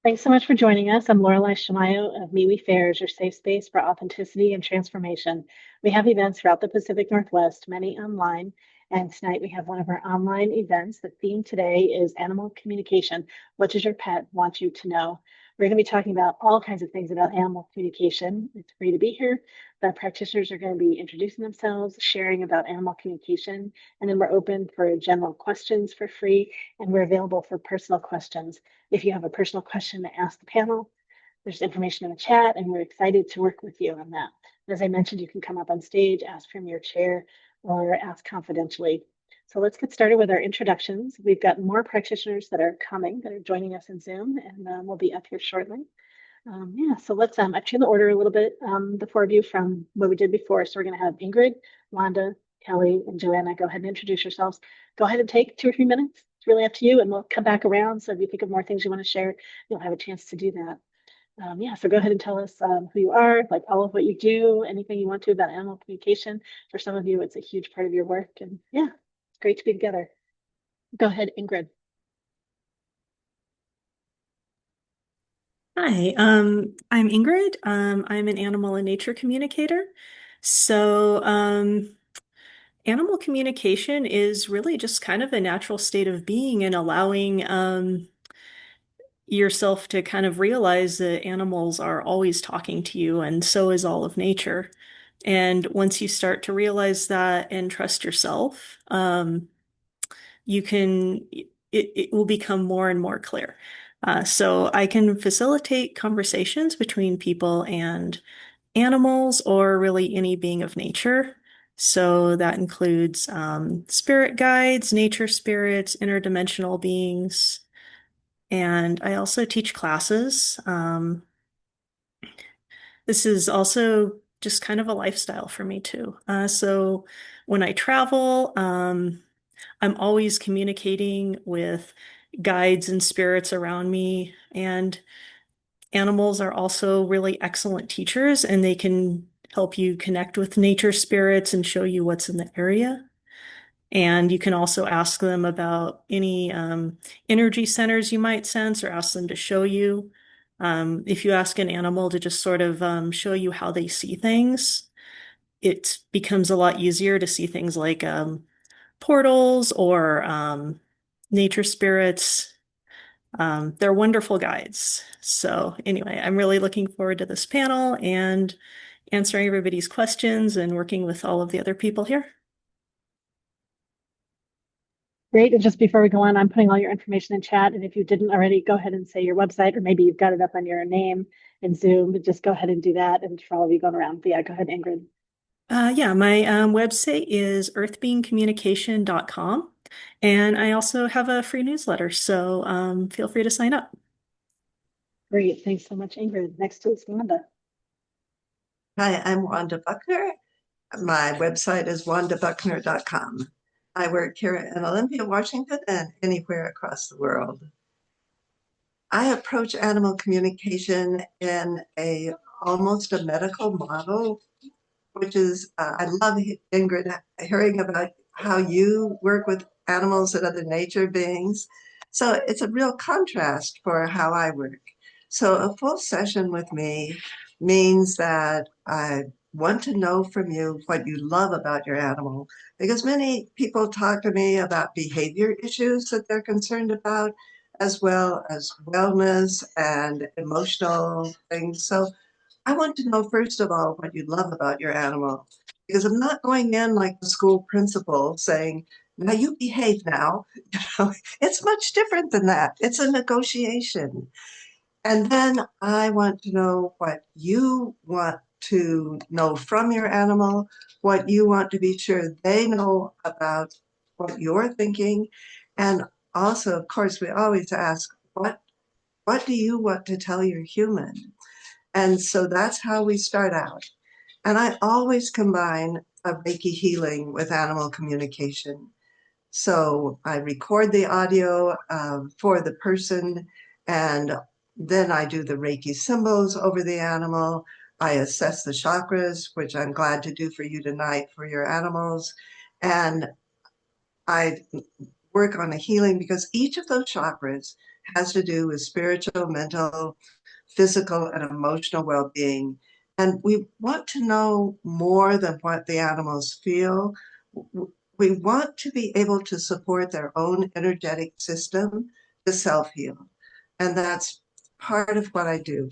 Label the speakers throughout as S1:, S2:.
S1: Thanks so much for joining us. I'm Lorelai Shamayo of MeWe Fairs, your safe space for authenticity and transformation. We have events throughout the Pacific Northwest, many online. And tonight we have one of our online events. The theme today is animal communication. What does your pet want you to know? We're going to be talking about all kinds of things about animal communication. It's free to be here. The practitioners are going to be introducing themselves, sharing about animal communication, and then we're open for general questions for free, and we're available for personal questions. If you have a personal question to ask the panel, there's information in the chat, and we're excited to work with you on that. As I mentioned, you can come up on stage, ask from your chair, or ask confidentially. So let's get started with our introductions. We've got more practitioners that are coming, that are joining us in Zoom, and we'll be up here shortly. Yeah, so let's I've changed the order a little bit, the four of you from what we did before. So we're going to have Ingrid, Wanda, Kelly, and Joanna go ahead and introduce yourselves. Go ahead and take 2 or 3 minutes. It's really up to you, and we'll come back around. So if you think of more things you want to share, you'll have a chance to do that. Yeah, so go ahead and tell us who you are, like all of what you do, anything you want to about animal communication. For some of you, it's a huge part of your work, and yeah, it's great to be together. Go ahead, Ingrid.
S2: Hi, I'm Ingrid. I'm an animal and nature communicator. So, animal communication is really just kind of a natural state of being and allowing yourself to kind of realize that animals are always talking to you, and so is all of nature. And once you start to realize that and trust yourself, you can, it will become more and more clear. So I can facilitate conversations between people and animals or really any being of nature. So that includes spirit guides, nature spirits, interdimensional beings. And I also teach classes. This is also just kind of a lifestyle for me too. So when I travel, I'm always communicating with guides and spirits around me. And animals are also really excellent teachers, and they can help you connect with nature spirits and show you what's in the area. And you can also ask them about any energy centers you might sense or ask them to show you. If you ask an animal to just sort of show you how they see things, it becomes a lot easier to see things like portals or nature spirits. They're wonderful guides. So, anyway, I'm really looking forward to this panel and answering everybody's questions and working with all of the other people here.
S1: Great. And just before we go on, I'm putting all your information in chat. And if you didn't already, go ahead and say your website, or maybe you've got it up on your name in Zoom, but just go ahead and do that. And for all of you going around, but yeah, go ahead, Ingrid.
S2: Yeah, my website is earthbeingcommunication.com. And I also have a free newsletter, so feel free to sign up.
S1: Great. Thanks so much, Ingrid. Next to us, Wanda.
S3: Hi, I'm Wanda Buckner. My website is wandabuckner.com. I work here in Olympia, Washington, and anywhere across the world. I approach animal communication in a almost a medical model, which is I love Ingrid hearing about how you work with animals and other nature beings. So it's a real contrast for how I work. So a full session with me means that I want to know from you what you love about your animal, because many people talk to me about behavior issues that they're concerned about, as well as wellness and emotional things. So I want to know, first of all, what you love about your animal, because I'm not going in like the school principal saying, now you behave now. You know, it's much different than that. It's a negotiation. And then I want to know what you want to know from your animal, what you want to be sure they know about what you're thinking. And also, of course, we always ask, what do you want to tell your human? And so that's how we start out. And I always combine a Reiki healing with animal communication. So I record the audio for the person, and then I do the Reiki symbols over the animal. I assess the chakras, which I'm glad to do for you tonight for your animals. And I work on a healing because each of those chakras has to do with spiritual, mental, physical, and emotional well-being. And we want to know more than what the animals feel. We want to be able to support their own energetic system to self-heal. And that's part of what I do.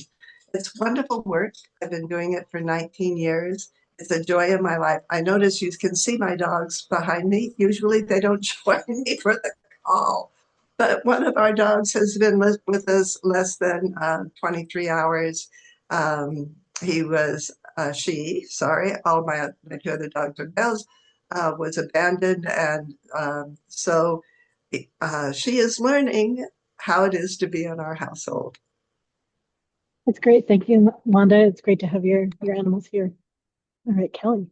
S3: It's wonderful work. I've been doing it for 19 years. It's a joy in my life. I notice you can see my dogs behind me. Usually they don't join me for the call. But one of our dogs has been with us less than 23 hours. He was, sorry, all my two other dogs are males, was abandoned. And so she is learning how it is to be in our household.
S1: It's great. Thank you, Wanda. It's great to have your animals here. All right, Kelly.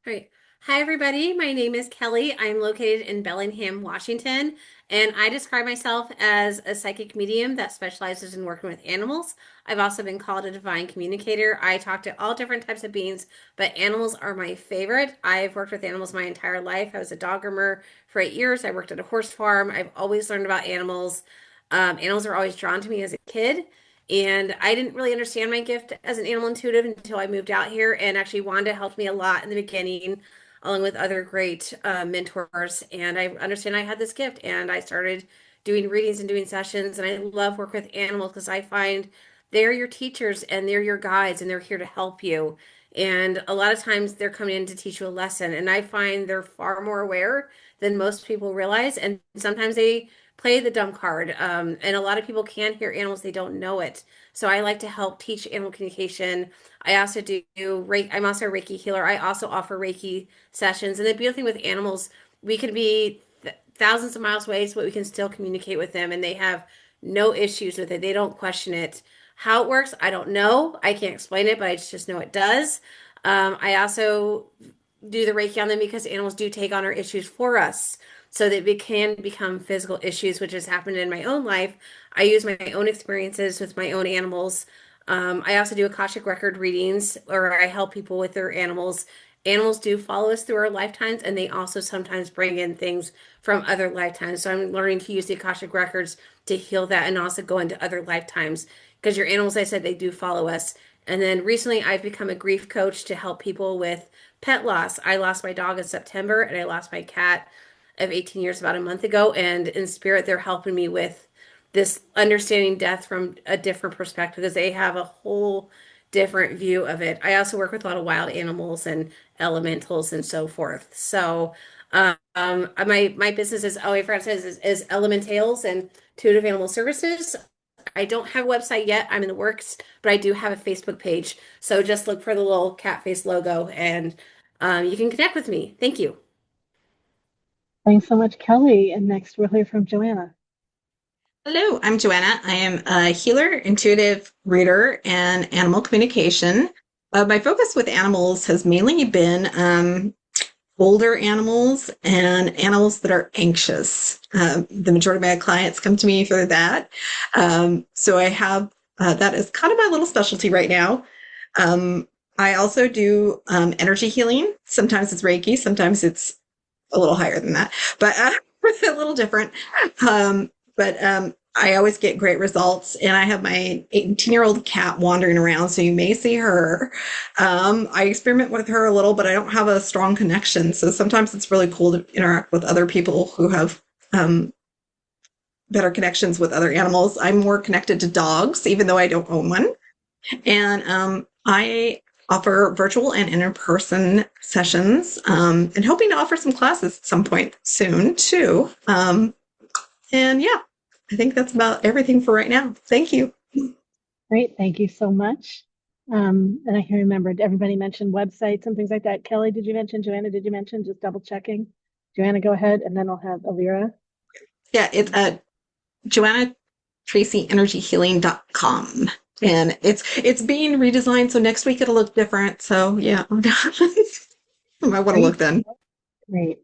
S4: All right. Hi, everybody. My name is Kelly. I'm located in Bellingham, Washington, and I describe myself as a psychic medium that specializes in working with animals. I've also been called a divine communicator. I talk to all different types of beings, but animals are my favorite. I've worked with animals my entire life. I was a dog groomer for 8 years. I worked at a horse farm. I've always learned about animals. Animals are always drawn to me as a kid. And I didn't really understand my gift as an animal intuitive until I moved out here. And actually, Wanda helped me a lot in the beginning, along with other great mentors. And I understand I had this gift, and I started doing readings and doing sessions. And I love work with animals because I find they're your teachers and they're your guides, and they're here to help you. And a lot of times they're coming in to teach you a lesson. And I find they're far more aware than most people realize. And sometimes they play the dumb card. And a lot of people can hear animals, they don't know it. So I like to help teach animal communication. I also do Reiki. I'm also a Reiki healer. I also offer Reiki sessions. And the beautiful thing with animals, we can be thousands of miles away, but we can still communicate with them, and they have no issues with it. They don't question it. How it works, I don't know. I can't explain it, but I just know it does. I also do the Reiki on them because animals do take on our issues for us so that it can become physical issues, which has happened in my own life. I use my own experiences with my own animals. I also do Akashic record readings, or I help people with their animals. Animals do follow us through our lifetimes, and they also sometimes bring in things from other lifetimes. So I'm learning to use the Akashic records to heal that and also go into other lifetimes because your animals, I said, they do follow us. And then recently I've become a grief coach to help people with pet loss. I lost my dog in September, and I lost my cat of 18 years about a month ago. And in spirit, they're helping me with this understanding death from a different perspective because they have a whole different view of it. I also work with a lot of wild animals and elementals and so forth. So my business is, oh, I forgot to say, is Elementals and Intuitive Animal Services. I don't have a website yet. I'm in the works, but I do have a Facebook page. So just look for the little cat face logo, and you can connect with me. Thank you.
S1: Thanks so much, Kelly. And next we'll hear from Joanna.
S5: Hello, I'm Joanna. I am a healer, intuitive reader, and animal communication. My focus with animals has mainly been older animals and animals that are anxious. The majority of my clients come to me for that. So I have that is kind of my little specialty right now. I also do energy healing. Sometimes it's Reiki, sometimes it's a little higher than that, but a little different. But I always get great results, and I have my 18-year-old cat wandering around, so you may see her. I experiment with her a little, but I don't have a strong connection. So sometimes it's really cool to interact with other people who have better connections with other animals. I'm more connected to dogs, even though I don't own one. And I offer virtual and in-person sessions, and hoping to offer some classes at some point soon too. And yeah, I think that's about everything for right now. Thank you.
S1: Great. Thank you so much. And I can remember, everybody mentioned websites and things like that. Kelly, did you mention? Joanna, did you mention? Just double checking. Joanna, go ahead, and then I'll have Alira.
S5: Yeah, it's JoannaTracyEnergyHealing.com. And it's being redesigned, so next week it'll look different. So yeah, I might want to look then.
S1: Great.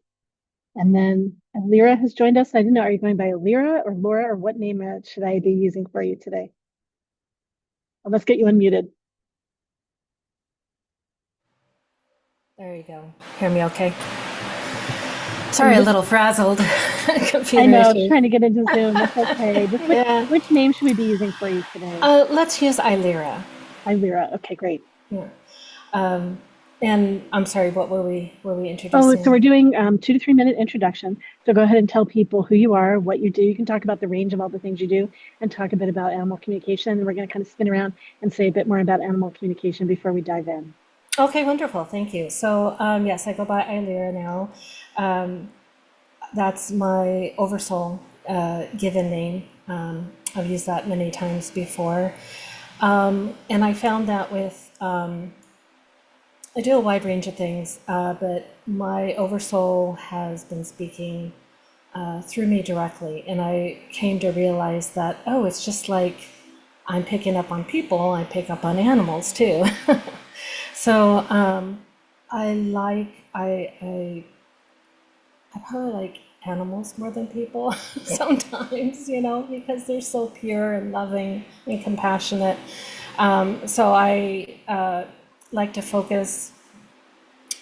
S1: And then Alira has joined us. I didn't know, are you going by Alira or Laura, or what name should I be using for you today? Well, let's get you unmuted.
S6: There you go. Hear me okay? Sorry, a little frazzled. Computer
S1: I know,
S6: issues.
S1: trying to get into Zoom. That's okay. Just
S6: Yeah.
S1: which name should we be using for you today?
S6: Let's use Ilera.
S1: Ilera. Okay, great.
S6: Yeah. Um, and I'm sorry, what were we
S1: Oh,
S6: introducing?
S1: so we're doing 2 to 3 minute introduction. So go ahead and tell people who you are, what you do. You can talk about the range of all the things you do and talk a bit about animal communication. And we're going to kind of spin around and say a bit more about animal communication before we dive in.
S6: Okay, wonderful. Thank you. So, yes, I go by Ilera now. Um, that's my Oversoul given name. I've used that many times before. And I found that with, I do a wide range of things, but my Oversoul has been speaking through me directly. And I came to realize that, oh, it's just like I'm picking up on people, I pick up on animals too. So I probably like animals more than people sometimes, because they're so pure and loving and compassionate. So I like to focus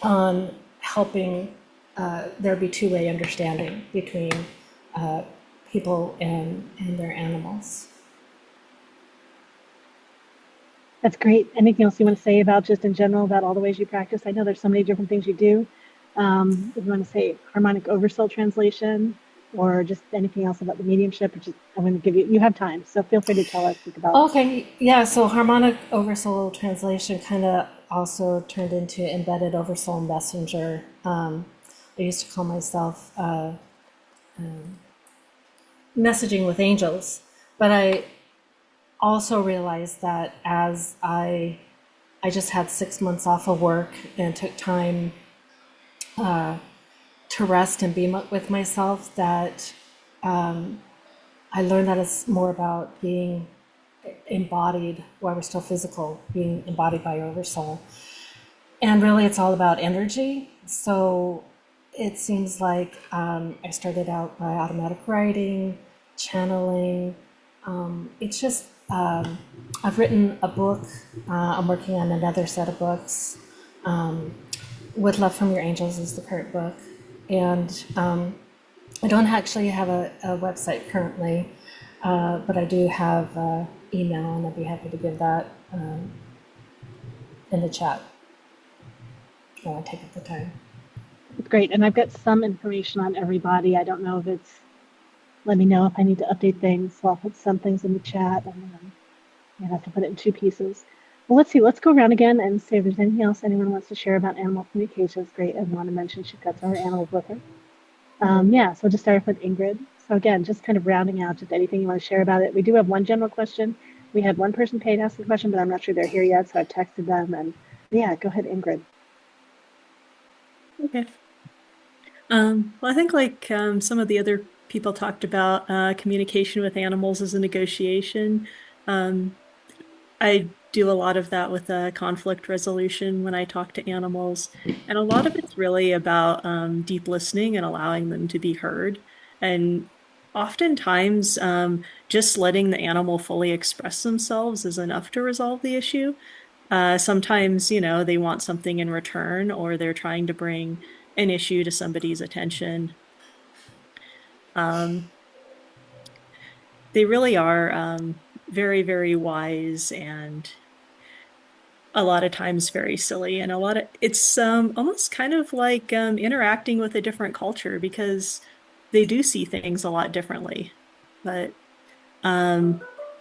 S6: on helping there be two-way understanding between people and their animals.
S1: That's great. Anything else you want to say about just in general about all the ways you practice? I know there's so many different things you do. If you want to say harmonic oversoul translation or just anything else about the mediumship, which is, I'm going to give you have time. So feel free to tell us about.
S6: Okay, yeah, so harmonic oversoul translation kind of also turned into embedded oversoul messenger. I used to call myself messaging with angels, but I also realized that as I just had 6 months off of work and took time to rest and be with myself, that I learned that it's more about being embodied while we're still physical, being embodied by your oversoul. And really it's all about energy. So it seems like I started out by automatic writing, channeling. It's just, I've written a book. I'm working on another set of books. With Love from Your Angels is the current book. And I don't actually have a website currently, but I do have email, and I'd be happy to give that in the chat when I take up the time.
S1: It's great. And I've got some information on everybody. I don't know if it's, let me know if I need to update things. So I'll put some things in the chat and then you have to put it in 2 pieces. Well, let's see. Let's go around again and see if there's anything else anyone wants to share about animal communication. It's great. I want to mention she's got our animals with her. Yeah, so we'll just start off with Ingrid. So again, just kind of rounding out just anything you want to share about it. We do have one general question. We had one person paid ask the question, but I'm not sure they're here yet, so I texted them. And yeah, go ahead, Ingrid.
S2: Okay. Well, I think like some of the other people talked about communication with animals as a negotiation. I do a lot of that with conflict resolution when I talk to animals. And a lot of it's really about deep listening and allowing them to be heard. And oftentimes, just letting the animal fully express themselves is enough to resolve the issue. Sometimes, they want something in return, or they're trying to bring an issue to somebody's attention. They really are very, very wise and a lot of times very silly, and it's almost kind of like interacting with a different culture because they do see things a lot differently. But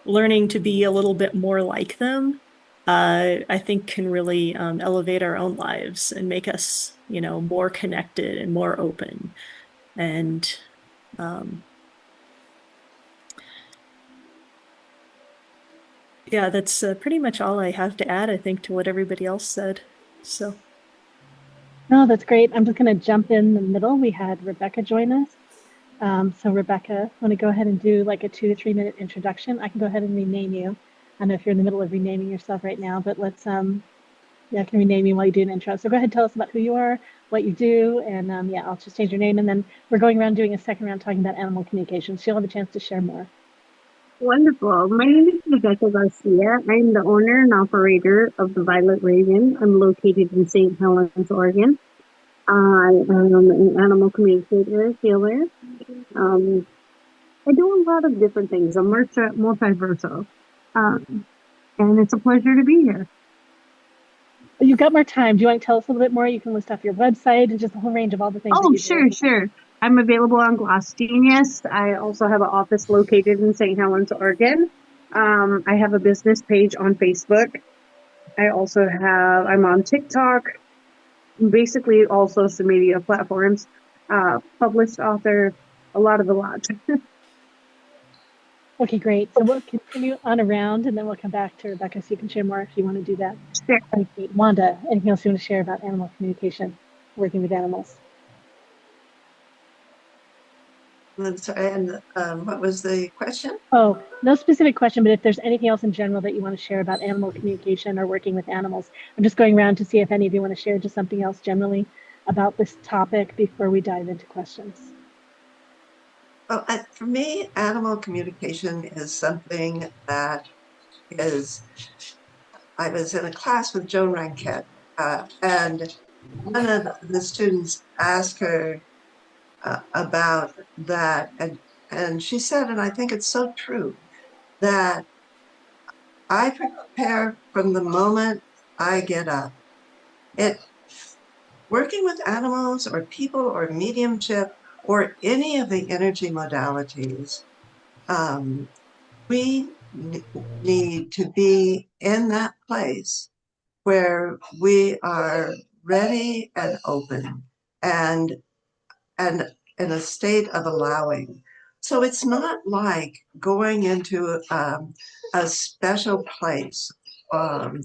S2: learning to be a little bit more like them, I think can really elevate our own lives and make us, more connected and more open. And yeah, that's pretty much all I have to add, I think, to what everybody else said. So.
S1: No, that's great. I'm just going to jump in the middle. We had Rebecca join us. So Rebecca, want to go ahead and do like a 2 to 3 minute introduction? I can go ahead and rename you. I don't know if you're in the middle of renaming yourself right now, but let's, I can rename you while you do an intro. So go ahead and tell us about who you are, what you do, and yeah, I'll just change your name. And then we're going around doing a second round talking about animal communication. So you'll have a chance to share more.
S7: Wonderful. My name is Rebecca Garcia. I'm the owner and operator of the Violet Raven. I'm located in St. Helens, Oregon. I am an animal communicator, healer. Um, I do a lot of different things. I'm multiversal. Um, and it's a pleasure to be here.
S1: You've got more time. Do you want to tell us a little bit more? You can list off your website and just a whole range of all the things that
S7: Oh,
S1: you do.
S7: sure. I'm available on Glass Genius. I also have an office located in St. Helens, Oregon. I have a business page on Facebook. I'm on TikTok, basically all social media platforms, published author, a lot.
S1: Okay, great. So we'll continue on around and then we'll come back to Rebecca so you can share more if you want to do that.
S7: Sure.
S1: Okay, Wanda, anything else you want to share about animal communication, working with animals?
S3: I'm sorry, and what was the question?
S1: Oh, no specific question, but if there's anything else in general that you want to share about animal communication or working with animals, I'm just going around to see if any of you want to share just something else generally about this topic before we dive into questions.
S3: Well, for me, animal communication is something that is, I was in a class with Joan Ranquet, and one of the students asked her about that, and she said, and I think it's so true, that I prepare from the moment I get up. It Working with animals or people or mediumship or any of the energy modalities, um, we need to be in that place where we are ready and open and and in a state of allowing. So it's not like going into a special place um,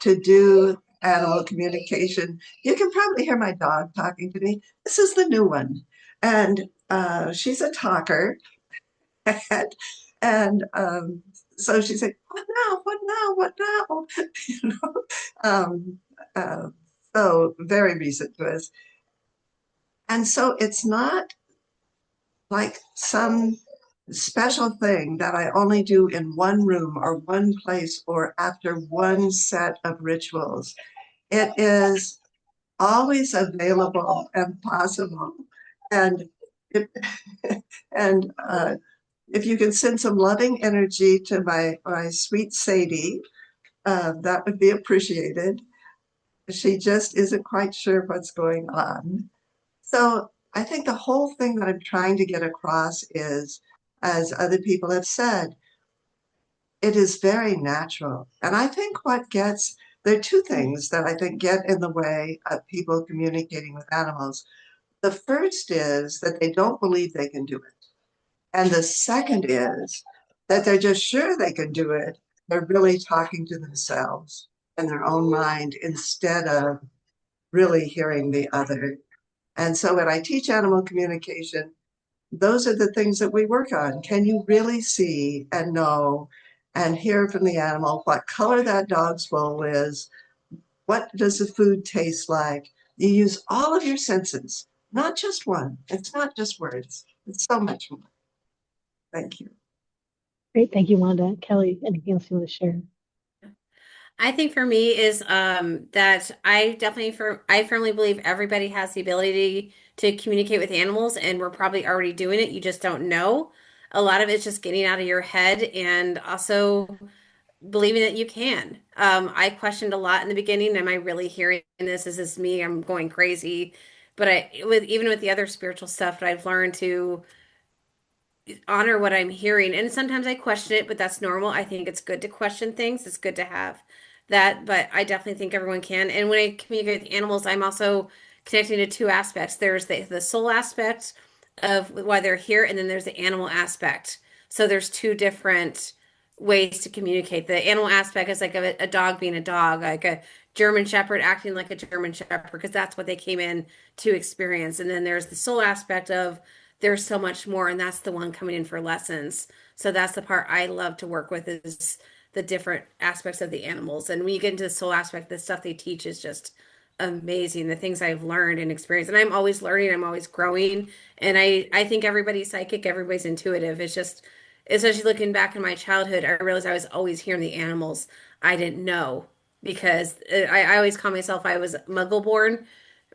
S3: to do animal communication. You can probably hear my dog talking to me. This is the new one. And she's a talker. And so she said, "What now? What now? What now?" you know, um, uh, so very recent to us. And so it's not like some special thing that I only do in one room or one place or after one set of rituals. It is always available and possible. And it, and if you can send some loving energy to my sweet Sadie, that would be appreciated. She just isn't quite sure what's going on. So I think the whole thing that I'm trying to get across is, as other people have said, it is very natural. And I think there are two things that I think get in the way of people communicating with animals. The first is that they don't believe they can do it. And the second is that they're just sure they can do it. They're really talking to themselves and their own mind instead of really hearing the other. And so when I teach animal communication, those are the things that we work on. Can you really see and know and hear from the animal what color that dog's bowl is? What does the food taste like? You use all of your senses, not just one. It's not just words, it's so much more. Thank you.
S1: Great. Thank you, Wanda. Kelly, anything else you want to share?
S4: I think for me is that I firmly believe everybody has the ability to communicate with animals, and we're probably already doing it. You just don't know. A lot of it's just getting out of your head and also believing that you can. I questioned a lot in the beginning. Am I really hearing this? Is this me? I'm going crazy. But even with the other spiritual stuff, I've learned to honor what I'm hearing. And sometimes I question it, but that's normal. I think it's good to question things. It's good to have that, but I definitely think everyone can. And when I communicate with animals, I'm also connecting to two aspects. There's the soul aspect of why they're here, and then there's the animal aspect. So there's two different ways to communicate. The animal aspect is like a dog being a dog, like a German Shepherd acting like a German Shepherd, because that's what they came in to experience. And then there's the soul aspect of there's so much more, and that's the one coming in for lessons. So that's the part I love to work with is the different aspects of the animals. And when you get into the soul aspect, the stuff they teach is just amazing. The things I've learned and experienced. And I'm always learning, I'm always growing. And I think everybody's psychic, everybody's intuitive. It's just, especially looking back in my childhood, I realized I was always hearing the animals I didn't know because I always call myself I was muggle born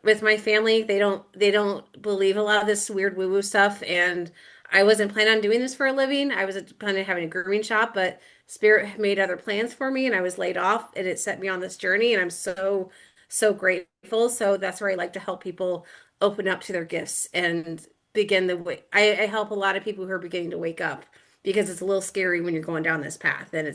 S4: with my family. They don't believe a lot of this weird woo-woo stuff, and I wasn't planning on doing this for a living. I was planning on having a grooming shop, but Spirit made other plans for me, and I was laid off, and it set me on this journey, and I'm so grateful. So that's where I like to help people open up to their gifts and begin the way. I help a lot of people who are beginning to wake up because it's a little scary when you're going down this path, and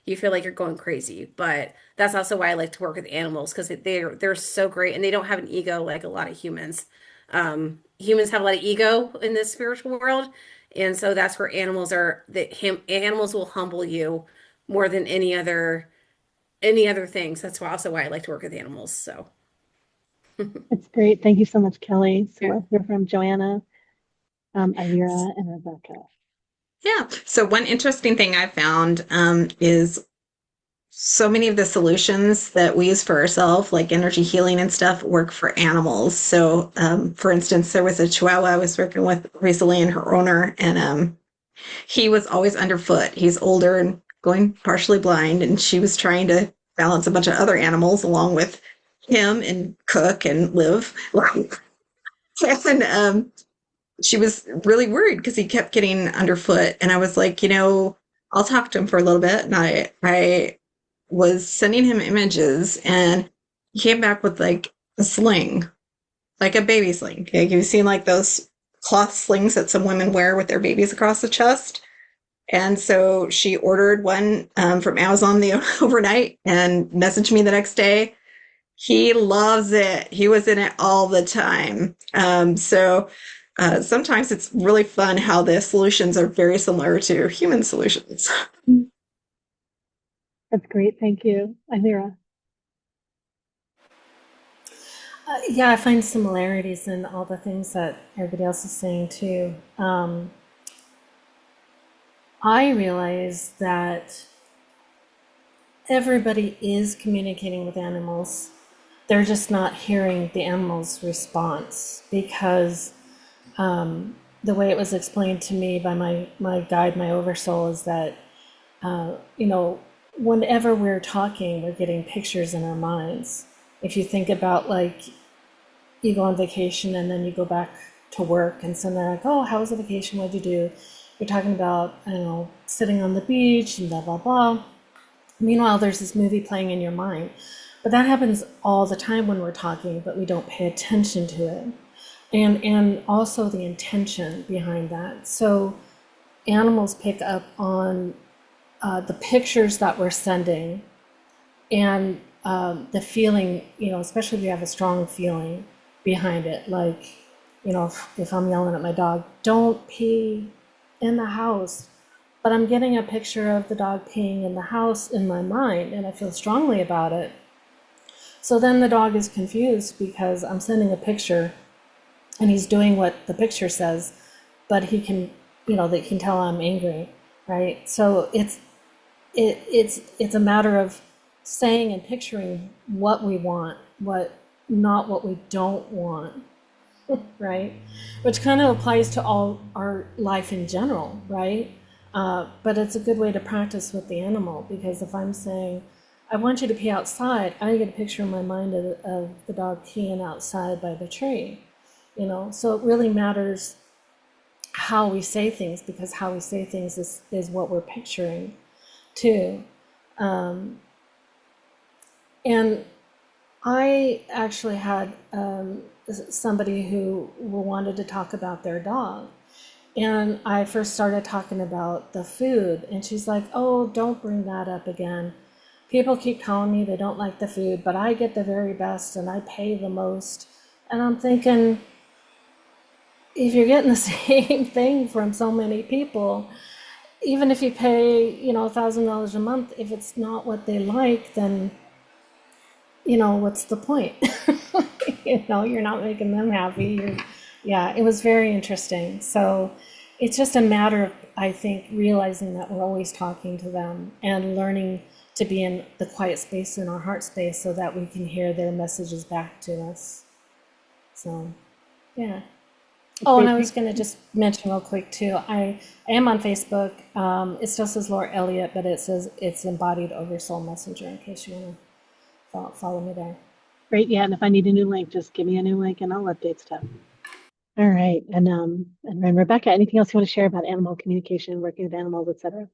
S4: you feel like you're going crazy, but that's also why I like to work with animals because they're so great and they don't have an ego like a lot of humans. Humans have a lot of ego in this spiritual world, and so that's where animals will humble you more than any other things. That's also why I like to work with animals. So
S1: It's great. Thank you so much, Kelly. So
S4: yeah.
S1: we'll hear from Joanna, Ira, and Rebecca.
S5: Yeah. So one interesting thing I found is so many of the solutions that we use for ourselves, like energy healing and stuff, work for animals. So, for instance, there was a Chihuahua I was working with recently and her owner, and he was always underfoot. He's older and going partially blind, and she was trying to balance a bunch of other animals along with him and cook and live. And she was really worried because he kept getting underfoot. And I was like, I'll talk to him for a little bit. And I was sending him images, and he came back with like a sling, like a baby sling. Like, you've seen like those cloth slings that some women wear with their babies across the chest. And so she ordered one from Amazon the overnight and messaged me the next day. He loves it. He was in it all the time. Sometimes it's really fun how the solutions are very similar to human solutions.
S1: That's great. Thank you. Ira.
S6: Yeah, I find similarities in all the things that everybody else is saying too. I realize that everybody is communicating with animals. They're just not hearing the animal's response because the way it was explained to me by my guide, my oversoul, is that, whenever we're talking, we're getting pictures in our minds. If you think about, like, you go on vacation and then you go back to work and so they're like, oh, how was the vacation? What'd you do? You're talking about, sitting on the beach and blah, blah, blah. Meanwhile, there's this movie playing in your mind. But that happens all the time when we're talking, but we don't pay attention to it. And also the intention behind that. So animals pick up on the pictures that we're sending and the feeling, especially if you have a strong feeling behind it. Like, if I'm yelling at my dog, don't pee in the house, but I'm getting a picture of the dog peeing in the house in my mind and I feel strongly about it. So then the dog is confused because I'm sending a picture and he's doing what the picture says, but he can, they can tell I'm angry, right? So it's a matter of saying and picturing what we want, not what we don't want, right? Which kind of applies to all our life in general, right? But it's a good way to practice with the animal, because if I'm saying, I want you to pee outside, I get a picture in my mind of the dog peeing outside by the tree, So it really matters how we say things, because how we say things is what we're picturing too. And I actually had somebody who wanted to talk about their dog. And I first started talking about the food, and she's like, oh, don't bring that up again. People keep telling me they don't like the food, but I get the very best and I pay the most. And I'm thinking, if you're getting the same thing from so many people, even if you pay, $1,000 a month, if it's not what they like, then, what's the point? You're not making them happy. Yeah, it was very interesting. So it's just a matter of, I think, realizing that we're always talking to them and learning to be in the quiet space in our heart space so that we can hear their messages back to us. So, yeah. Oh, and I was going to just mention real quick too, I am on Facebook. It still says Laura Elliott, but it says it's Embodied Oversoul Messenger, in case you want to follow me there.
S1: Great. Yeah. And if I need a new link, just give me a new link and I'll update stuff. All right. And Rebecca, anything else you want to share about animal communication, working with animals, etc.?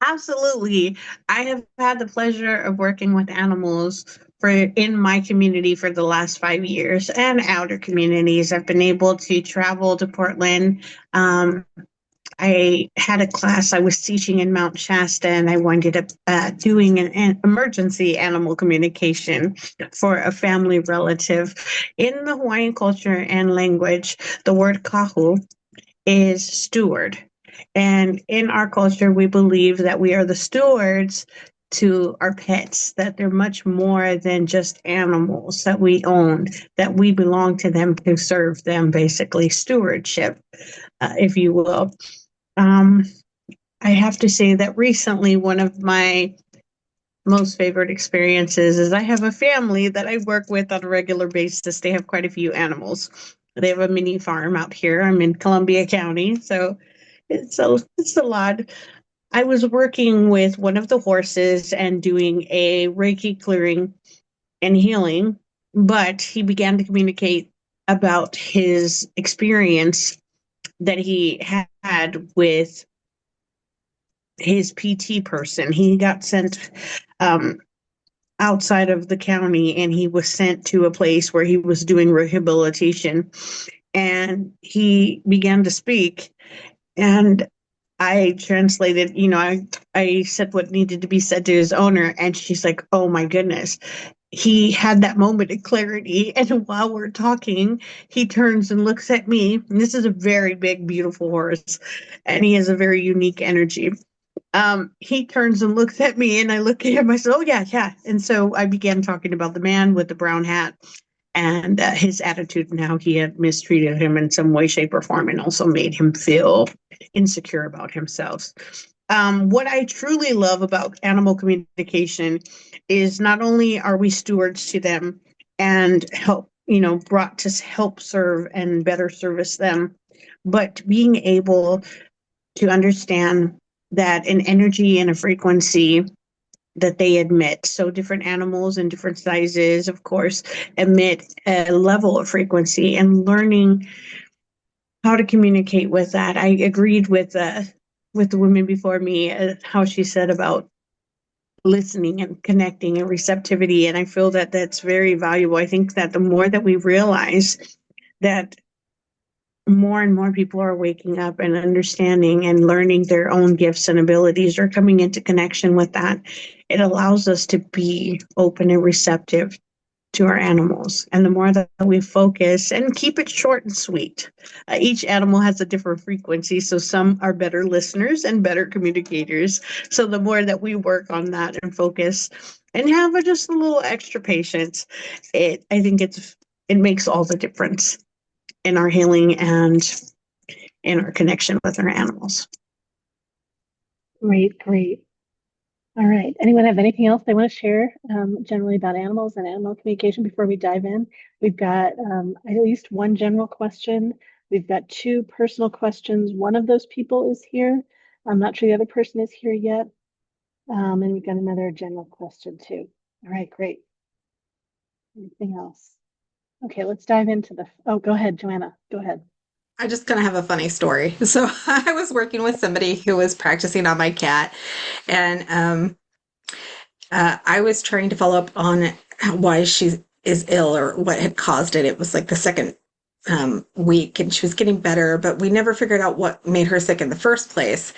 S8: Absolutely. I have had the pleasure of working with animals for in my community for the last 5 years and outer communities. I've been able to travel to Portland. I had a class I was teaching in Mount Shasta, and I ended up doing an emergency animal communication for a family relative. In the Hawaiian culture and language, the word kahu is steward. And in our culture, we believe that we are the stewards to our pets, that they're much more than just animals that we own, that we belong to them to serve them, basically, stewardship, if you will. I have to say that recently, one of my most favorite experiences is I have a family that I work with on a regular basis. They have quite a few animals. They have a mini farm out here. I'm in Columbia County, so it's a lot. I was working with one of the horses and doing a Reiki clearing and healing, but he began to communicate about his experience that he had with his PT person. He got sent outside of the county, and he was sent to a place where he was doing rehabilitation. And he began to speak, and I translated, I said what needed to be said to his owner, and she's like, oh my goodness. He had that moment of clarity, and while we're talking, he turns and looks at me. And this is a very big, beautiful horse, and he has a very unique energy. He turns and looks at me, and I look at him. I said, oh, yeah, yeah. And so I began talking about the man with the brown hat and his attitude and how he had mistreated him in some way, shape, or form, and also made him feel insecure about himself. What I truly love about animal communication is not only are we stewards to them and brought to help serve and better service them, but being able to understand that an energy and a frequency that they emit. So different animals and different sizes, of course, emit a level of frequency, and learning how to communicate with that. I agreed with the woman before me, how she said about listening and connecting and receptivity. And I feel that that's very valuable. I think that the more that we realize that more and more people are waking up and understanding and learning their own gifts and abilities, or coming into connection with that, it allows us to be open and receptive to our animals. And the more that we focus and keep it short and sweet, each animal has a different frequency. So some are better listeners and better communicators. So the more that we work on that and focus and have just a little extra patience, I think it makes all the difference in our healing and in our connection with our animals.
S1: Great, great. All right. Anyone have anything else they want to share generally about animals and animal communication before we dive in? We've got at least one general question. We've got two personal questions. One of those people is here. I'm not sure the other person is here yet. And we've got another general question too. All right, great. Anything else? Okay, let's dive into go ahead, Joanna. Go ahead.
S5: I just kind of have a funny story. So I was working with somebody who was practicing on my cat, and I was trying to follow up on why she is ill or what had caused it. It was like the second week, and she was getting better, but we never figured out what made her sick in the first place.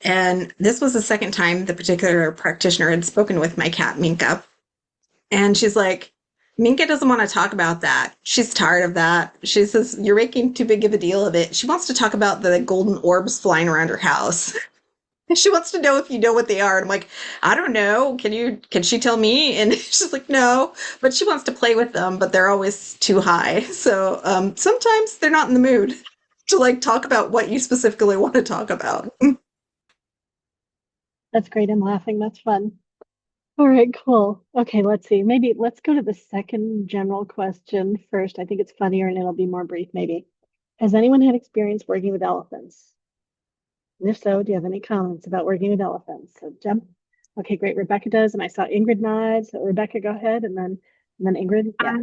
S5: And this was the second time the particular practitioner had spoken with my cat, Minka. And she's like, Minka doesn't want to talk about that. She's tired of that. She says, you're making too big of a deal of it. She wants to talk about the golden orbs flying around her house. She wants to know if you know what they are. And I'm like, I don't know. Can she tell me? And she's like, no, but she wants to play with them, but they're always too high. So sometimes they're not in the mood to talk about what you specifically want to talk about.
S1: That's great. I'm laughing. That's fun. All right, cool. Okay, let's see. Maybe let's go to the second general question first. I think it's funnier and it'll be more brief, maybe. Has anyone had experience working with elephants? And if so, do you have any comments about working with elephants? So jump. Okay, great. Rebecca does, and I saw Ingrid nod. So Rebecca, go ahead, and then And then Ingrid, yeah.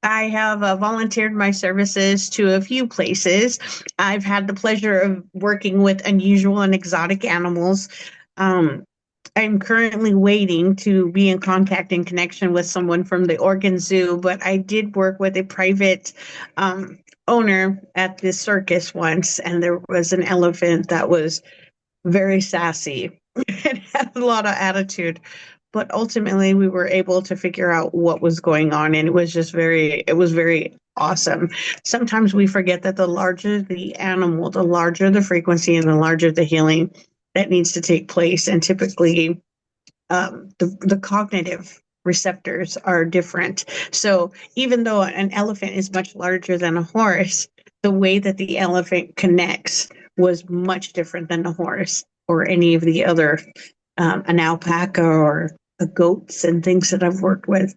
S8: I have volunteered my services to a few places. I've had the pleasure of working with unusual and exotic animals. Um, I'm currently waiting to be in contact and connection with someone from the Oregon Zoo, but I did work with a private owner at the circus once, and there was an elephant that was very sassy. It had a lot of attitude, but ultimately we were able to figure out what was going on, and it was very awesome. Sometimes we forget that the larger the animal, the larger the frequency and the larger the healing that needs to take place. And typically the cognitive receptors are different. So even though an elephant is much larger than a horse, the way that the elephant connects was much different than the horse or any of the other, an alpaca or the goats and things that I've worked with.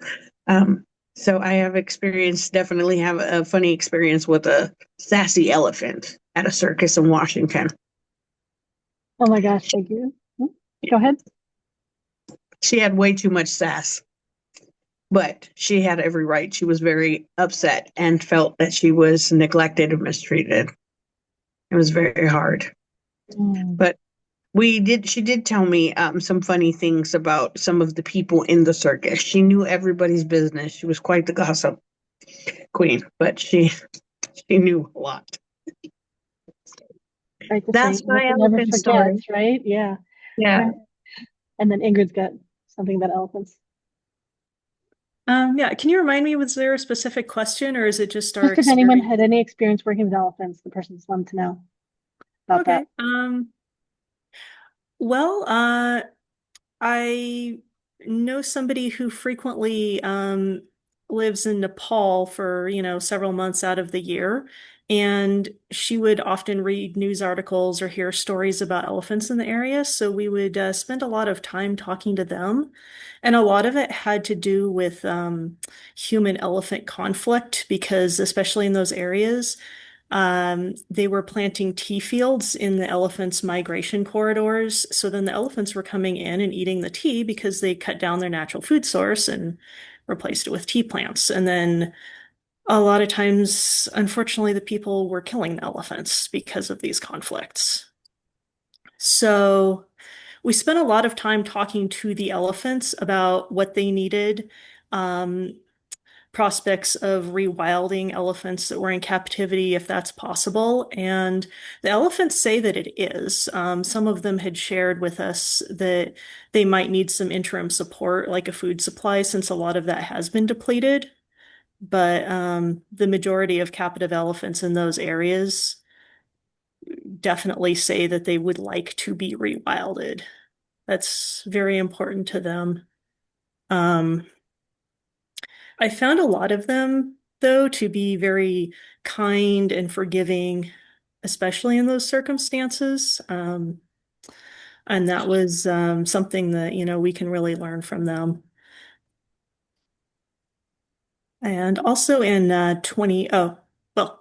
S8: So I have definitely have a funny experience with a sassy elephant at a circus in Washington.
S1: Oh my gosh, thank you. Go ahead.
S8: She had way too much sass, but she had every right. She was very upset and felt that she was neglected and mistreated. It was very hard. But she did tell me some funny things about some of the people in the circus. She knew everybody's business. She was quite the gossip queen, but she knew a lot.
S1: Right,
S8: That's my
S1: never
S8: elephant story.
S1: forgets, right? Yeah.
S8: Yeah.
S1: And then Ingrid's got something about elephants.
S2: Yeah, can you remind me, was there a specific question or is it just our
S1: Just if anyone
S2: experience?
S1: had any experience working with elephants, the person just wanted to know about
S2: Okay.
S1: that.
S2: Well, I know somebody who frequently lives in Nepal for, several months out of the year. And she would often read news articles or hear stories about elephants in the area. So we would spend a lot of time talking to them. And a lot of it had to do with human-elephant conflict, because especially in those areas, they were planting tea fields in the elephants' migration corridors. So then the elephants were coming in and eating the tea because they cut down their natural food source and replaced it with tea plants. And then a lot of times, unfortunately, the people were killing the elephants because of these conflicts. So we spent a lot of time talking to the elephants about what they needed, prospects of rewilding elephants that were in captivity, if that's possible. And the elephants say that it is. Some of them had shared with us that they might need some interim support, like a food supply, since a lot of that has been depleted. But the majority of captive elephants in those areas definitely say that they would like to be rewilded. That's very important to them. I found a lot of them, though, to be very kind and forgiving, especially in those circumstances. And that was something that, we can really learn from them. And also in well,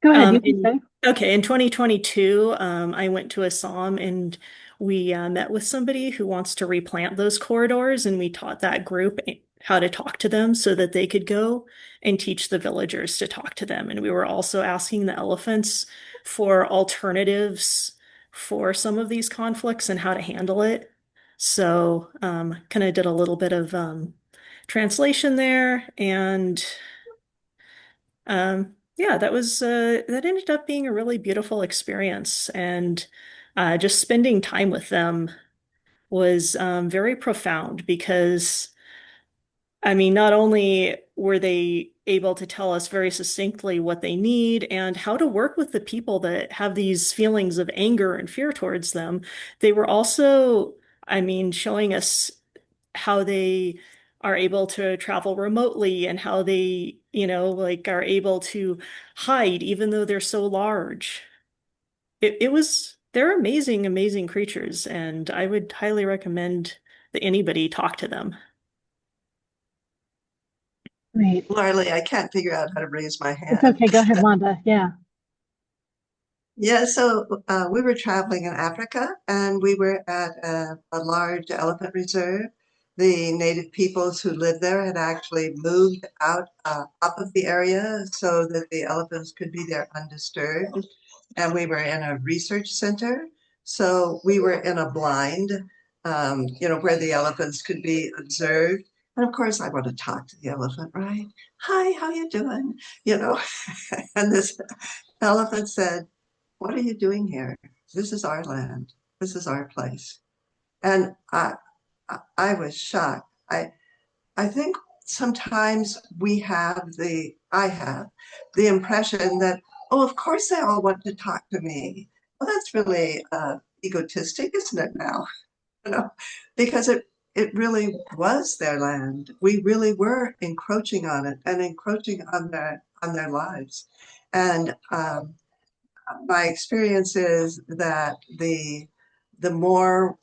S1: Go ahead, you can say.
S2: Okay, in 2022, I went to Assam and we met with somebody who wants to replant those corridors, and we taught that group how to talk to them so that they could go and teach the villagers to talk to them. And we were also asking the elephants for alternatives for some of these conflicts and how to handle it. So, kind of did a little bit of translation there, and yeah, that ended up being a really beautiful experience, and just spending time with them was very profound because, I mean, not only were they able to tell us very succinctly what they need and how to work with the people that have these feelings of anger and fear towards them, they were also, I mean, showing us how they are able to travel remotely and how they, like are able to hide even though they're so large. They're amazing, amazing creatures, and I would highly recommend that anybody talk to them.
S1: Great.
S3: Larly, I can't figure out how to raise my
S1: It's
S3: hand.
S1: okay. Go ahead, Wanda. Yeah.
S3: Yeah, so we were traveling in Africa and we were at a large elephant reserve. the native peoples who lived there had actually moved out up of the area so that the elephants could be there undisturbed. And we were in a research center, so we were in a blind, where the elephants could be observed. And of course, I want to talk to the elephant, right? Hi, how you doing? You know, and this elephant said, "What are you doing here? This is our land. This is our place." And I was shocked. I think sometimes I have the impression that, oh, of course they all want to talk to me. Well, that's really egotistic, isn't it now? You know, because it really was their land. We really were encroaching on it and encroaching on their lives. And my experience is that the more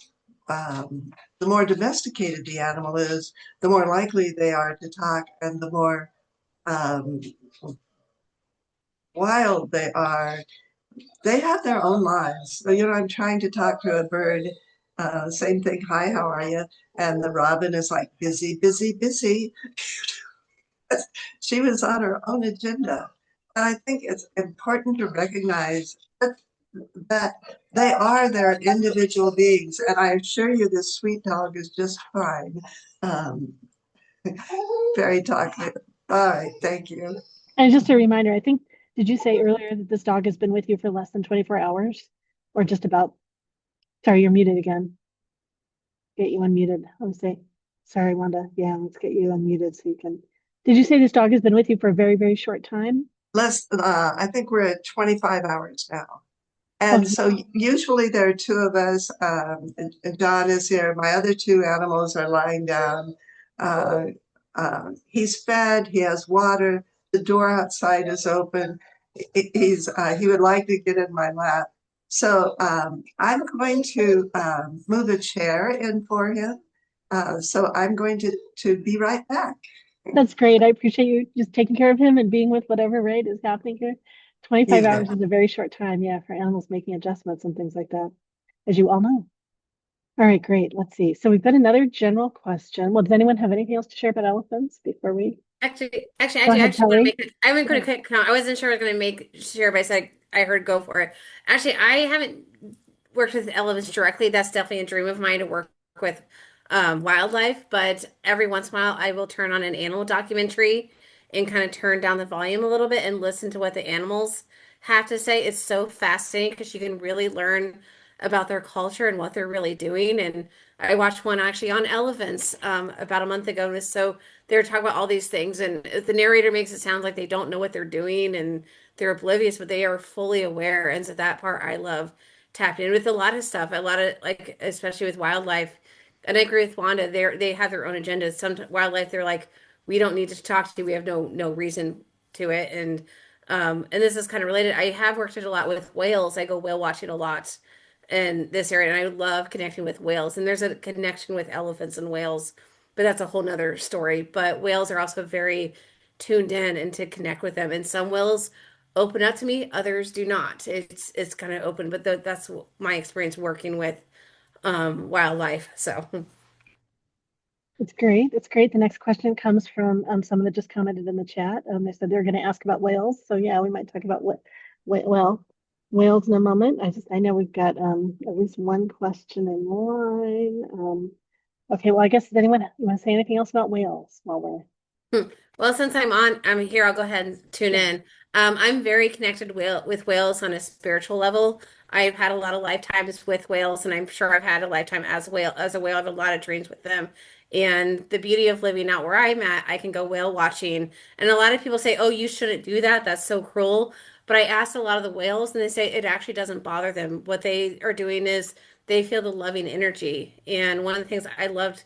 S3: the more domesticated the animal is, the more likely they are to talk, and the more um, wild they are. They have their own lives. So, I'm trying to talk to a bird. Same thing. Hi, how are you? And the robin is like busy, busy, busy. She was on her own agenda. And I think it's important to recognize that they are their individual beings. And I assure you, this sweet dog is just fine. Um, Very talkative. All right, thank you.
S1: And just a reminder, I think, did you say earlier that this dog has been with you for less than 24 hours? Or just about? Sorry, you're muted again. Get you unmuted. I'm say, sorry, Wanda. Yeah, let's get you unmuted so you can. Did you say this dog has been with you for a very, very short time?
S3: I think we're at 25 hours now.
S1: Oh,
S3: And so usually there are two of us, and John is here. My other two animals are lying down. Uh, he's fed, he has water, the door outside is open. He would like to get in my lap. So I'm going to move a chair in for him. So I'm going to be right back.
S1: that's great. I appreciate you just taking care of him and being with whatever, right, is happening here. 25
S3: You
S1: hours
S3: bet.
S1: is a very short time, yeah, for animals making adjustments and things like that, as you all know. All right, great. Let's see. So we've got another general question. Well, does anyone have anything else to share about elephants before we
S4: Actually, I
S1: go
S4: do
S1: ahead,
S4: actually want to
S1: Kelly?
S4: make it. I wasn't going
S1: Okay.
S4: to quick comment. I wasn't sure I was going to make share, but I said I heard go for it. Actually, I haven't worked with elephants directly. That's definitely a dream of mine to work with wildlife. But every once in a while, I will turn on an animal documentary and kind of turn down the volume a little bit and listen to what the animals have to say. It's so fascinating because you can really learn about their culture and what they're really doing. And I watched one actually on elephants about a month ago, and it's so they're talking about all these things, and the narrator makes it sound like they don't know what they're doing and they're oblivious, but they are fully aware. And so that part I love tapping in with a lot of stuff, a lot of like, especially with wildlife. And I agree with Wanda. They have their own agendas. Some wildlife, they're like, we don't need to talk to you. We have no reason to it. And this is kind of related. I have worked it a lot with whales. I go whale watching a lot in this area, and I love connecting with whales. And there's a connection with elephants and whales, but that's a whole nother story. But whales are also very tuned in and to connect with them. And some whales open up to me, others do not. It's kind of open, but that's my experience working with wildlife. So
S1: It's great. It's great. The next question comes from someone that just commented in the chat. They said they're going to ask about whales. So yeah, we might talk about well, whales in a moment. I know we've got at least one question in line. Okay, well, I guess does anyone you want to say anything else about whales while we're
S4: Well, since I'm here, I'll go ahead and tune
S1: sure.
S4: in. I'm very connected with whales on a spiritual level. I've had a lot of lifetimes with whales, and I'm sure I've had a lifetime as a whale. I have a lot of dreams with them. And the beauty of living out where I'm at, I can go whale watching. And a lot of people say, "Oh, you shouldn't do that. That's so cruel." But I asked a lot of the whales, and they say it actually doesn't bother them. What they are doing is they feel the loving energy. And one of the things I loved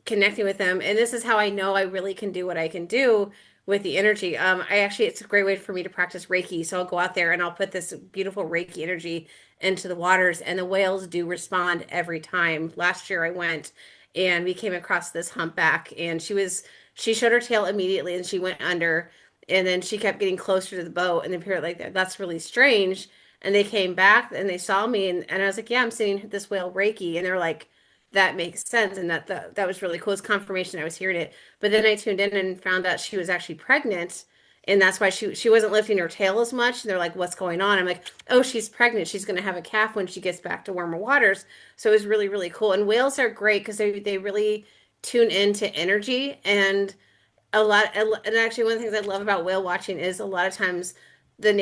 S4: connecting with them, and this is how I know I really can do what I can do with the energy. I actually, it's a great way for me to practice Reiki. So I'll go out there and I'll put this beautiful Reiki energy into the waters, and the whales do respond every time. Last year I went and we came across this humpback, and she showed her tail immediately and she went under, and then she kept getting closer to the boat, and the parrot like that's really strange. And they came back and they saw me, and I was like, yeah, I'm seeing this whale Reiki, and they're like, that makes sense, and that was really cool. It's confirmation I was hearing it. But then I tuned in and found out she was actually pregnant, and that's why she wasn't lifting her tail as much. And they're like, "What's going on?" I'm like, "Oh, she's pregnant. She's going to have a calf when she gets back to warmer waters." So it was really really cool. And whales are great because they really tune into energy and and actually one of the things I love about whale watching is a lot of times the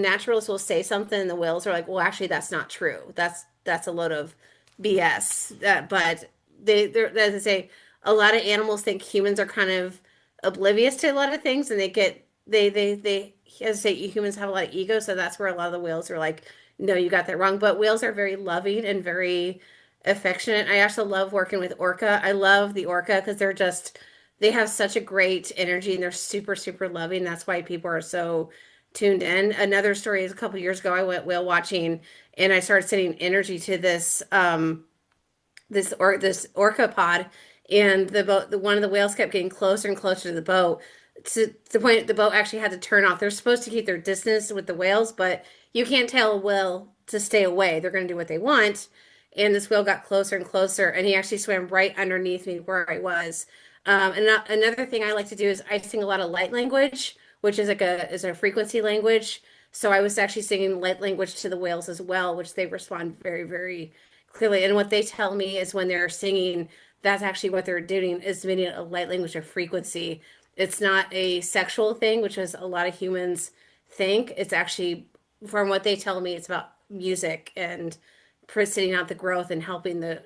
S4: naturalists will say something and the whales are like, well, actually that's not true. That's a load of BS. But they're as I say, a lot of animals think humans are kind of oblivious to a lot of things, and they as I say, humans have a lot of ego, so that's where a lot of the whales are like, no, you got that wrong. But whales are very loving and very affectionate. I also love working with orca. I love the orca because they have such a great energy and they're super, super loving. That's why people are so tuned in. Another story is a couple years ago, I went whale watching and I started sending energy to this orca pod, and one of the whales kept getting closer and closer to the boat to the point the boat actually had to turn off. They're supposed to keep their distance with the whales, but you can't tell a whale to stay away. They're going to do what they want. And this whale got closer and closer, and he actually swam right underneath me where I was. And another thing I like to do is I sing a lot of light language, which is a frequency language. So I was actually singing light language to the whales as well, which they respond very, very clearly. And what they tell me is when they're singing, that's actually what they're doing is emitting a light language of frequency. It's not a sexual thing, which is a lot of humans think. It's actually, from what they tell me, it's about music and sitting out the growth and helping the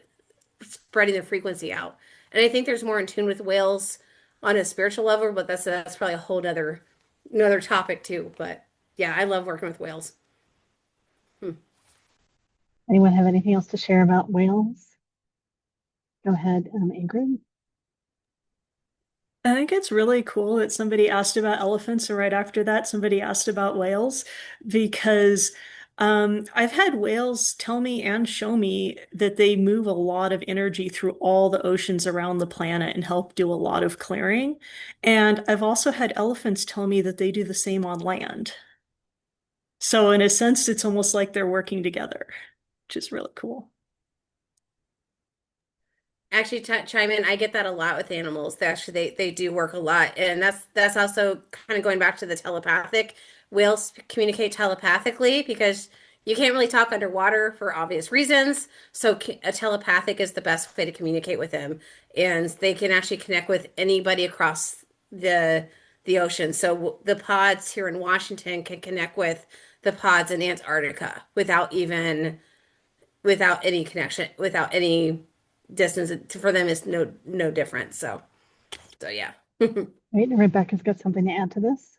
S4: spreading the frequency out. And I think there's more in tune with whales on a spiritual level, but that's probably a whole other another topic too. But yeah, I love working with whales.
S1: Anyone have anything else to share about whales? Go ahead, Ingrid.
S2: I think it's really cool that somebody asked about elephants, and right after that, somebody asked about whales, because I've had whales tell me and show me that they move a lot of energy through all the oceans around the planet and help do a lot of clearing. And I've also had elephants tell me that they do the same on land. So in a sense, it's almost like they're working together, which is really cool.
S4: Actually, chime in. I get that a lot with animals. They do work a lot, and that's also kind of going back to the telepathic. Whales communicate telepathically because you can't really talk underwater for obvious reasons. So a telepathic is the best way to communicate with them, and they can actually connect with anybody across the ocean. So the pods here in Washington can connect with the pods in Antarctica without any connection, without any distance. For them is no different. So yeah.
S1: Right, and Rebecca's got something to add to this.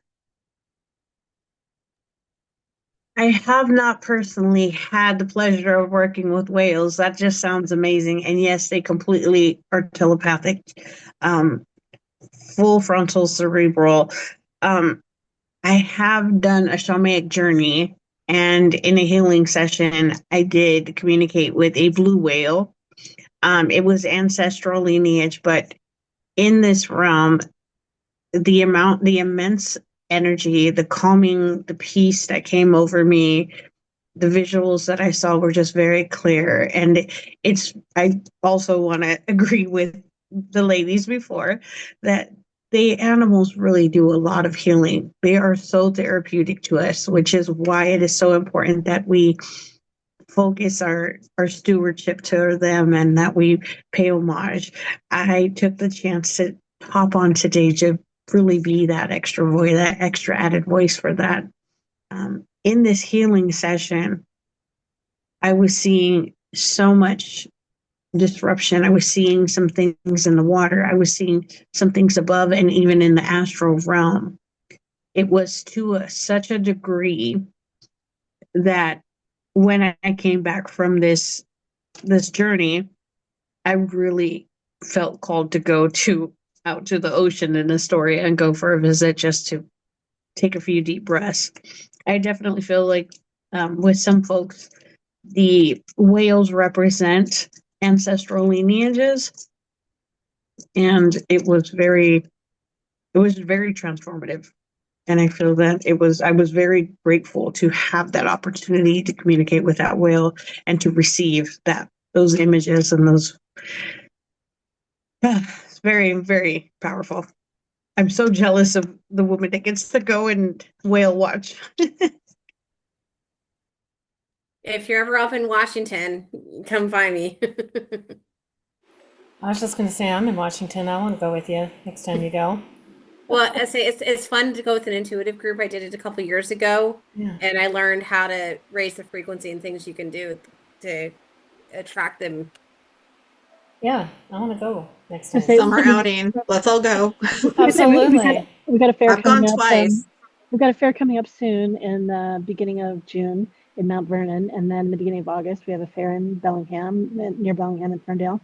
S8: I have not personally had the pleasure of working with whales. That just sounds amazing. And yes, they completely are telepathic, full frontal cerebral. I have done a shamanic journey, and in a healing session, I did communicate with a blue whale. It was ancestral lineage, but in this realm, the immense energy, the calming, the peace that came over me, the visuals that I saw were just very clear. And I also want to agree with the ladies before that the animals really do a lot of healing. They are so therapeutic to us, which is why it is so important that we focus our stewardship to them and that we pay homage. I took the chance to hop on today to really be that extra voice, that extra added voice for that. In this healing session, I was seeing so much disruption. I was seeing some things in the water. I was seeing some things above and even in the astral realm. It was to such a degree that when I came back from this journey, I really felt called to go out to the ocean in Astoria and go for a visit just to take a few deep breaths. I definitely feel like with some folks, the whales represent ancestral lineages, and it was very transformative. And I feel that I was very grateful to have that opportunity to communicate with that whale and to receive those images and those It's very, very powerful. I'm so jealous of the woman that gets to go and whale watch.
S4: If you're ever up in Washington, come find me.
S6: I was just going to say, I'm in Washington. I want to go with you next time you go.
S4: Well, I say it's fun to go with an intuitive group. I did it a couple years ago,
S6: Yeah.
S4: and I learned how to raise the frequency and things you can do to attract them.
S6: Yeah, I want to go next
S1: I
S6: time.
S1: say,
S5: Summer outing. Let's all go.
S6: Absolutely.
S1: we got a fair
S5: I've gone
S1: coming up.
S5: twice.
S1: We've got a fair coming up soon in the beginning of June in Mount Vernon, and then the beginning of August we have a fair in Bellingham, near Bellingham and Ferndale.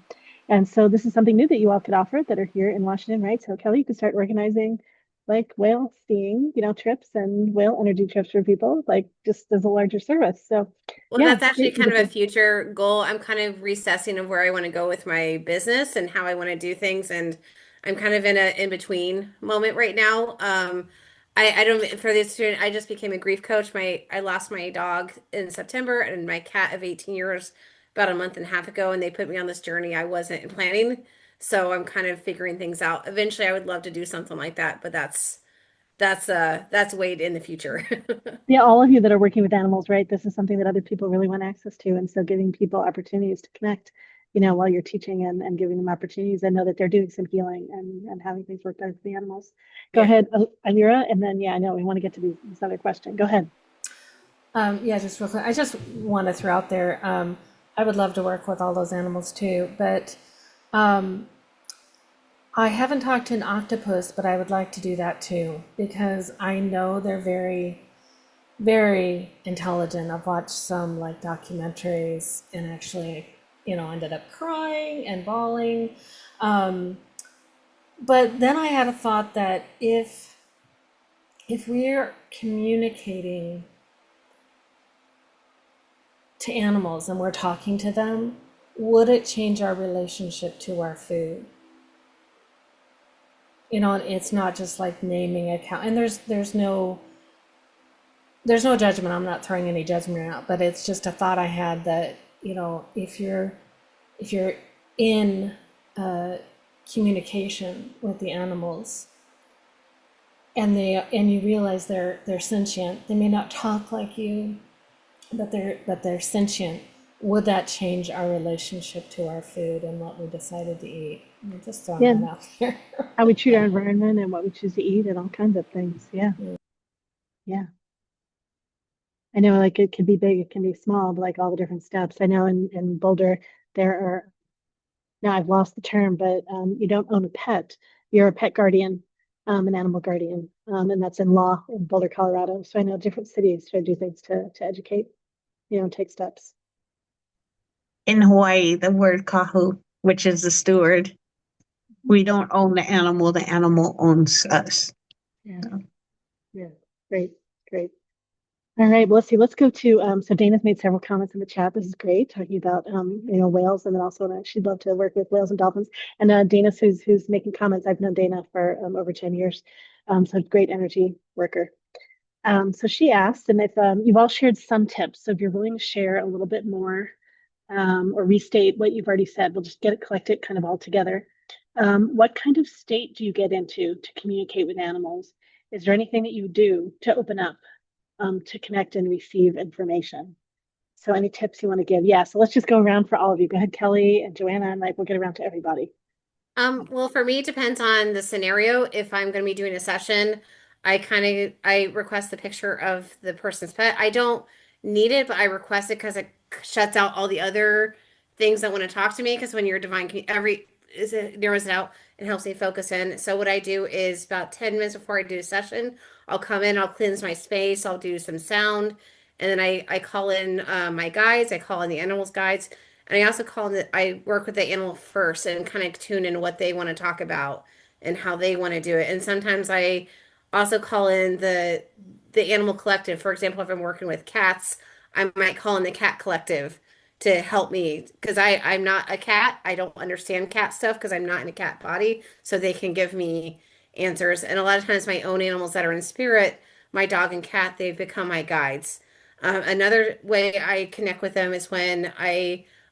S1: And so this is something new that you all could offer that are here in Washington, right? So Kelly, you could start organizing like whale skiing, trips and whale energy trips for people, like just as a larger service. So
S4: Well,
S1: yeah,
S4: that's actually
S1: great.
S4: kind of a future goal. I'm kind of recessing of where I want to go with my business and how I want to do things, and I'm kind of in a in between moment right now. I don't for this student. I just became a grief coach. I lost my dog in September and my cat of 18 years about a month and a half ago, and they put me on this journey I wasn't planning. So I'm kind of figuring things out. Eventually, I would love to do something like that, but that's way in the future.
S1: Yeah, all of you that are working with animals, right? This is something that other people really want access to. And so giving people opportunities to connect, while you're teaching and giving them opportunities and know that they're doing some healing and having things work out for the animals. Go
S4: Yeah.
S1: ahead, Amira, and then, I know we want to get to this other question. Go ahead.
S6: Yeah, just real quick. I just want to throw out there, I would love to work with all those animals too, but I haven't talked to an octopus, but I would like to do that too, because I know they're very, very intelligent. I've watched some like documentaries and actually, ended up crying and bawling. But then I had a thought that if we're communicating to animals and we're talking to them, would it change our relationship to our food? And it's not just like naming a cow. And there's no judgment. I'm not throwing any judgment out, but it's just a thought I had that, if you're in communication with the animals and you realize they're sentient, they may not talk like you, but they're sentient. Would that change our relationship to our food and what we decided to eat? I'm just throwing
S1: Yeah.
S6: that out there.
S1: How we treat our environment and what we choose to eat and all kinds of things. Yeah. Yeah. I know like it can be big, it can be small, but like all the different steps. I know in Boulder, there are, now I've lost the term, but you don't own a pet. You're a pet guardian, an animal guardian. And that's in law in Boulder, Colorado. So I know different cities try to do things to educate, take steps.
S8: In Hawaii, the word kahu, which is the steward, we don't own the animal owns us.
S1: Yeah. Yeah. Great. Great. All right, well, let's see. Let's go to so Dana's made several comments in the chat. This is great, talking about whales, and then also she'd love to work with whales and dolphins. And Dana's who's making comments. I've known Dana for over 10 years, so great energy worker. So she asked, and if you've all shared some tips, so if you're willing to share a little bit more or restate what you've already said, we'll just get it collected kind of all together. What kind of state do you get into to communicate with animals? Is there anything that you do to open up? To connect and receive information. So any tips you want to give? Yeah, so let's just go around for all of you. Go ahead, Kelly and Joanna, and we'll get around to everybody.
S4: Well, for me, it depends on the scenario. If I'm going to be doing a session, I request the picture of the person's pet. I don't need it, but I request it because it shuts out all the other things that want to talk to me. Because when you're divine, it narrows it out and helps me focus in. So what I do is about 10 minutes before I do a session, I'll come in, I'll cleanse my space, I'll do some sound, and then I call in my guides, I call in the animals guides. And I also I work with the animal first and kind of tune in what they want to talk about and how they want to do it. And sometimes I also call in the animal collective. For example, if I'm working with cats, I might call in the cat collective to help me because I'm not a cat. I don't understand cat stuff because I'm not in a cat body. So they can give me answers. And a lot of times my own animals that are in spirit, my dog and cat, they've become my guides. Another way I connect with them is when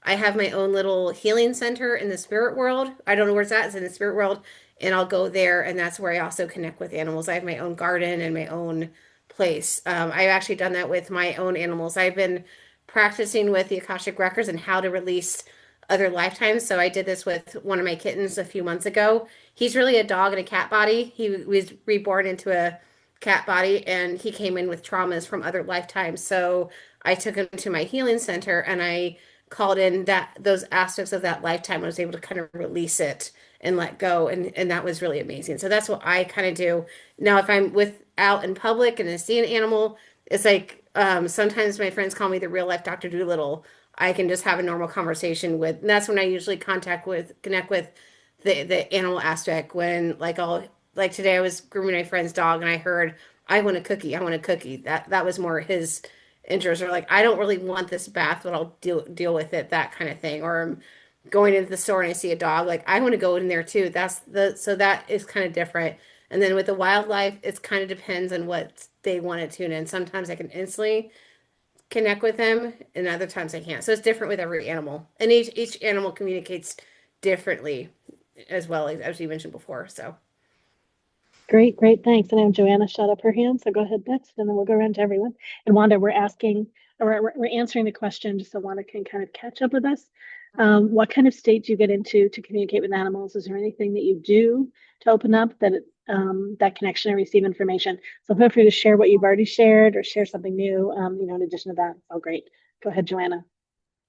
S4: I have my own little healing center in the spirit world. I don't know where it's at. It's in the spirit world. And I'll go there, and that's where I also connect with animals. I have my own garden and my own place. I've actually done that with my own animals. I've been practicing with the Akashic Records and how to release other lifetimes. So I did this with one of my kittens a few months ago. He's really a dog in a cat body. He was reborn into a cat body, and he came in with traumas from other lifetimes. So I took him to my healing center, and I called in that those aspects of that lifetime. I was able to kind of release it and let go, and that was really amazing. So that's what I kind of do. Now if I'm with out in public and I see an animal, it's like sometimes my friends call me the real life Dr. Doolittle. I can just have a normal conversation with, and that's when I usually connect with the animal aspect. When like I'll like today I was grooming my friend's dog, and I heard, I want a cookie, I want a cookie. That was more his interest, or like, I don't really want this bath, but I'll deal with it, that kind of thing. Or I'm going into the store and I see a dog, like I want to go in there too. So that is kind of different. And then with the wildlife, it's kind of depends on what they want to tune in. Sometimes I can instantly connect with them, and other times I can't. So it's different with every animal, and each animal communicates differently, as well as you mentioned before. So
S1: Great, great, thanks. And now Joanna shot up her hand, so go ahead next, and then we'll go around to everyone. And Wanda, we're asking, or we're answering the question just so Wanda can kind of catch up with us. What kind of state do you get into to communicate with animals? Is there anything that you do to open up that connection and receive information? So feel free to share what you've already shared or share something new, in addition to that. Oh, great. Go ahead, Joanna.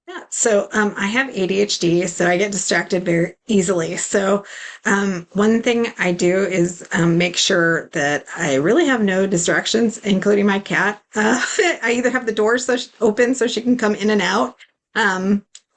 S5: Yeah, so I have ADHD, so I get distracted very easily. So one thing I do is make sure that I really have no distractions, including my cat. I either have the door open so she can come in and out,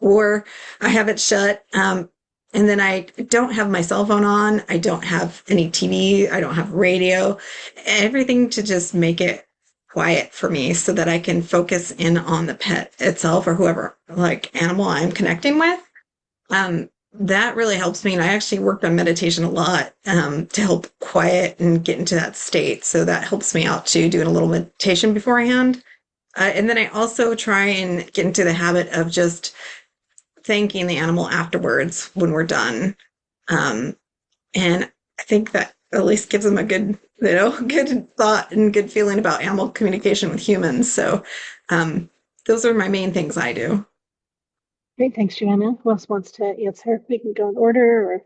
S5: or I have it shut. And then I don't have my cell phone on. I don't have any TV. I don't have radio. Everything to just make it quiet for me so that I can focus in on the pet itself or whoever, like animal I'm connecting with. That really helps me. And I actually worked on meditation a lot to help quiet and get into that state. So that helps me out too, doing a little meditation beforehand. And then I also try and get into the habit of just thanking the animal afterwards when we're done. And I think that at least gives them a good, good thought and good feeling about animal communication with humans. So those are my main things I do.
S1: Great, thanks, Joanna. Who else wants to answer? We can go in order, or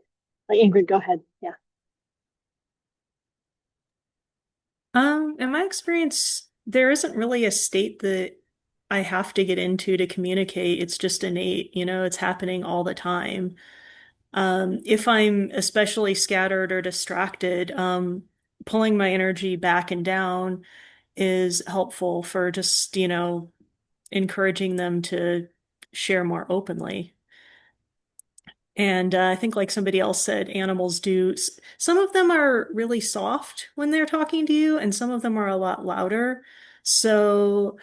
S1: like Ingrid, go ahead. Yeah.
S2: In my experience, there isn't really a state that I have to get into to communicate. It's just innate, it's happening all the time. If I'm especially scattered or distracted, pulling my energy back and down is helpful for just, encouraging them to share more openly. And I think, like somebody else said, animals do. Some of them are really soft when they're talking to you, and some of them are a lot louder. So,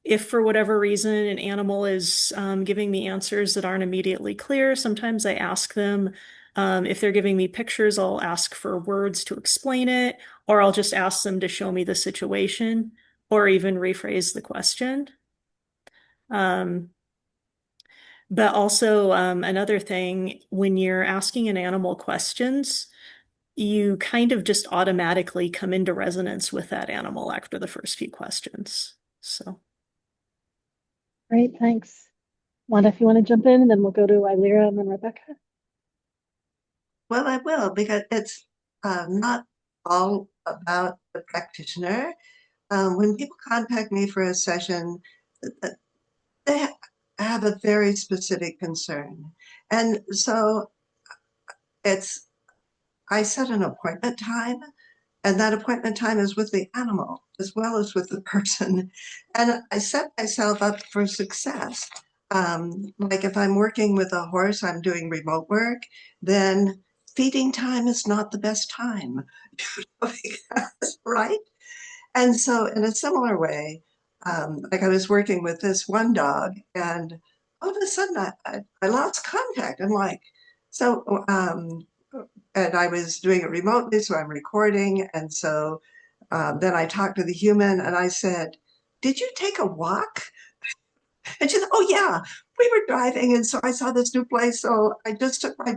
S2: if for whatever reason an animal is giving me answers that aren't immediately clear, sometimes I ask them. If they're giving me pictures, I'll ask for words to explain it, or I'll just ask them to show me the situation, or even rephrase the question. Um, but also, another thing, when you're asking an animal questions, you kind of just automatically come into resonance with that animal after the first few questions. So,
S1: Great, thanks. Wanda, if you want to jump in, and then we'll go to Ilera and then Rebecca.
S3: Well, I will, because it's not all about the practitioner. When people contact me for a session, they have a very specific concern. And so it's, I set an appointment time, and that appointment time is with the animal as well as with the person. And I set myself up for success. Like if I'm working with a horse, I'm doing remote work, then feeding time is not the best time, right? And so, in a similar way, like I was working with this one dog, and all of a sudden I lost contact. I'm like, so, and I was doing it remotely, so I'm recording. And so then I talked to the human and I said, "Did you take a walk?" And she said, oh yeah, we were driving and so I saw this new place. So I just took my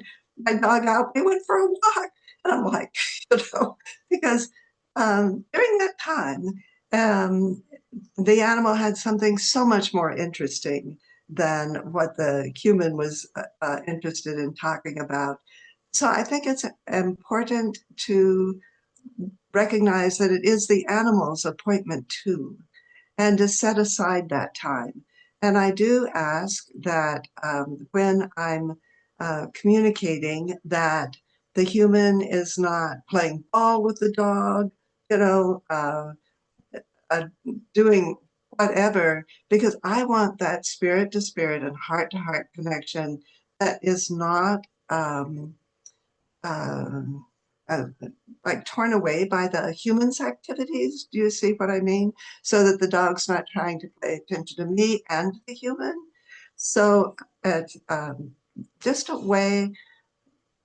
S3: dog out. We went for a walk. And I'm like, because during that time, um, the animal had something so much more interesting than what the human was interested in talking about. So I think it's important to recognize that it is the animal's appointment too, and to set aside that time. And I do ask that when I'm communicating, that the human is not playing ball with the dog, you know, uh, doing whatever, because I want that spirit to spirit and heart to heart connection that is not um, um, uh, like torn away by the human's activities. Do you see what I mean? So that the dog's not trying to pay attention to me and the human. So it's just a way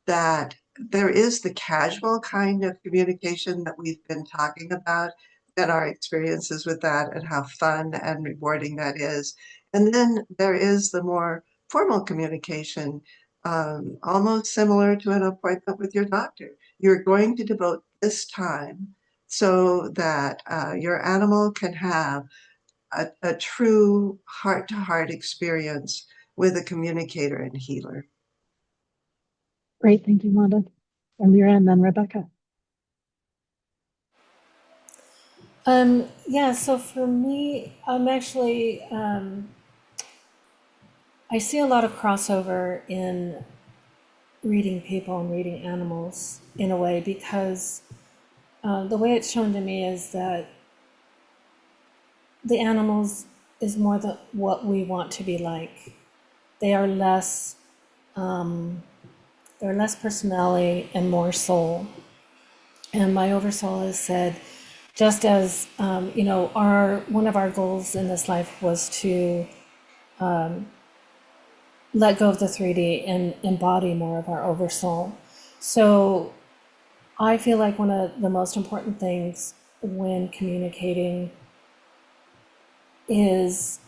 S3: that there is the casual kind of communication that we've been talking about, and our experiences with that, and how fun and rewarding that is. And then there is the more formal communication, almost similar to an appointment with your doctor. You're going to devote this time so that your animal can have a true heart to heart experience with a communicator and healer.
S1: Great, thank you, Wanda. And Lyra, and then Rebecca.
S6: Yeah, so for me, I'm actually, I see a lot of crossover in reading people and reading animals in a way, because the way it's shown to me is that the animals is more than what we want to be like. They are less, they're less personality and more soul. And my oversoul has said, just as you know, one of our goals in this life was to let go of the 3D and embody more of our oversoul. So I feel like one of the most important things when communicating is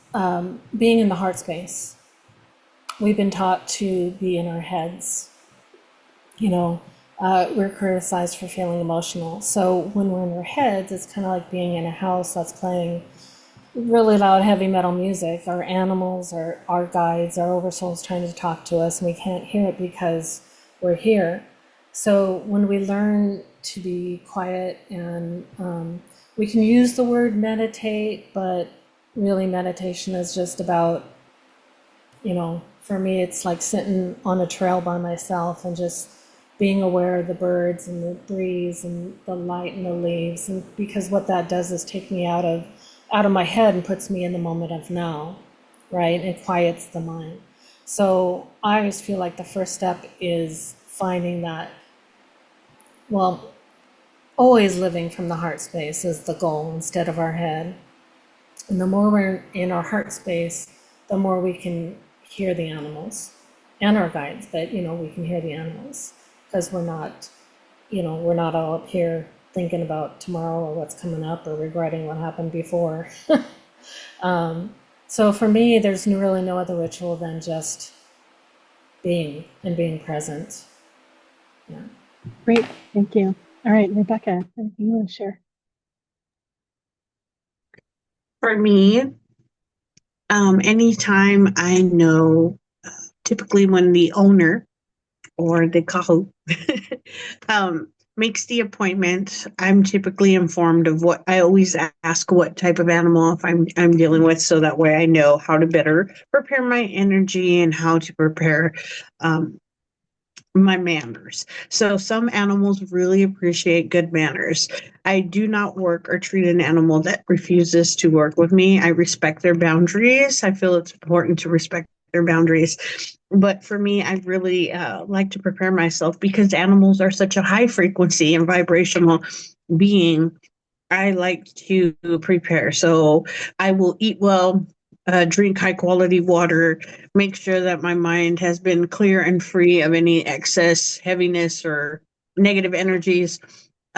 S6: being in the heart space. We've been taught to be in our heads. You know, we're criticized for feeling emotional. So when we're in our heads, it's kind of like being in a house that's playing really loud heavy metal music. Our animals, our guides, our oversouls trying to talk to us, and we can't hear it because we're here. So when we learn to be quiet, and we can use the word meditate, but really meditation is just about, you know, for me it's like sitting on a trail by myself and just being aware of the birds and the breeze and the light and the leaves. And because what that does is take me out of my head and puts me in the moment of now, right? It quiets the mind. So I always feel like the first step is finding that, well, always living from the heart space is the goal instead of our head. And the more we're in our heart space, the more we can hear the animals and our guides, but you know, we can hear the animals because we're not, you know, we're not all up here thinking about tomorrow or what's coming up or regretting what happened before. So for me, there's really no other ritual than just being and being present. Yeah.
S1: Great, thank you. All right, Rebecca, anything you want to share?
S8: For me, anytime I know, typically when the owner or the kahu makes the appointment, I'm typically informed of what I always ask what type of animal if I'm dealing with, so that way I know how to better prepare my energy and how to prepare my manners. So some animals really appreciate good manners. I do not work or treat an animal that refuses to work with me. I respect their boundaries. I feel it's important to respect their boundaries. But for me, I really like to prepare myself because animals are such a high frequency and vibrational being. I like to prepare. So I will eat well, drink high quality water, make sure that my mind has been clear and free of any excess heaviness or negative energies.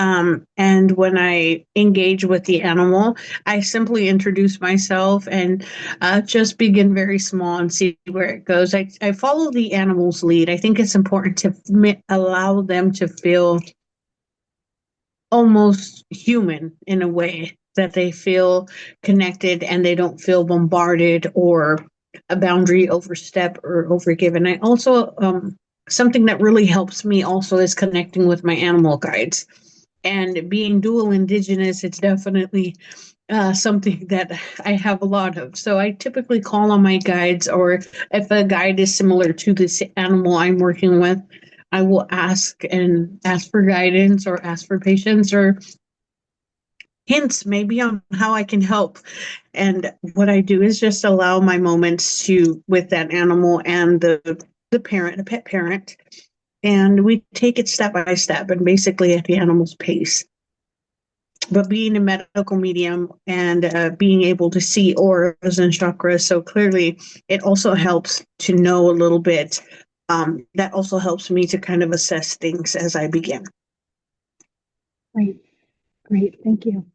S8: And when I engage with the animal, I simply introduce myself and just begin very small and see where it goes. I follow the animal's lead. I think it's important to allow them to feel almost human in a way, that they feel connected and they don't feel bombarded or a boundary overstep or overgiven. I also, something that really helps me also is connecting with my animal guides. And being dual indigenous, it's definitely something that I have a lot of. So I typically call on my guides, or if a guide is similar to this animal I'm working with, I will ask for guidance or ask for patience or hints maybe on how I can help. And what I do is just allow my moments to with that animal and the parent, the pet parent, and we take it step by step and basically at the animal's pace. But being a medical medium and being able to see auras and chakras so clearly, it also helps to know a little bit. That also helps me to kind of assess things as I begin.
S1: Great, great, thank you.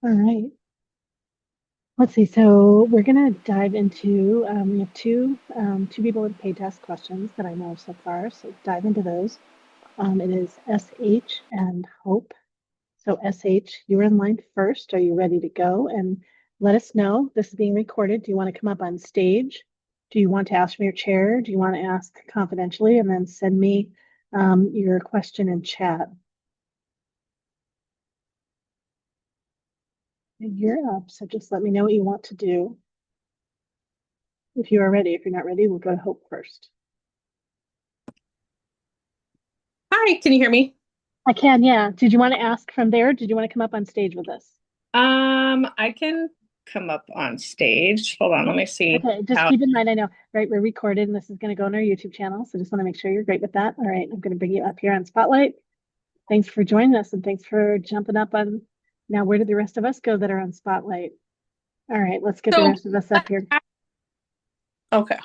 S1: All right. Let's see. So we're going to dive into, we have two people with paid test questions that I know of so far. So dive into those. It is SH and Hope. So SH, you were in line first. Are you ready to go? And let us know. This is being recorded. Do you want to come up on stage? Do you want to ask from your chair? Do you want to ask confidentially and then send me your question in chat? And you're up. So just let me know what you want to do. If you are ready. If you're not ready, we'll go to Hope first.
S9: Hi, can you hear me?
S1: I can, yeah. Did you want to ask from there? Did you want to come up on stage with us?
S9: I can come up on stage. Hold on, let me see.
S1: Okay, just keep in mind, I know, right, we're recorded and this is going to go on our YouTube channel. So just want to make sure you're great with that. All right, I'm going to bring you up here on Spotlight. Thanks for joining us and thanks for jumping up on. Now, where did the rest of us go that are on Spotlight? All right, let's get the rest of us up here.
S9: Okay.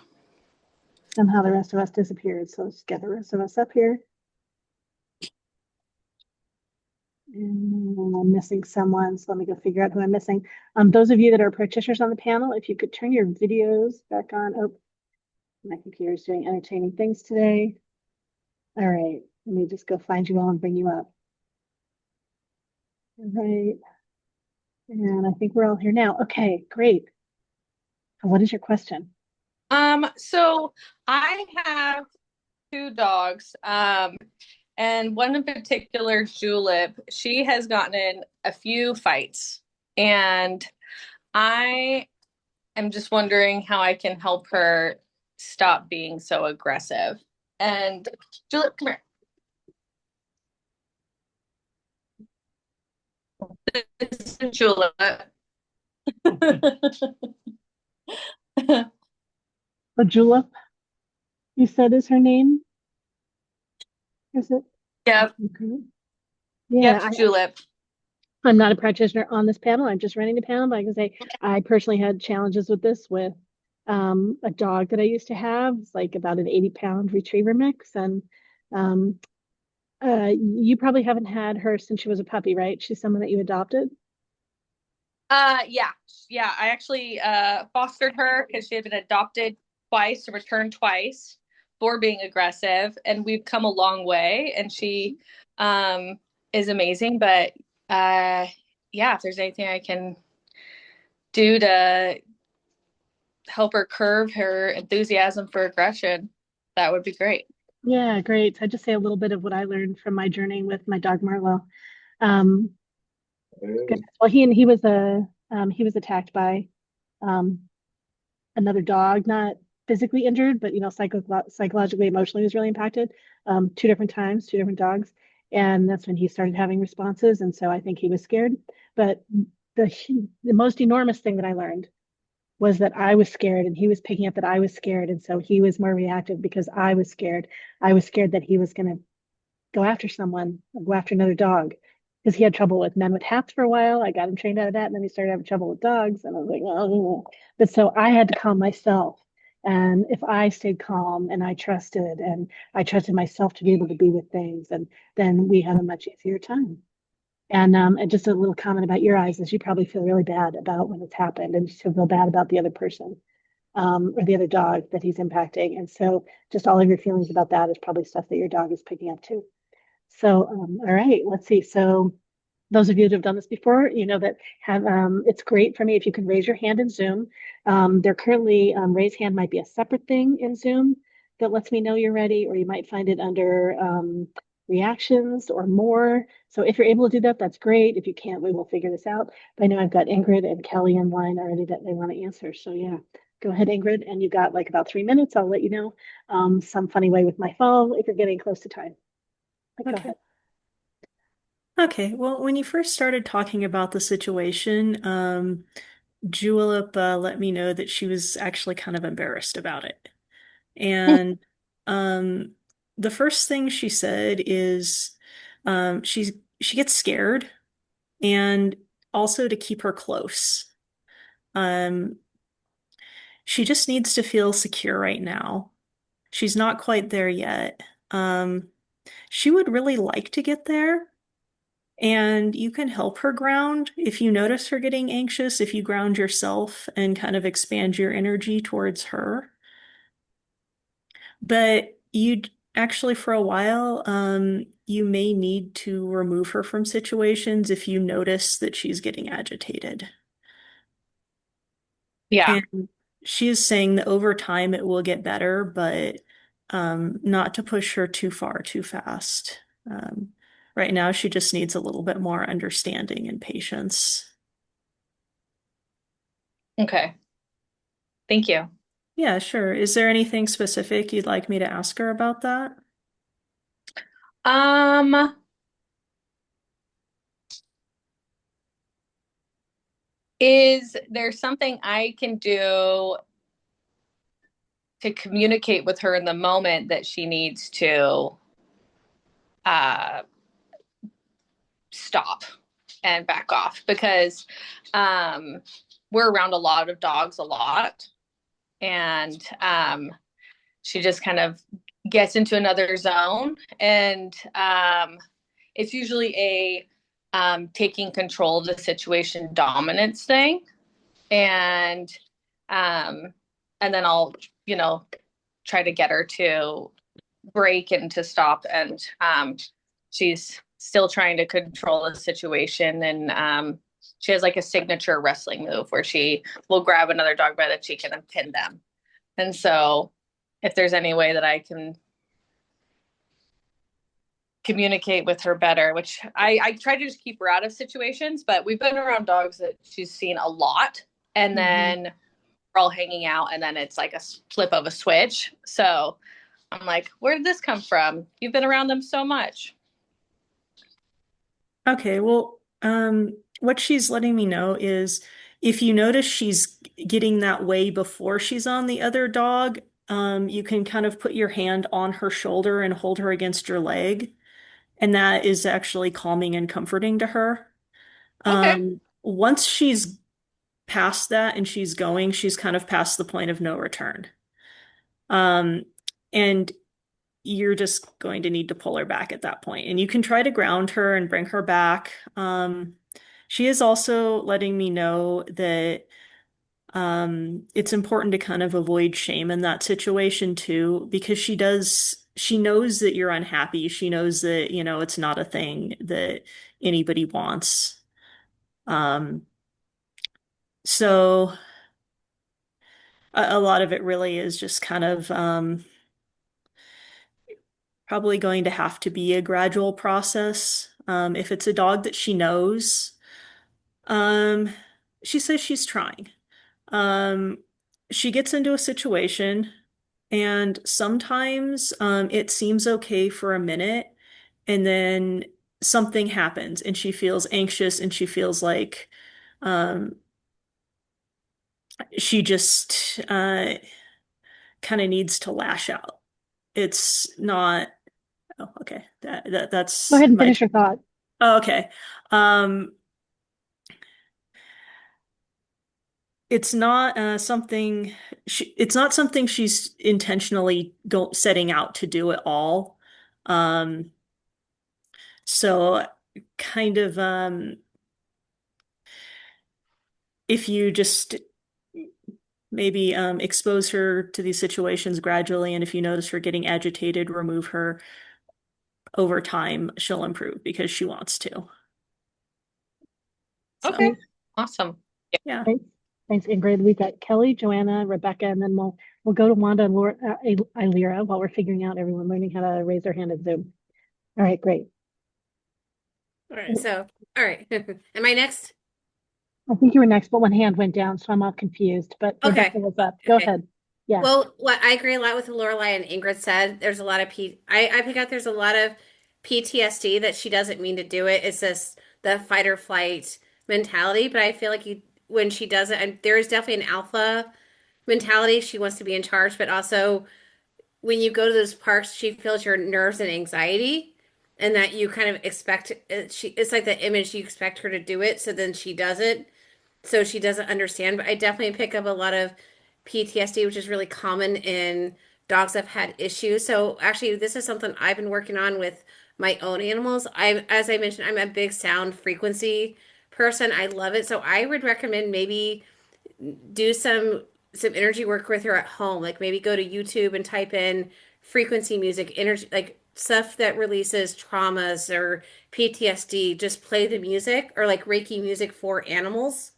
S1: Somehow the rest of us disappeared. So let's get the rest of us up here. And I'm missing someone, so let me go figure out who I'm missing. Those of you that are practitioners on the panel, if you could turn your videos back on. Oh, my computer's doing entertaining things today. All right, let me just go find you all and bring you up. All right, and I think we're all here now. Okay, great. What is your question?
S9: So I have two dogs. And one in particular, Julep, she has gotten in a few fights. And I am just wondering how I can help her stop being so aggressive. And Julep, come here. This is Julep.
S1: Oh, Julep, you said is her name? Is it?
S9: Yep.
S1: Okay. Yeah,
S9: Yep, Julep.
S1: I'm not a practitioner on this panel. I'm just running the panel, but I can say I personally had challenges with this with a dog that I used to have. It's like about an 80-pound retriever mix. And you probably haven't had her since she was a puppy, right? She's someone that you adopted?
S9: Yeah. I actually fostered her because she had been adopted twice and returned twice for being aggressive, and we've come a long way. And she is amazing. But yeah, if there's anything I can do to help her curb her enthusiasm for aggression, that would be great.
S1: Yeah, great. So I just say a little bit of what I learned from my journey with my dog Marlo. Um, well, he was attacked by another dog, not physically injured, but psychologically, emotionally was really impacted. Two different times, two different dogs, and that's when he started having responses. And so I think he was scared. But the most enormous thing that I learned was that I was scared, and he was picking up that I was scared, and so he was more reactive because I was scared. I was scared that he was going to go after someone, go after another dog, because he had trouble with men with hats for a while. I got him trained out of that, and then he started having trouble with dogs, and I was like, oh. But so I had to calm myself And if I stayed calm and I trusted myself to be able to be with things, and then we had a much easier time. And just a little comment about your eyes is you probably feel really bad about when it's happened, and you still feel bad about the other person, or the other dog that he's impacting. And so just all of your feelings about that is probably stuff that your dog is picking up too. So, all right, let's see. So those of you that have done this before, you know that have it's great for me if you can raise your hand in Zoom. They're currently raise hand might be a separate thing in Zoom that lets me know you're ready, or you might find it under reactions or more. So if you're able to do that, that's great. If you can't, we will figure this out. But I know I've got Ingrid and Kelly in line already that they want to answer. So yeah, go ahead, Ingrid, and you got like about 3 minutes. I'll let you know some funny way with my phone if you're getting close to time. But go
S2: Okay.
S1: ahead.
S2: Okay, well, when you first started talking about the situation, Julep let me know that she was actually kind of embarrassed about it. And um, the first thing she said is she gets scared, and also to keep her close. Um, she just needs to feel secure right now. She's not quite there yet. Um, she would really like to get there. And you can help her ground if you notice her getting anxious, if you ground yourself and kind of expand your energy towards her. But you actually, for a while, you may need to remove her from situations if you notice that she's getting agitated.
S9: Yeah.
S2: And she is saying that over time it will get better, but not to push her too far too fast. Right now, she just needs a little bit more understanding and patience.
S9: Okay. Thank you.
S2: Yeah, sure. Is there anything specific you'd like me to ask her about that?
S9: Um, is there something I can do to communicate with her in the moment that she needs to uh, stop and back off? Because we're around a lot of dogs a lot, and she just kind of gets into another zone, and it's usually a taking control of the situation dominance thing, and um, and then I'll try to get her to break and to stop, and she's still trying to control the situation, and she has like a signature wrestling move where she will grab another dog by the cheek and then pin them. And so if there's any way that I can communicate with her better, which I try to just keep her out of situations, but we've been around dogs that she's seen a lot, and then we're all hanging out, and then it's like a flip of a switch. So I'm like, where did this come from? You've been around them so much.
S2: Okay, well, what she's letting me know is if you notice she's getting that way before she's on the other dog, you can kind of put your hand on her shoulder and hold her against your leg. And that is actually calming and comforting to her.
S9: Okay.
S2: Once she's past that and she's going, she's kind of past the point of no return. Um, and you're just going to need to pull her back at that point. And you can try to ground her and bring her back. She is also letting me know that it's important to kind of avoid shame in that situation too, because she knows that you're unhappy. She knows that, it's not a thing that anybody wants. Um, so a lot of it really is just kind of probably going to have to be a gradual process. If it's a dog that she knows, um, she says she's trying. Um, she gets into a situation, and sometimes it seems okay for a minute, and then something happens, and she feels anxious, and she feels like um, she just kind of needs to lash out. It's not. Oh, okay.
S1: Go
S2: That's
S1: ahead and
S2: my.
S1: finish your thought.
S2: Oh, okay. Um, it's not it's not something she's intentionally setting out to do at all. Um, so kind of if you just maybe expose her to these situations gradually, and if you notice her getting agitated, remove her over time, she'll improve because she wants to. So,
S9: Okay. Awesome.
S2: yeah.
S1: Thanks, thanks, Ingrid. We've got Kelly, Joanna, Rebecca, and then we'll go to Wanda and Laura, Ilira while we're figuring out everyone learning how to raise their hand in Zoom. All right, great.
S4: All right. So, all right. Am I next?
S1: I think you were next, but one hand went down, so I'm all confused. But
S4: Okay.
S1: Rebecca was up. Go
S4: Okay.
S1: ahead. Yeah.
S4: Well, what I agree a lot with what Lorelai and Ingrid said. There's a lot of I pick out there's a lot of PTSD that she doesn't mean to do it. It's just the fight or flight mentality. But I feel like when she does it, and there is definitely an alpha mentality. She wants to be in charge, but also when you go to those parks, she feels your nerves and anxiety, and that you kind of expect it's like the image you expect her to do it, so then she does it, so she doesn't understand. But I definitely pick up a lot of PTSD, which is really common in dogs that have had issues. So actually, this is something I've been working on with my own animals. As I mentioned, I'm a big sound frequency person. I love it. So I would recommend maybe do some energy work with her at home. Like maybe go to YouTube and type in frequency music, energy, like stuff that releases traumas or PTSD. Just play the music, or like Reiki music for animals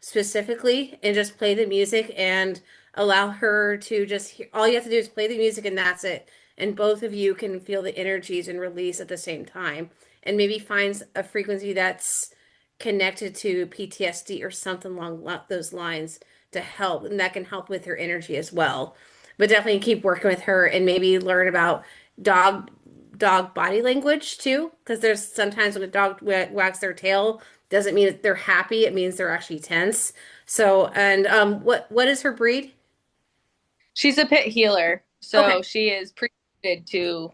S4: specifically, and just play the music and allow her to just hear. All you have to do is play the music and that's it. And both of you can feel the energies and release at the same time. And maybe finds a frequency that's connected to PTSD or something along those lines to help. And that can help with her energy as well. But definitely keep working with her and maybe learn about dog body language too, because there's sometimes when a dog wags their tail, doesn't mean that they're happy. It means they're actually tense. So, and what is her breed?
S9: She's a pit healer, so
S4: Okay.
S9: she is pre-suited to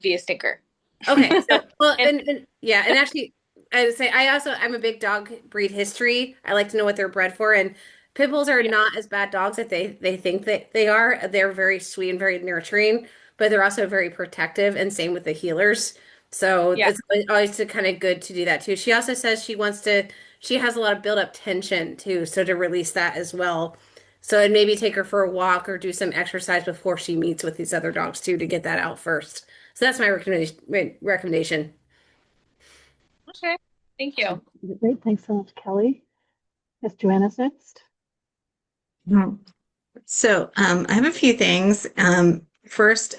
S9: be a stinker.
S4: Okay. So, well,
S9: And-
S4: and yeah, and actually, I would say I'm a big dog breed history. I like to know what they're bred for, and pit bulls are
S9: Yeah.
S4: not as bad dogs that they think that they are. They're very sweet and very nurturing, but they're also very protective, and same with the healers. So
S9: Yeah.
S4: it's always kind of good to do that too. She also says she has a lot of built up tension too, so to release that as well. So and maybe take her for a walk or do some exercise before she meets with these other dogs too to get that out first. So that's my recommendation.
S9: Okay. Thank you.
S1: Great. Thanks so much, Kelly. Yes, Joanna's next.
S5: So, I have a few things. First,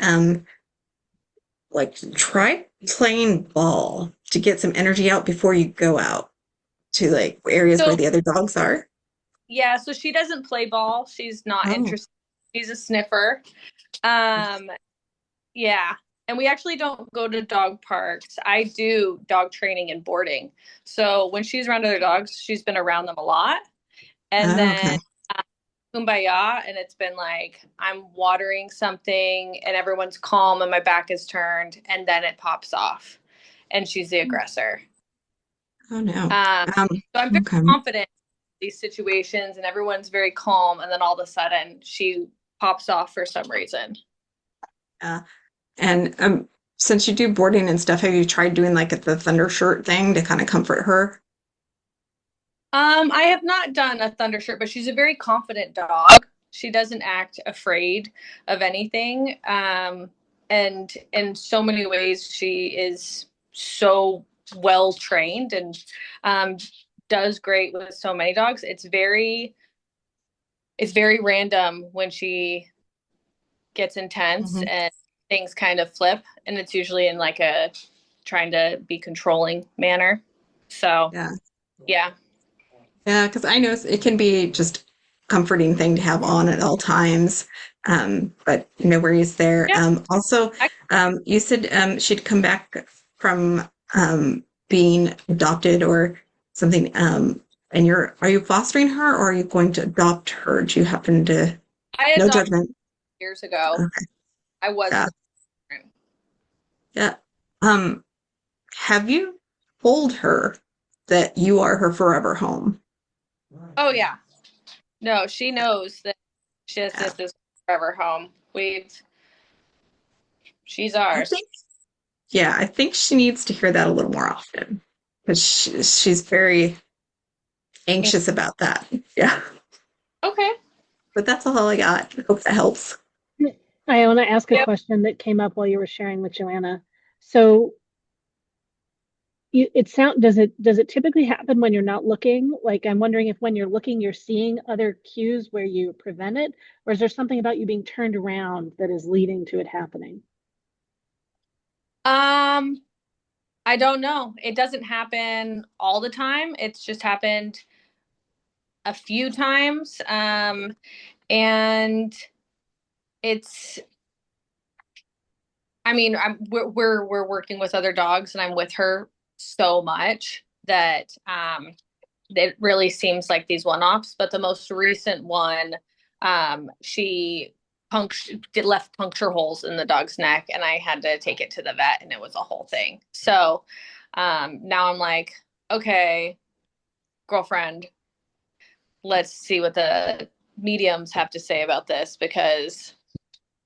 S5: like try playing ball to get some energy out before you go out to like areas where
S9: So
S5: the other dogs are.
S9: yeah, so she doesn't play ball. She's not
S5: Oh.
S9: interested. She's a sniffer. Yeah. And we actually don't go to dog parks. I do dog training and boarding. So when she's around other dogs, she's been around them a lot. And
S5: Oh,
S9: then
S5: okay.
S9: kumbaya, and it's been like I'm watering something and everyone's calm and my back is turned, and then it pops off and she's the aggressor.
S5: Oh no.
S9: So I'm very
S5: Okay.
S9: confident in these situations and everyone's very calm, and then all of a sudden she pops off for some reason.
S5: And since you do boarding and stuff, have you tried doing like the thunder shirt thing to kind of comfort her?
S9: I have not done a thunder shirt, but she's a very confident dog. She doesn't act afraid of anything. And in so many ways, she is so well trained and does great with so many dogs. It's very random when she gets intense and things kind of flip, and it's usually in like a trying to be controlling manner. So
S5: Yeah.
S9: yeah.
S5: Yeah, because I know it can be just comforting thing to have on at all times. But no worries there.
S9: Yeah.
S5: Also, you said she'd come back from being adopted or something. And are you fostering her or are you going to adopt her? Do you happen to?
S9: I
S5: No
S9: adopted
S5: judgment.
S9: years ago.
S5: Okay.
S9: I
S5: Yeah.
S9: wasn't.
S5: Yeah. Have you told her that you are her forever home?
S9: Oh yeah. No, she knows that this is forever home. She's
S5: I
S9: ours.
S5: think, yeah, I think she needs to hear that a little more often because she's very anxious about that. Yeah.
S9: Okay.
S5: But that's all I got. Hope that helps.
S1: I want to ask a
S9: Yep.
S1: question that came up while you were sharing with Joanna. So does it typically happen when you're not looking? Like I'm wondering if when you're looking, you're seeing other cues where you prevent it, or is there something about you being turned around that is leading to it happening?
S9: Um, I don't know. It doesn't happen all the time. It's just happened a few times. And it's, I mean, we're working with other dogs, and I'm with her so much that it really seems like these one-offs. But the most recent one, she left puncture holes in the dog's neck, and I had to take it to the vet, and it was a whole thing. So now I'm like, okay, girlfriend, let's see what the mediums have to say about this, because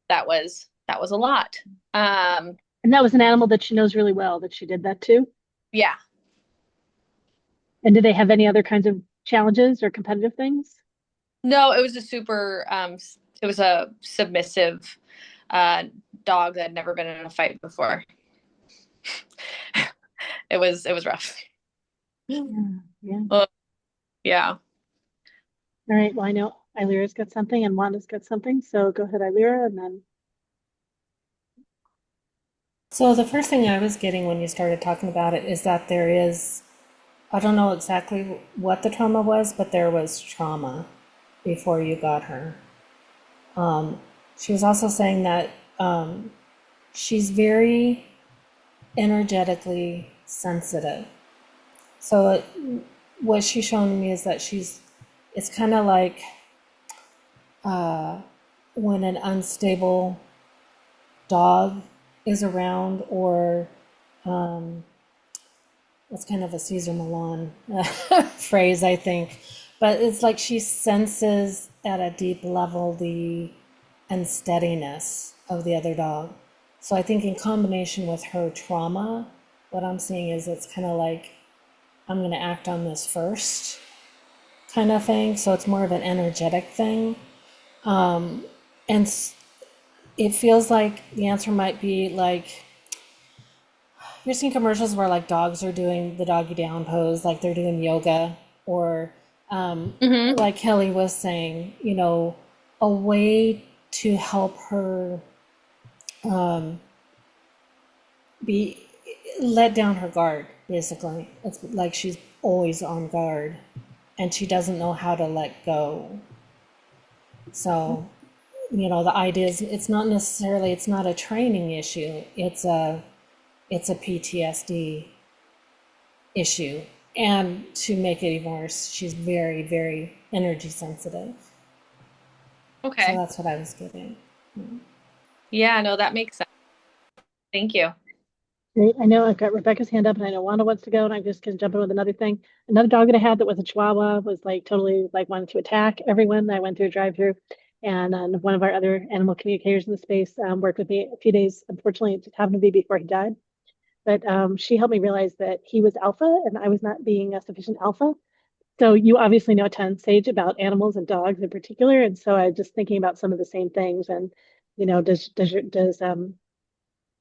S9: that was a lot. Um,
S1: And that was an animal that she knows really well that she did that to.
S9: yeah.
S1: And do they have any other kinds of challenges or competitive things?
S9: No, it was a submissive uh dog that had never been in a fight before. It was rough.
S1: Yeah, yeah.
S9: Well, yeah.
S1: All right. Well, I know Ilira's got something and Wanda's got something. So go ahead, Ilira, and then
S6: So the first thing I was getting when you started talking about it is that there is, I don't know exactly what the trauma was, but there was trauma before you got her. She was also saying that she's very energetically sensitive. So what she's showing me is that it's kind of like when an unstable dog is around, or it's kind of a Caesar Milan phrase, I think. But it's like she senses at a deep level the unsteadiness of the other dog. So I think in combination with her trauma, what I'm seeing is it's kind of like, I'm going to act on this first kind of thing. So it's more of an energetic thing. And it feels like the answer might be like, you've seen commercials where like dogs are doing the doggy down pose, like they're doing yoga, or
S9: Mm-hmm.
S6: like Kelly was saying, a way to help her be let down her guard, basically. It's like she's always on guard and she doesn't know how to let go. So, the idea is it's not a training issue. It's a PTSD issue. And to make it even worse, she's very, very energy sensitive. So
S9: Okay.
S6: that's what I was getting.
S9: Yeah, no, that makes sense. Thank you.
S1: great. I know I've got Rebecca's hand up, and I know Wanda wants to go, and I'm just gonna jump in with another thing. Another dog that I had that was a Chihuahua was like totally like wanted to attack everyone that I went through a drive-through. And one of our other animal communicators in the space worked with me a few days. Unfortunately, it just happened to be before he died. But she helped me realize that he was alpha and I was not being a sufficient alpha. So you obviously know a ton, Sage, about animals and dogs in particular. And so I was just thinking about some of the same things. And does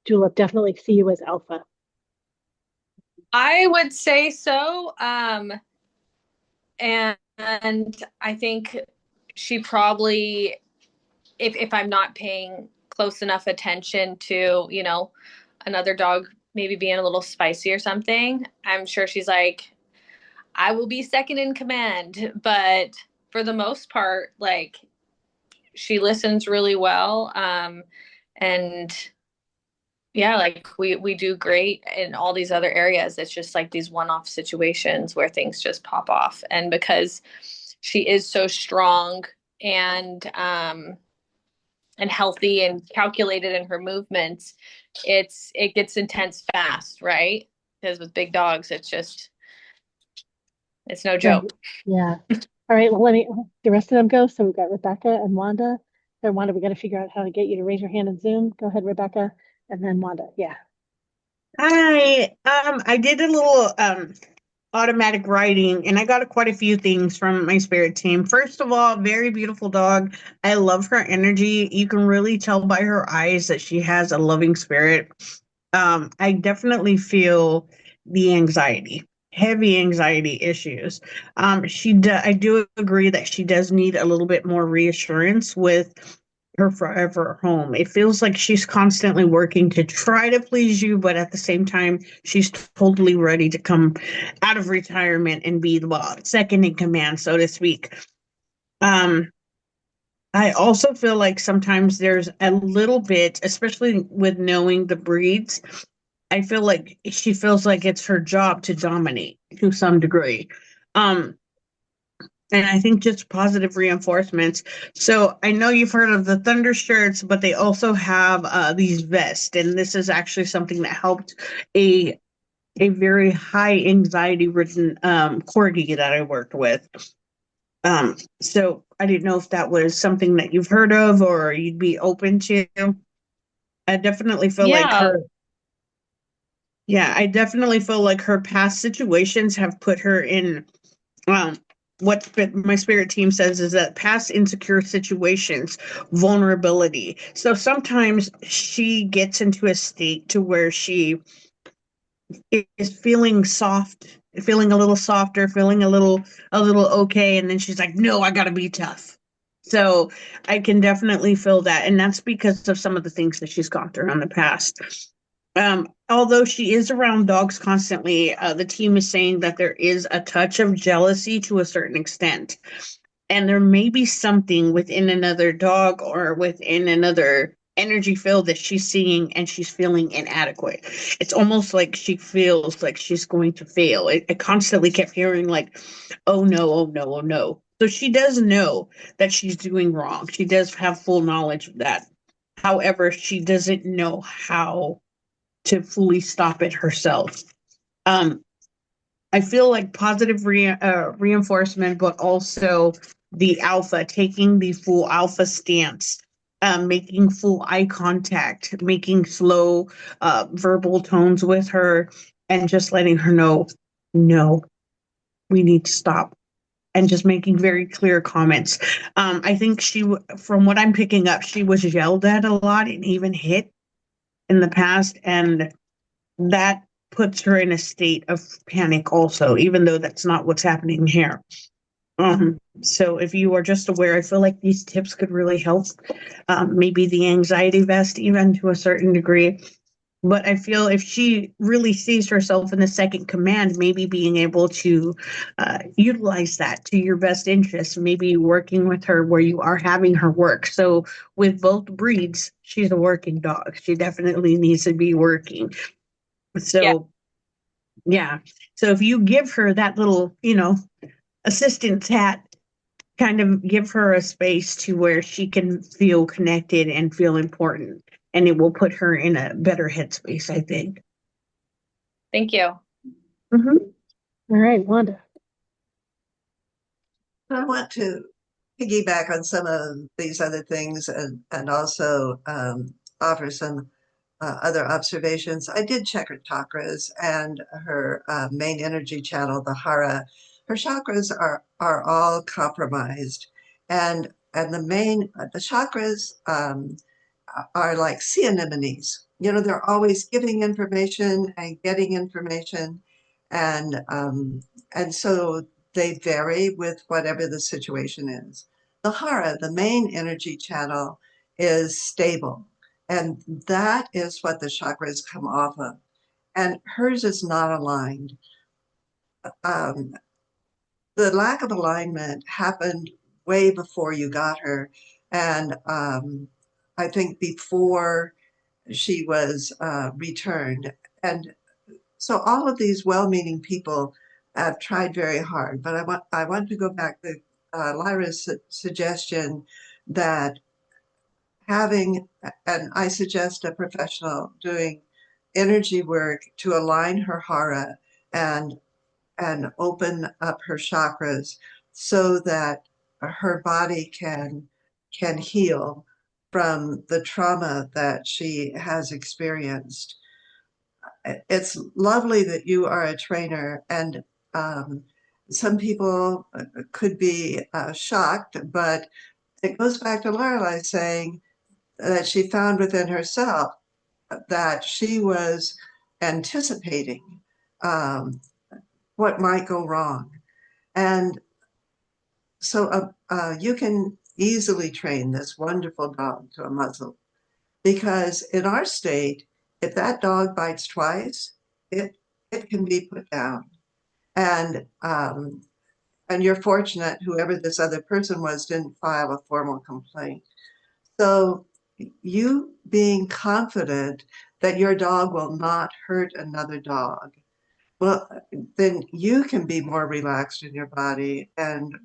S1: Julep definitely see you as alpha?
S9: I would say so. And I think she probably, if I'm not paying close enough attention to, another dog maybe being a little spicy or something, I'm sure she's like, I will be second in command. But for the most part, like, she listens really well. And yeah, like we do great in all these other areas. It's just like these one-off situations where things just pop off. And because she is so strong and healthy and calculated in her movements, it gets intense fast, right? Because with big dogs, it's no
S1: Right.
S9: joke.
S1: Yeah. All right, well, let me the rest of them go. So we've got Rebecca and Wanda. So Wanda, we got to figure out how to get you to raise your hand in Zoom. Go ahead, Rebecca, and then Wanda. Yeah.
S8: I did a little automatic writing and I got quite a few things from my spirit team. First of all, very beautiful dog. I love her energy. You can really tell by her eyes that she has a loving spirit. I definitely feel the anxiety, heavy anxiety issues. I do agree that she does need a little bit more reassurance with her forever home. It feels like she's constantly working to try to please you, but at the same time, she's totally ready to come out of retirement and be the boss, second in command, so to speak. Um, I also feel like sometimes there's a little bit, especially with knowing the breeds, I feel like she feels like it's her job to dominate to some degree. Um, and I think just positive reinforcements. So I know you've heard of the Thunder shirts, but they also have these vests, and this is actually something that helped a a very high anxiety ridden corgi that I worked with. So I didn't know if that was something that you've heard of or you'd be open to. I definitely feel like
S9: Yeah.
S8: her Yeah, I definitely feel like her past situations have put her in um my spirit team says is that past insecure situations, vulnerability. So sometimes she gets into a state to where she is feeling soft, feeling a little softer, feeling a little okay, and then she's like, "No, I got to be tough." So I can definitely feel that, and that's because of some of the things that she's gone through in the past. Although she is around dogs constantly, the team is saying that there is a touch of jealousy to a certain extent. And there may be something within another dog or within another energy field that she's seeing and she's feeling inadequate. It's almost like she feels like she's going to fail. I constantly kept hearing, like, oh no, oh no, oh no. So she does know that she's doing wrong. She does have full knowledge of that. However, she doesn't know how to fully stop it herself. Um, I feel like positive reinforcement, but also the alpha, taking the full alpha stance, making full eye contact, making slow verbal tones with her, and just letting her know, no, we need to stop. And just making very clear comments. I think from what I'm picking up, she was yelled at a lot and even hit in the past. And that puts her in a state of panic also, even though that's not what's happening here. So if you are just aware, I feel like these tips could really help. Maybe the anxiety vest, even to a certain degree. But I feel if she really sees herself in the second command, maybe being able to utilize that to your best interest, maybe working with her where you are having her work. So with both breeds, she's a working dog. She definitely needs to be working.
S9: Yeah.
S8: So, yeah. So if you give her that little, assistant's hat, kind of give her a space to where she can feel connected and feel important, and it will put her in a better headspace, I think.
S9: Thank you.
S8: Mm-hmm.
S1: All right, Wanda.
S3: I want to piggyback on some of these other things and also offer some other observations. I did check her chakras and her main energy channel, the hara. Her chakras are all compromised, and the chakras are like sea anemones. They're always giving information and getting information, and so they vary with whatever the situation is. The hara, the main energy channel, is stable, and that is what the chakras come off of. And hers is not aligned. Um, the lack of alignment happened way before you got her, and I think before she was returned. And so all of these well-meaning people have tried very hard, but I want to go back to Lyra's suggestion that having, and I suggest a professional doing energy work to align her hara and open up her chakras so that her body can heal from the trauma that she has experienced. It's lovely that you are a trainer, and um, some people could be shocked, but it goes back to Lorelei saying that she found within herself that she was anticipating um, what might go wrong. And so you can easily train this wonderful dog to a muzzle because in our state, if that dog bites twice, it it can be put down. And and you're fortunate whoever this other person was didn't file a formal complaint. So you being confident that your dog will not hurt another dog, well, then you can be more relaxed in your body, and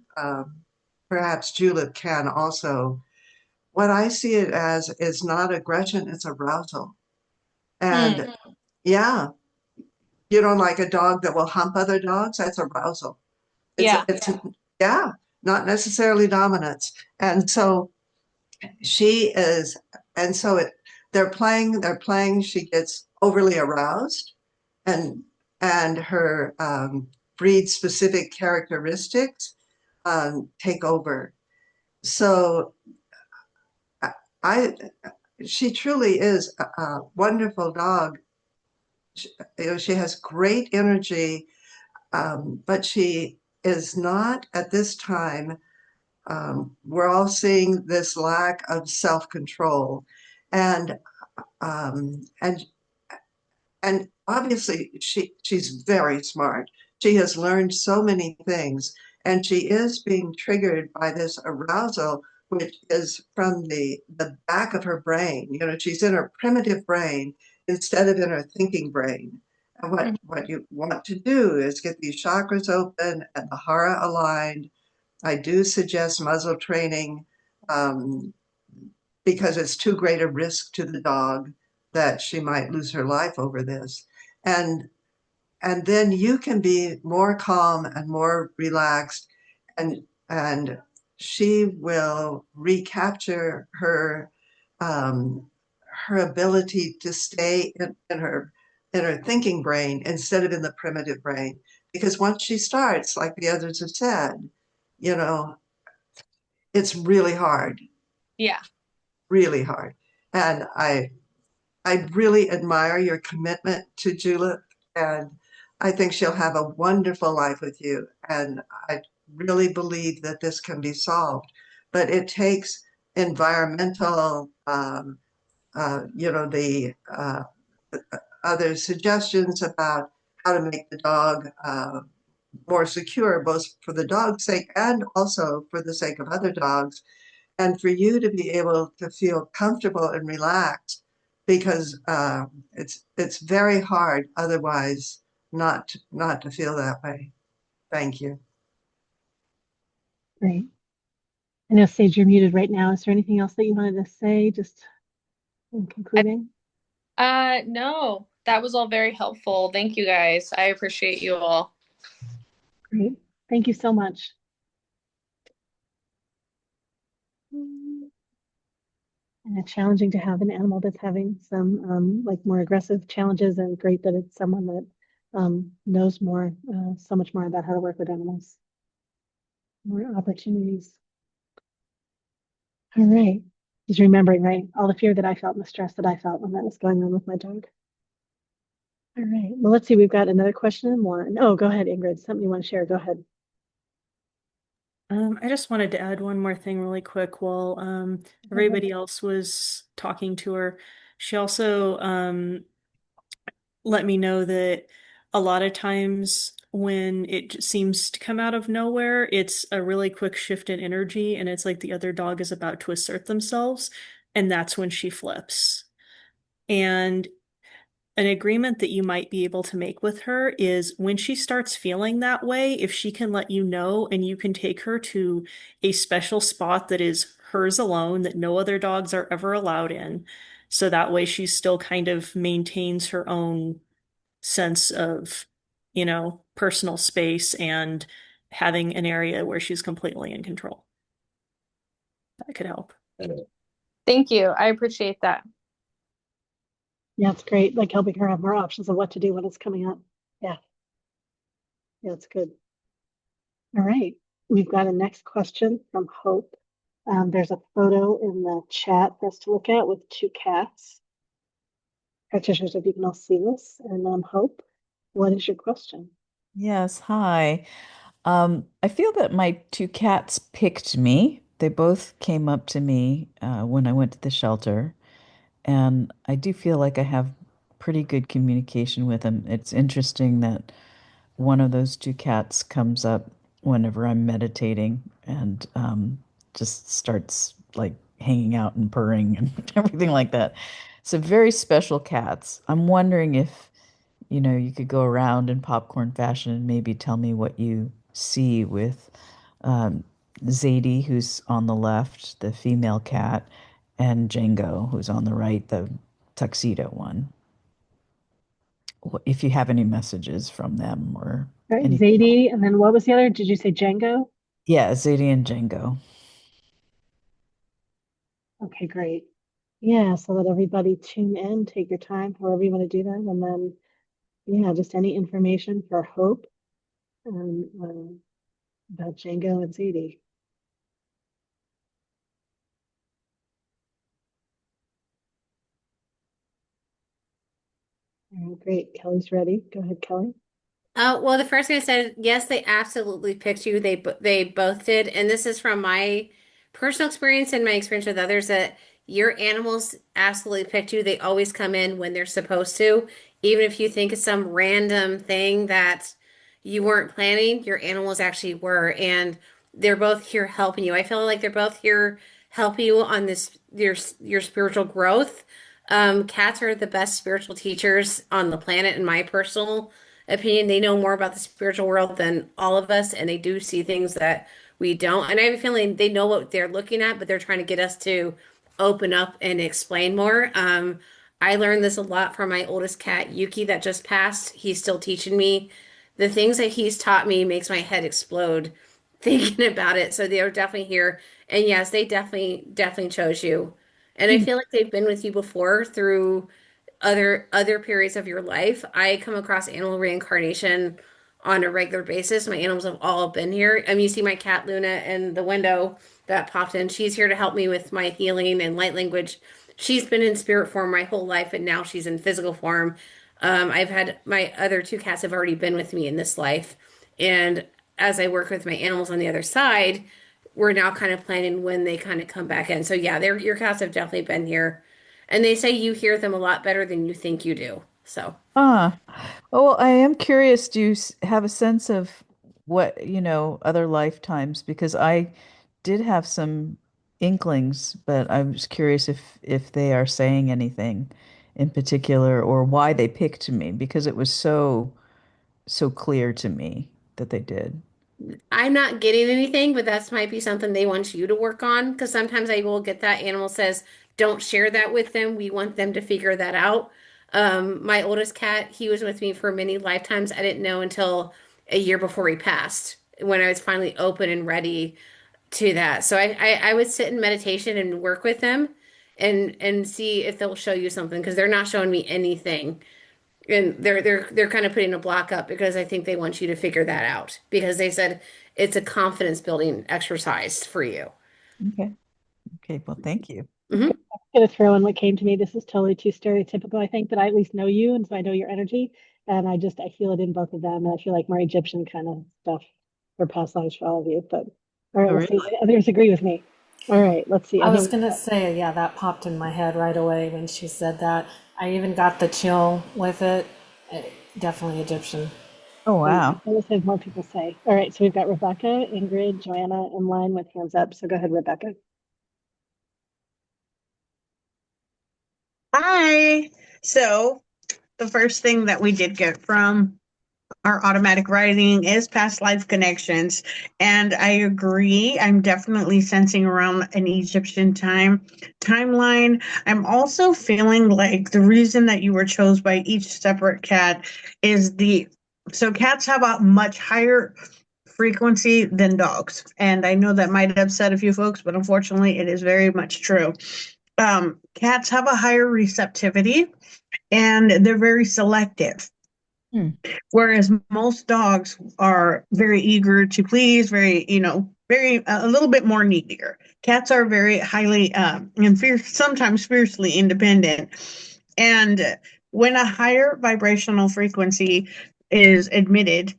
S3: perhaps Julep can also. What I see it as is not aggression, it's arousal. And
S9: Mm,
S3: yeah, you know, like a dog that will hump other dogs, that's arousal.
S9: yeah.
S3: It's yeah, not necessarily dominance. And so she is, and so it they're playing, she gets overly aroused and her breed specific characteristics take over. So I she truly is a wonderful dog. She, you know, she has great energy, but she is not at this time. We're all seeing this lack of self control, and and obviously she's very smart. She has learned so many things, and she is being triggered by this arousal, which is from the back of her brain. You know, she's in her primitive brain instead of in her thinking brain. And
S9: Mhm.
S3: what you want to do is get these chakras open and the hara aligned. I do suggest muzzle training um, because it's too great a risk to the dog that she might lose her life over this. And then you can be more calm and more relaxed, and she will recapture um, her ability to stay in her thinking brain instead of in the primitive brain. Because once she starts, like the others have said, you know, it's really hard,
S9: Yeah.
S3: really hard. And I really admire your commitment to Julep, and I think she'll have a wonderful life with you. And I really believe that this can be solved, but it takes environmental, you know, the other suggestions about how to make the dog more secure, both for the dog's sake and also for the sake of other dogs, and for you to be able to feel comfortable and relaxed because it's very hard otherwise not to feel that way. Thank you.
S1: Great. I know, Sage, you're muted right now. Is there anything else that you wanted to say just in concluding?
S9: No, that was all very helpful. Thank you guys. I appreciate you all.
S1: Great. Thank you so much. And it's challenging to have an animal that's having some like more aggressive challenges, and great that it's someone that knows more, so much more about how to work with animals, more opportunities. All right. Just remembering, right, all the fear that I felt and the stress that I felt when that was going on with my dog. All right. Well, let's see. We've got another question and one. Oh, go ahead, Ingrid. Something you want to share? Go ahead.
S2: I just wanted to add one more thing really quick while
S1: Go
S2: everybody
S1: ahead.
S2: else was talking to her. She also let me know that a lot of times when it seems to come out of nowhere, it's a really quick shift in energy, and it's like the other dog is about to assert themselves, and that's when she flips. And an agreement that you might be able to make with her is when she starts feeling that way, if she can let you know and you can take her to a special spot that is hers alone, that no other dogs are ever allowed in. So that way she still kind of maintains her own sense of, personal space and having an area where she's completely in control. That could help.
S9: Thank you. I appreciate that.
S1: Yeah, it's great. Like helping her have more options of what to do when it's coming up. Yeah. Yeah, it's good. All right. We've got a next question from Hope. There's a photo in the chat for us to look at with two cats. Practitioners, if you can all see this. And Hope, what is your question?
S10: Yes, hi. I feel that my two cats picked me. They both came up to me when I went to the shelter, and I do feel like I have pretty good communication with them. It's interesting that one of those two cats comes up whenever I'm meditating and just starts like hanging out and purring and everything like that. So very special cats. I'm wondering if you could go around in popcorn fashion and maybe tell me what you see with um, Zadie, who's on the left, the female cat, and Django, who's on the right, the tuxedo one. If you have any messages from them or
S1: All right,
S10: any.
S1: Zadie, and then what was the other? Did you say Django?
S10: Yeah, Zadie and Django.
S1: Okay, great. Yeah, so let everybody tune in, take your time, however you want to do that. And then, yeah, just any information for Hope about Django and Zadie. All right, great. Kelly's ready. Go ahead, Kelly.
S4: Well, the first thing I said, yes, they absolutely picked you. They both did, and this is from my personal experience and my experience with others that your animals absolutely picked you. They always come in when they're supposed to, even if you think it's some random thing that you weren't planning. Your animals actually were, and they're both here helping you. I feel like they're both here helping you on this your spiritual growth. Cats are the best spiritual teachers on the planet, in my personal opinion. They know more about the spiritual world than all of us, and they do see things that we don't. And I have a feeling they know what they're looking at, but they're trying to get us to open up and explain more. I learned this a lot from my oldest cat, Yuki, that just passed. He's still teaching me. The things that he's taught me makes my head explode thinking about it. So they are definitely here. And yes, they definitely chose you. And I feel like they've been with you before through other periods of your life. I come across animal reincarnation on a regular basis. My animals have all been here. I mean, you see my cat Luna in the window that popped in. She's here to help me with my healing and light language. She's been in spirit form my whole life, and now she's in physical form. I've had my other two cats have already been with me in this life, and as I work with my animals on the other side, we're now kind of planning when they kind of come back in. So yeah, your cats have definitely been here. And they say you hear them a lot better than you think you do. So,
S10: Ah, oh, well, I am curious. Do you have a sense of what, other lifetimes? Because I did have some inklings, but I was curious if they are saying anything in particular or why they picked me because it was so clear to me that they did.
S4: I'm not getting anything, but that's might be something they want you to work on because sometimes I will get that animal says, don't share that with them. We want them to figure that out. My oldest cat, he was with me for many lifetimes. I didn't know until a year before he passed when I was finally open and ready to that. So I would sit in meditation and work with them and see if they'll show you something because they're not showing me anything. And they're kind of putting a block up because I think they want you to figure that out because they said it's a confidence building exercise for you.
S10: Okay. Okay. Well, thank you.
S4: Hmm.
S1: I'm gonna throw in what came to me. This is totally too stereotypical, I think, but I at least know you, and so I know your energy, and I feel it in both of them, and I feel like more Egyptian kind of stuff for past lives for all of you. But all right,
S10: Oh,
S1: let's see.
S10: really?
S1: Others agree with me. All right, let's see.
S6: I
S1: Okay,
S6: was gonna say, yeah, that popped in my head right away when she said that. I even got the chill with it. Definitely Egyptian.
S10: Oh,
S1: great.
S10: wow.
S1: Let's have more people say. All right, so we've got Rebecca, Ingrid, Joanna in line with hands up. So go ahead, Rebecca.
S8: Hi. So the first thing that we did get from our automatic writing is past life connections. And I agree. I'm definitely sensing around an Egyptian timeline. I'm also feeling like the reason that you were chose by each separate cat is so cats have a much higher frequency than dogs. And I know that might upset a few folks, but unfortunately, it is very much true. Cats have a higher receptivity and they're very selective. Whereas most dogs are very eager to please, very, very a little bit more needier. Cats are very highly and sometimes fiercely independent. And when a higher vibrational frequency is admitted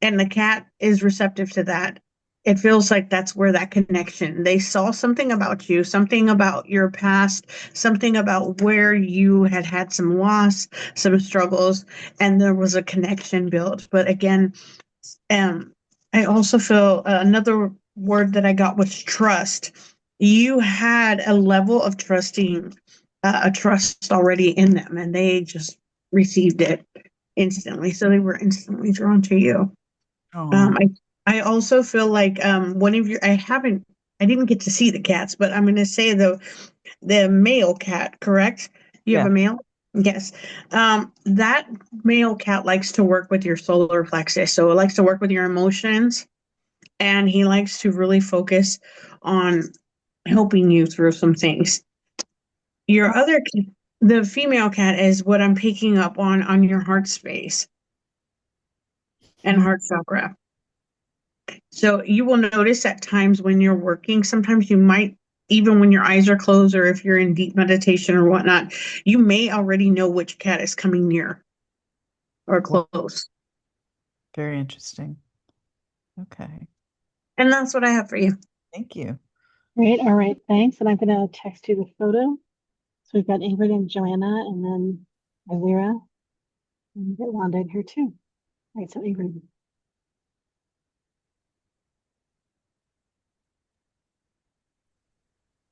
S8: and the cat is receptive to that, it feels like that's where that connection. They saw something about you, something about your past, something about where you had some loss, some struggles, and there was a connection built. But again, I also feel another word that I got was trust. You had a level of a trust already in them, and they just received it instantly. So they were instantly drawn to you. I also feel like one of your I didn't get to see the cats, but I'm going to say the male cat, correct? You have a male? Yes. That male cat likes to work with your solar plexus. So it likes to work with your emotions, and he likes to really focus on helping you through some things. Your other the female cat is what I'm picking up on your heart space and heart chakra. So you will notice at times when you're working, sometimes you might, even when your eyes are closed or if you're in deep meditation or whatnot, you may already know which cat is coming near or close.
S10: Very interesting. Okay.
S8: And that's what I have for you.
S10: Thank you.
S1: Great. All right. Thanks. And I'm going to text you the photo. So we've got Ingrid and Joanna, and then Ilira, and we've got Wanda in here too. All right. So Ingrid.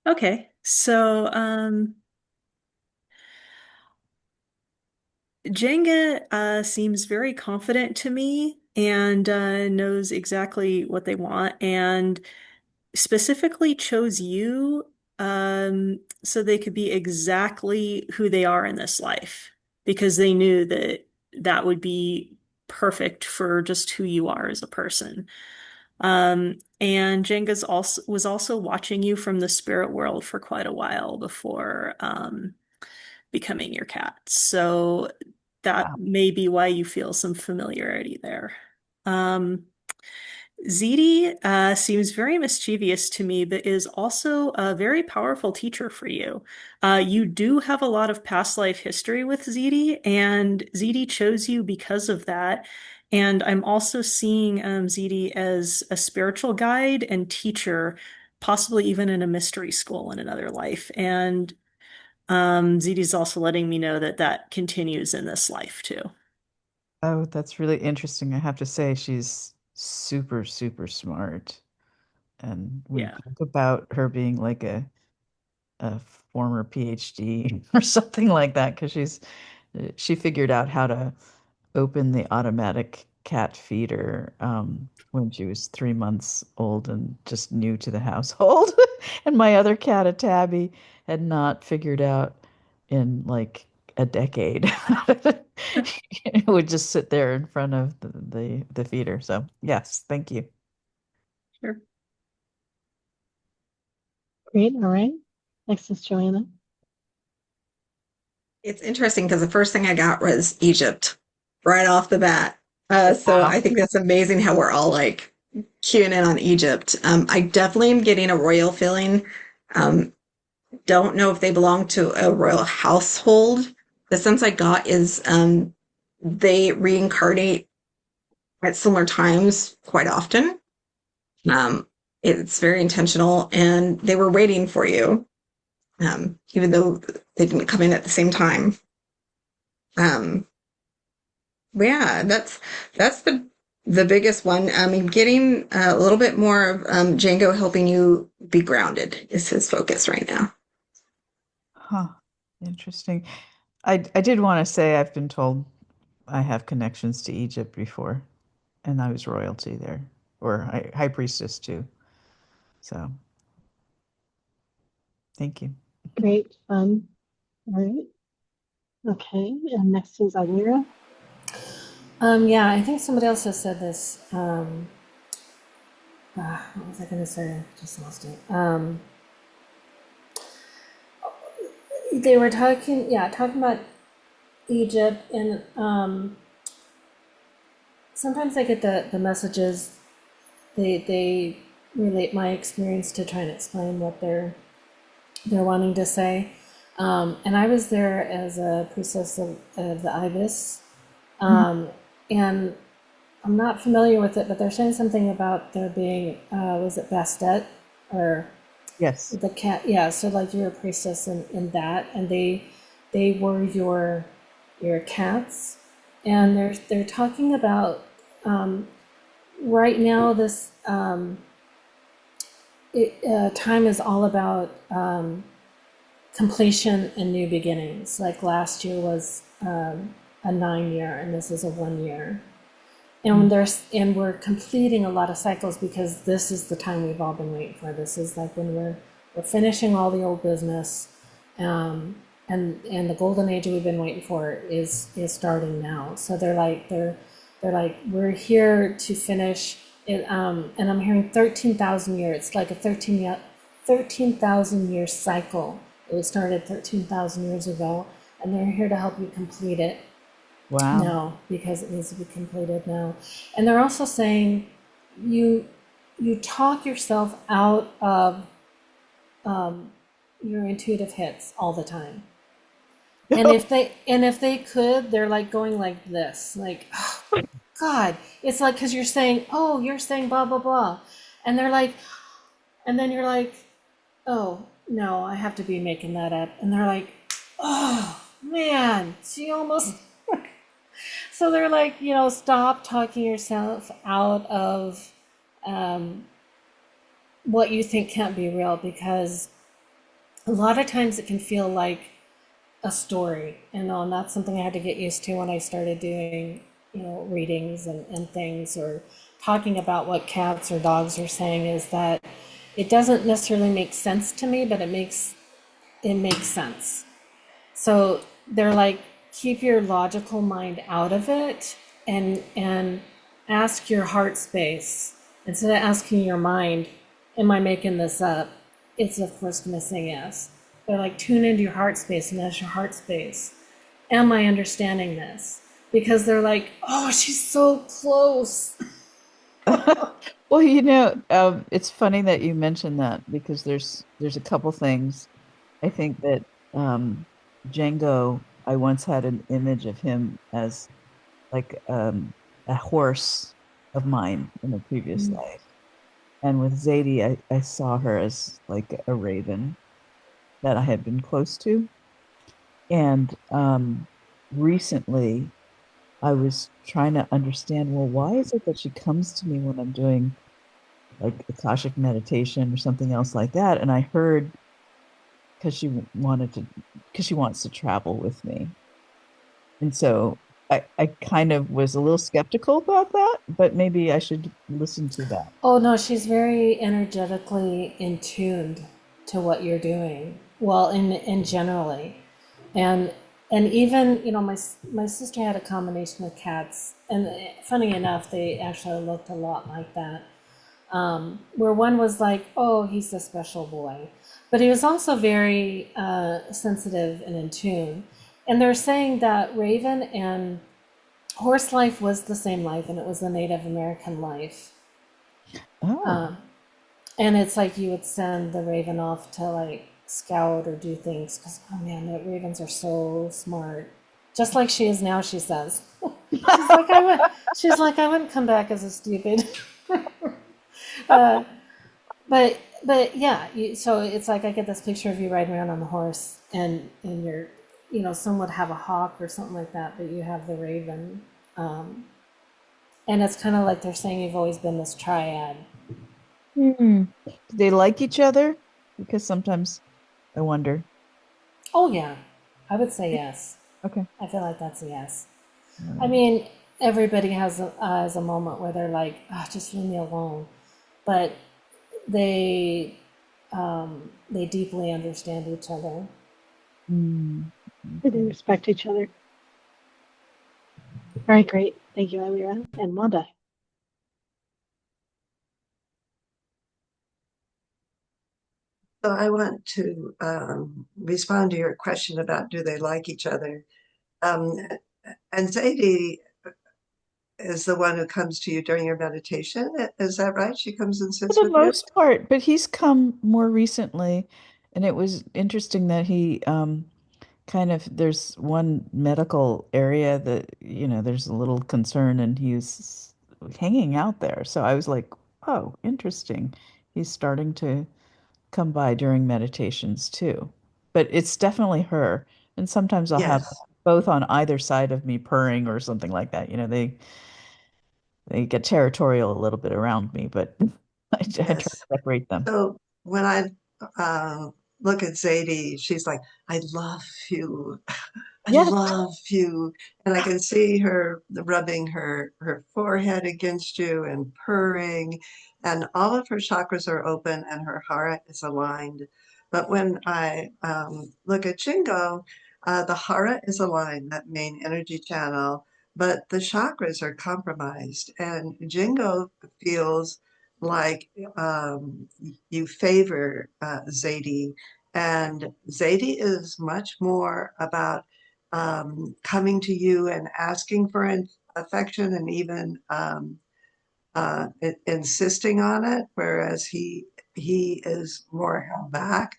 S2: Okay. So Jenga seems very confident to me and knows exactly what they want, and specifically chose you so they could be exactly who they are in this life because they knew that that would be perfect for just who you are as a person. And Jenga's also was also watching you from the spirit world for quite a while before becoming your cat. So that may be why you feel some familiarity there. Ziti seems very mischievous to me, but is also a very powerful teacher for you. You do have a lot of past life history with Ziti, and Ziti chose you because of that. And I'm also seeing Ziti as a spiritual guide and teacher, possibly even in a mystery school in another life. And Ziti's also letting me know that that continues in this life too.
S10: Oh, that's really interesting. I have to say, she's super, super smart. And when you think about her being like a former PhD or something like that, because she figured out how to open the automatic cat feeder when she was 3 months old and just new to the household. And my other cat, a tabby, had not figured out in like a decade. It would just sit there in front of the feeder. So yes, thank you.
S2: Sure.
S1: Great. All right. Next is Joanna.
S5: It's interesting because the first thing I got was Egypt right off the bat. So I think that's amazing how we're all like queuing in on Egypt. I definitely am getting a royal feeling. Don't know if they belong to a royal household. The sense I got is they reincarnate at similar times quite often. It's very intentional, and they were waiting for you, even though they didn't come in at the same time. Yeah, that's the biggest one. I mean, getting a little bit more of Django helping you be grounded is his focus right now.
S10: Huh. Interesting. I did want to say I've been told I have connections to Egypt before, and I was royalty there, or high priestess too. So thank you.
S1: Great. All right. Okay. And next is Ilira.
S6: Yeah, I think somebody else has said this. What was I going to say? I just lost it. They were talking, yeah, talking about Egypt, and sometimes I get the messages. They relate my experience to try and explain what they're wanting to say. And I was there as a priestess of the ibis, and I'm not familiar with it, but they're saying something about there being was it Bastet or
S10: Yes.
S6: the cat? Yeah, so like you're a priestess in that, and they were your cats, and they're talking about right now this time is all about completion and new beginnings. Like last year was a 9 year, and this is a 1 year. And we're completing a lot of cycles because this is the time we've all been waiting for. This is like when we're finishing all the old business, and the golden age we've been waiting for is starting now. So they're like we're here to finish it. And I'm hearing 13,000 years. It's like a 13,000 year cycle. It was started 13,000 years ago, and they're here to help you complete it.
S10: Wow.
S6: No, because it needs to be completed now. And they're also saying you talk yourself out of your intuitive hits all the time. And if they could, they're like going like this, like, oh, God, it's like because you're saying blah blah blah, and they're like, and then you're like, oh no, I have to be making that up, and they're like, oh man, she almost. So they're like, stop talking yourself out of what you think can't be real, because a lot of times it can feel like a story, and that's something I had to get used to when I started doing, readings and things, or talking about what cats or dogs are saying, is that it doesn't necessarily make sense to me, but it makes sense. So they're like, keep your logical mind out of it, and ask your heart space. Instead of asking your mind, am I making this up? It's of course going to say yes. They're like, tune into your heart space and ask your heart space, am I understanding this? Because they're like, oh, she's so close.
S10: Well, it's funny that you mentioned that because there's a couple things. I think that Django, I once had an image of him as like a horse of mine in a previous life. And with Zadie, I saw her as like a raven that I had been close to. And recently I was trying to understand, well, why is it that she comes to me when I'm doing like Akashic meditation or something else like that? And I heard because she wants to travel with me. And so I kind of was a little skeptical about that, but maybe I should listen to that.
S6: Oh no, she's very energetically in tuned to what you're doing. Well, in generally, and even my sister had a combination of cats, and funny enough, they actually looked a lot like that. Where one was like, oh, he's a special boy, but he was also very sensitive and in tune. And they're saying that Raven and Horse life was the same life, and it was the Native American life.
S10: Oh,
S6: And it's like you would send the raven off to like scout or do things because, oh man, the ravens are so smart. Just like she is now, she says. She's like, I wouldn't come back as a stupid. uh, but yeah, so it's like I get this picture of you riding around on the horse, and you're, some would have a hawk or something like that, but you have the raven. And it's kind of like they're saying you've always been this triad.
S10: do they like each other? Because sometimes I wonder.
S6: Oh yeah, I would say yes.
S10: Okay.
S6: I feel like that's a yes. I mean, everybody has a moment where they're like, oh, just leave me alone. But they deeply understand each other.
S1: They respect each other. All right, great. Thank you, Elira and Wanda.
S3: So I want to respond to your question about do they like each other. Um, and Zadie is the one who comes to you during your meditation. Is that right? She comes and
S10: For
S3: sits
S10: the
S3: with you?
S10: most part, but he's come more recently, and it was interesting that he kind of there's one medical area that, there's a little concern and he's hanging out there. So I was like, oh, interesting. He's starting to come by during meditations too. But it's definitely her. And sometimes I'll have
S3: Yes,
S10: both on either side of me purring or something like that. They get territorial a little bit around me, but I try to
S3: yes.
S10: separate them.
S3: So when I uh, look at Zadie, she's like, I love you. I
S10: Yes.
S3: love you. And I can see her rubbing her forehead against you and purring, and all of her chakras are open and her heart is aligned. But when I look at Jingo, the hara is aligned, that main energy channel, but the chakras are compromised. And Jingo feels like you favor Zadie. And Zadie is much more about coming to you and asking for affection and even insisting on it, whereas he is more held back.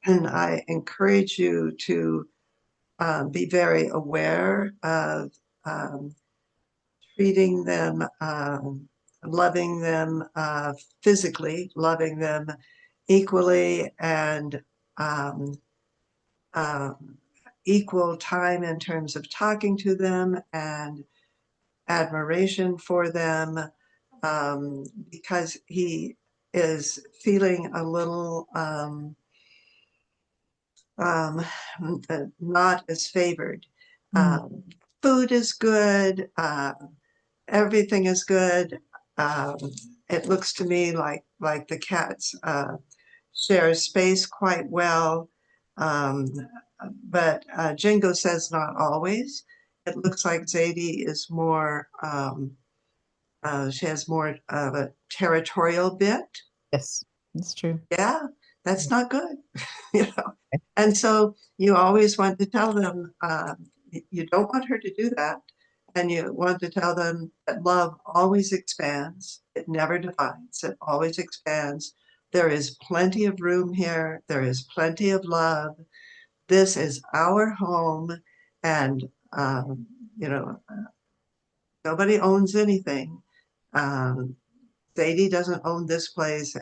S3: And I encourage you to be very aware of um, treating them, loving them physically, loving them equally, and um, um, equal time in terms of talking to them and admiration for them, because he is feeling a little um, not as favored.
S10: Mm.
S3: Um, Food is good, everything is good. Um, it looks to me like the cats share space quite well. Um, but Jingo says not always. It looks like Zadie is more, she has more of a territorial bit.
S10: Yes, it's true.
S3: Yeah, that's not good, you know. And so you always want to tell them you don't want her to do that. And you want to tell them that love always expands. It never divides, it always expands. There is plenty of room here, there is plenty of love. This is our home. And, you know, nobody owns anything. Um, Sadie doesn't own this place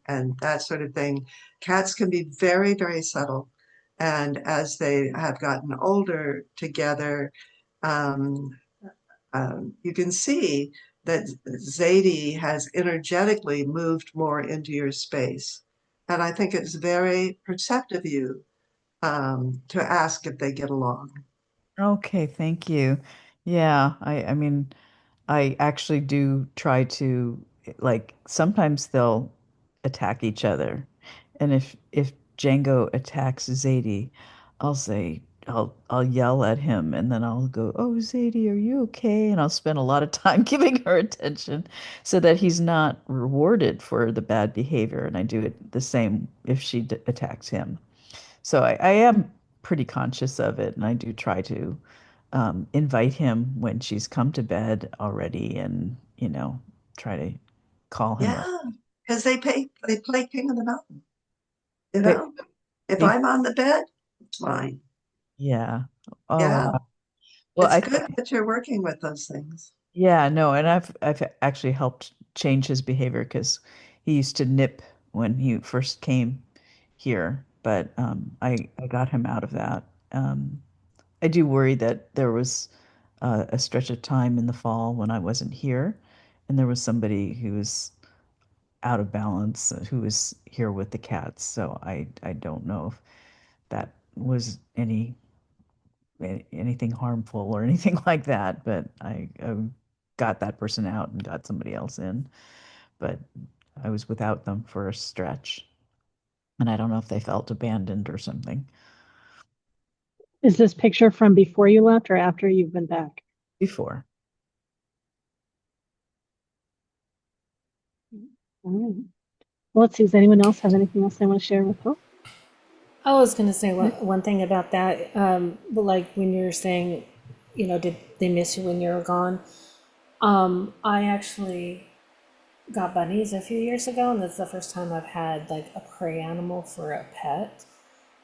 S3: and that sort of thing. Cats can be very, very subtle. And as they have gotten older together, um, you can see that Zadie has energetically moved more into your space. And I think it's very perceptive of you to ask if they get along.
S10: Okay, thank you. Yeah, I mean, I actually do try to like sometimes they'll attack each other. And if Django attacks Zadie, I'll yell at him and then I'll go, "Oh, Zadie, are you okay?" And I'll spend a lot of time giving her attention so that he's not rewarded for the bad behavior. And I do it the same if she d attacks him. So I am pretty conscious of it, and I do try to invite him when she's come to bed already, and try to call him up.
S3: Yeah, because they play King of the Mountain, you
S10: They,
S3: know? If
S10: they,
S3: I'm on the bed, it's mine.
S10: yeah. Oh
S3: Yeah,
S10: wow. Well,
S3: it's good that you're working with those things.
S10: yeah, no, and I've actually helped change his behavior because he used to nip when he first came here, but I got him out of that. I do worry that there was a stretch of time in the fall when I wasn't here, and there was somebody who was out of balance who was here with the cats. So I don't know if that was anything harmful or anything like that, but I got that person out and got somebody else in. But I was without them for a stretch, and I don't know if they felt abandoned or something
S1: Is this picture from before you left or after you've been back?
S10: before.
S1: Mm. Well, let's see. Does anyone else have anything else they want to share with Hope?
S6: I was going to say one thing about that. Like when you're saying, did they miss you when you were gone? I actually got bunnies a few years ago, and that's the first time I've had like a prey animal for a pet.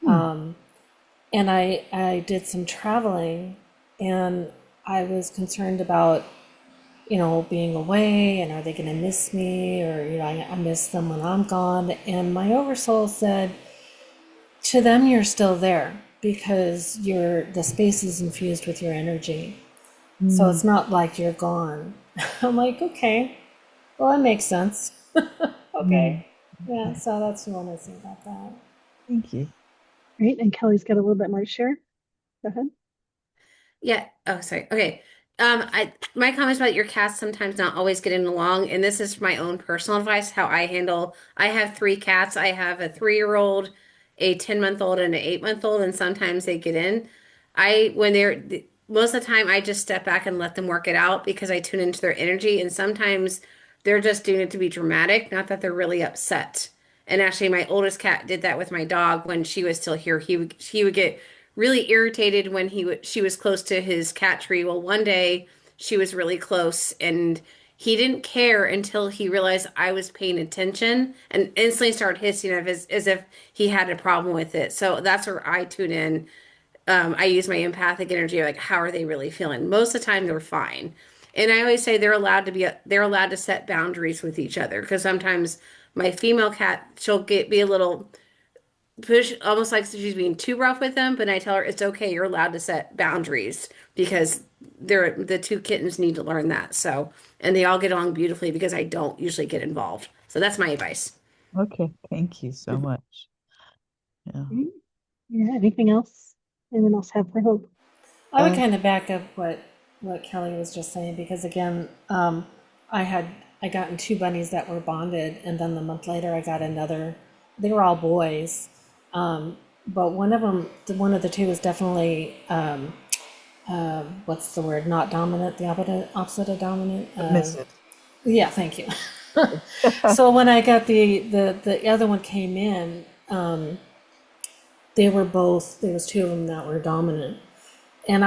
S6: And I did some traveling, and I was concerned about, being away, and are they going to miss me, or I miss them when I'm gone. And my oversoul said, to them, you're still there because the space is infused with your energy. So it's not like you're gone. I'm like, okay, well, that makes sense. Okay. Yeah, so that's what I want to say about that.
S10: Thank you.
S1: Great. And Kelly's got a little bit more to share. Go ahead.
S4: Yeah. Oh, sorry. Okay. My comments about your cats sometimes not always getting along, and this is my own personal advice, how I handle. I have three cats. I have a 3-year-old, a 10-month-old, and an 8-month-old, and sometimes they get in. When most of the time, I just step back and let them work it out because I tune into their energy, and sometimes they're just doing it to be dramatic, not that they're really upset. And actually, my oldest cat did that with my dog when she was still here. He would get really irritated when she was close to his cat tree. Well, one day she was really close and he didn't care until he realized I was paying attention and instantly started hissing as if he had a problem with it. So that's where I tune in. I use my empathic energy, like how are they really feeling? Most of the time they're fine. And I always say they're allowed to set boundaries with each other because sometimes my female cat she'll be a little push almost like she's being too rough with them, but I tell her it's okay, you're allowed to set boundaries because the two kittens need to learn that. So, and they all get along beautifully because I don't usually get involved. So that's my advice.
S10: Okay, thank you so much. Yeah.
S1: Great. Yeah. Anything else? Anyone else have for Hope?
S6: I would kind of back up what Kelly was just saying because again, I gotten two bunnies that were bonded, and then a month later I got another. They were all boys, but one of them, one of the two, was definitely what's the word? Not dominant. The opposite of dominant.
S10: Submissive.
S6: Yeah, thank you. So when I got the other one came in, they were both. There was two of them that were dominant. And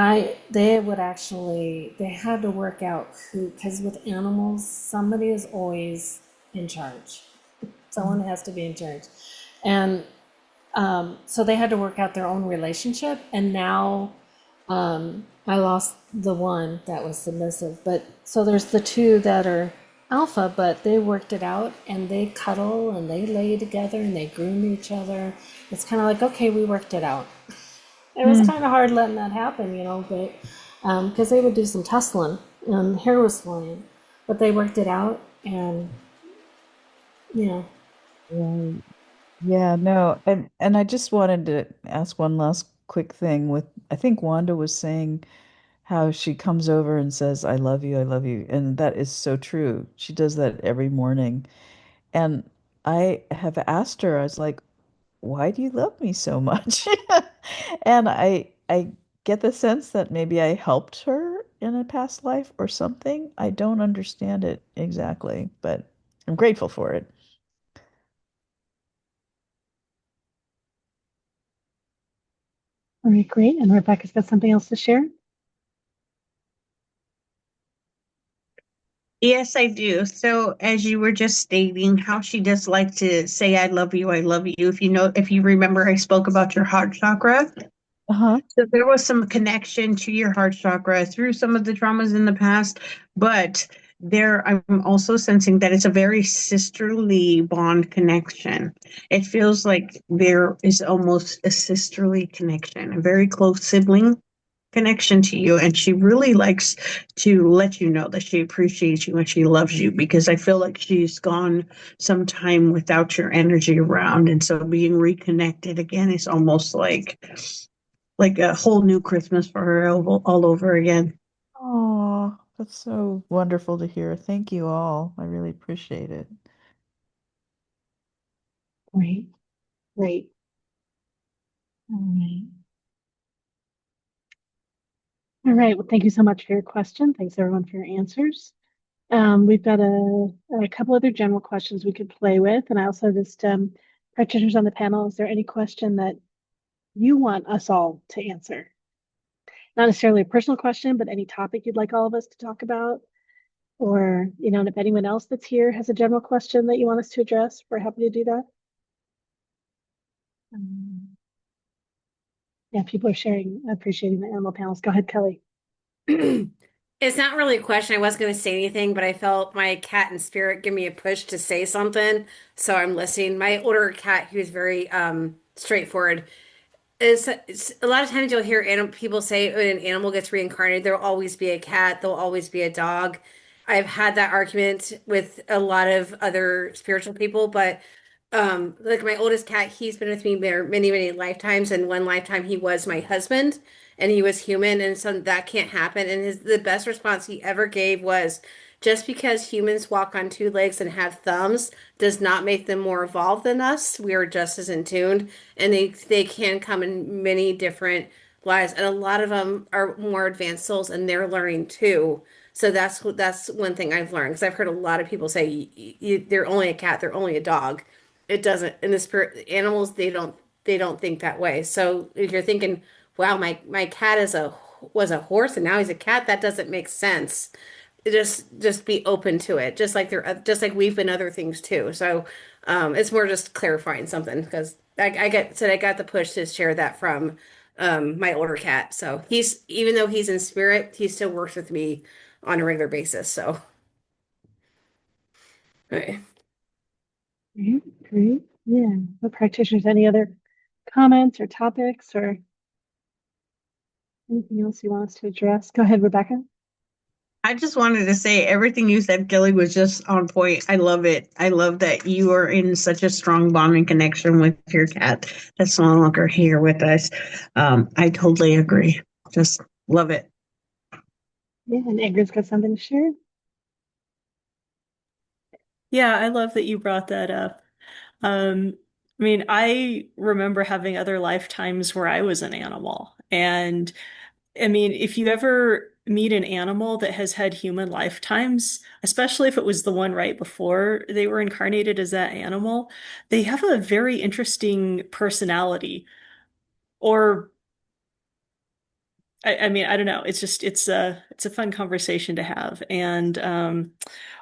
S6: they had to work out who, because with animals, somebody is always in charge. Someone has to be in charge. And so they had to work out their own relationship. And now I lost the one that was submissive. But so there's the two that are alpha, but they worked it out and they cuddle and they lay together and they groom each other. It's kind of like, okay, we worked it out. It was kind of hard letting that happen, but because they would do some tussling and hair was flying, but they worked it out and
S10: Right. Yeah, no, and I just wanted to ask one last quick thing with I think Wanda was saying how she comes over and says, I love you. And that is so true. She does that every morning. And I have asked her, I was like, why do you love me so much? And I get the sense that maybe I helped her in a past life or something. I don't understand it exactly, but I'm grateful for it.
S1: All right, great. And Rebecca's got something else to share.
S8: Yes, I do. So, as you were just stating, how she does like to say, I love you. If you remember, I spoke about your heart chakra.
S10: Uh-huh.
S8: So, there was some connection to your heart chakra through some of the traumas in the past, but I'm also sensing that it's a very sisterly bond connection. It feels like there is almost a sisterly connection, a very close sibling connection to you, and she really likes to let you know that she appreciates you and she loves you, because I feel like she's gone some time without your energy around, and so being reconnected again is almost like a whole new Christmas for her all over again.
S10: Oh, that's so wonderful to hear. Thank you all. I really appreciate it.
S1: Great, great. All right. All right. Well, thank you so much for your question. Thanks everyone for your answers. We've got a couple other general questions we could play with, and I also just practitioners on the panel. Is there any question that you want us all to answer? Not necessarily a personal question, but any topic you'd like all of us to talk about, or and if anyone else that's here has a general question that you want us to address, we're happy to do that. Yeah, people are sharing, appreciating the animal panels. Go ahead, Kelly.
S4: It's not really a question. I wasn't going to say anything, but I felt my cat in spirit give me a push to say something. So I'm listening. My older cat, he was very straightforward. It's a lot of times you'll hear people say when an animal gets reincarnated, there'll always be a cat, there'll always be a dog. I've had that argument with a lot of other spiritual people, but like my oldest cat, he's been with me many, many lifetimes, and one lifetime he was my husband and he was human, and so that can't happen. And the best response he ever gave was, just because humans walk on two legs and have thumbs does not make them more evolved than us. We are just as in tuned, and they can come in many different lives, and a lot of them are more advanced souls, and they're learning too. So that's one thing I've learned, because I've heard a lot of people say they're only a cat, they're only a dog. It doesn't, in the spirit animals, they don't think that way. So if you're thinking, wow, my cat was a horse and now he's a cat, that doesn't make sense. Just be open to it, just like we've been other things too. So it's more just clarifying something, because I got the push to share that from my older cat. So he's, even though he's in spirit, he still works with me on a regular basis. So right.
S1: Great. Yeah. What practitioners, any other comments or topics or anything else you want us to address? Go ahead, Rebecca.
S8: I just wanted to say everything you said, Kelly, was just on point. I love it. I love that you are in such a strong bonding connection with your cat that's no longer here with us. I totally agree. Just love it.
S1: Yeah, and Ingrid's got something to share.
S2: Yeah, I love that you brought that up. I mean, I remember having other lifetimes where I was an animal. And I mean, if you ever meet an animal that has had human lifetimes, especially if it was the one right before they were incarnated as that animal, they have a very interesting personality. Or, I mean, I don't know. It's just it's a fun conversation to have. And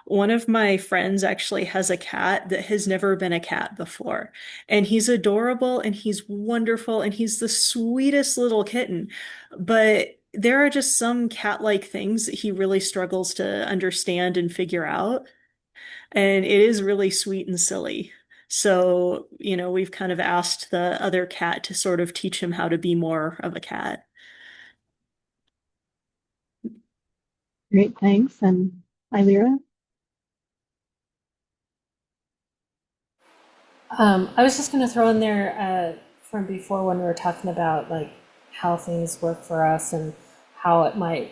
S2: one of my friends actually has a cat that has never been a cat before. And he's adorable and he's wonderful and he's the sweetest little kitten. But there are just some cat-like things that he really struggles to understand and figure out. And it is really sweet and silly. So, we've kind of asked the other cat to sort of teach him how to be more of a cat.
S1: Great, thanks. And Ilira?
S6: I was just going to throw in there from before when we were talking about like how things work for us and how it might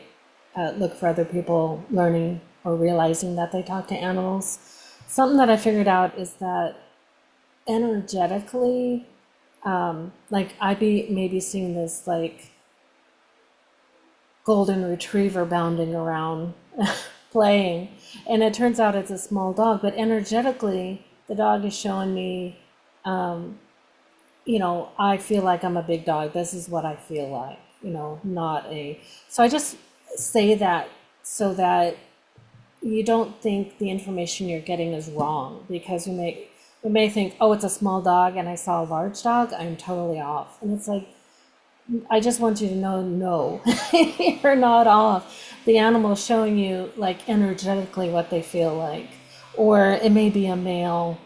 S6: look for other people learning or realizing that they talk to animals. Something that I figured out is that energetically, like I'd be maybe seeing this like golden retriever bounding around playing, and it turns out it's a small dog, but energetically the dog is showing me, I feel like I'm a big dog, this is what I feel like, not a, so I just say that so that you don't think the information you're getting is wrong, because we may think, oh, it's a small dog and I saw a large dog, I'm totally off. And it's like, I just want you to know, no, you're not off. The animal is showing you like energetically what they feel like. Or it may be a male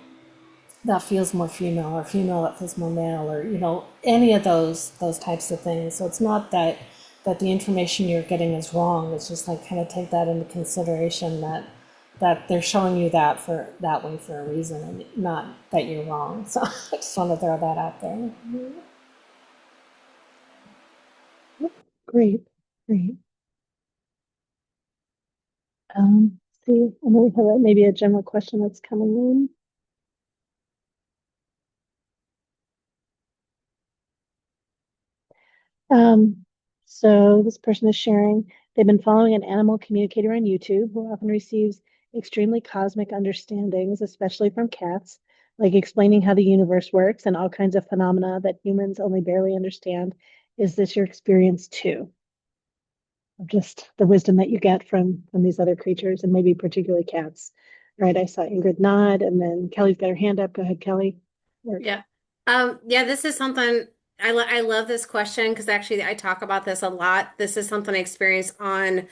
S6: that feels more female, or female that feels more male, or any of those types of things. So it's not that the information you're getting is wrong. It's just like kind of take that into consideration, that they're showing you that way for a reason, and not that you're wrong. So I just want to throw that out there.
S1: Great, great. See, I know we have maybe a general question that's coming in. So this person is sharing, they've been following an animal communicator on YouTube who often receives extremely cosmic understandings, especially from cats, like explaining how the universe works and all kinds of phenomena that humans only barely understand. Is this your experience too? Of just the wisdom that you get from these other creatures and maybe particularly cats. Right. I saw Ingrid nod and then Kelly's got her hand up. Go ahead, Kelly.
S4: Yeah. Yeah, this is something I love this question because actually I talk about this a lot. This is something I experience on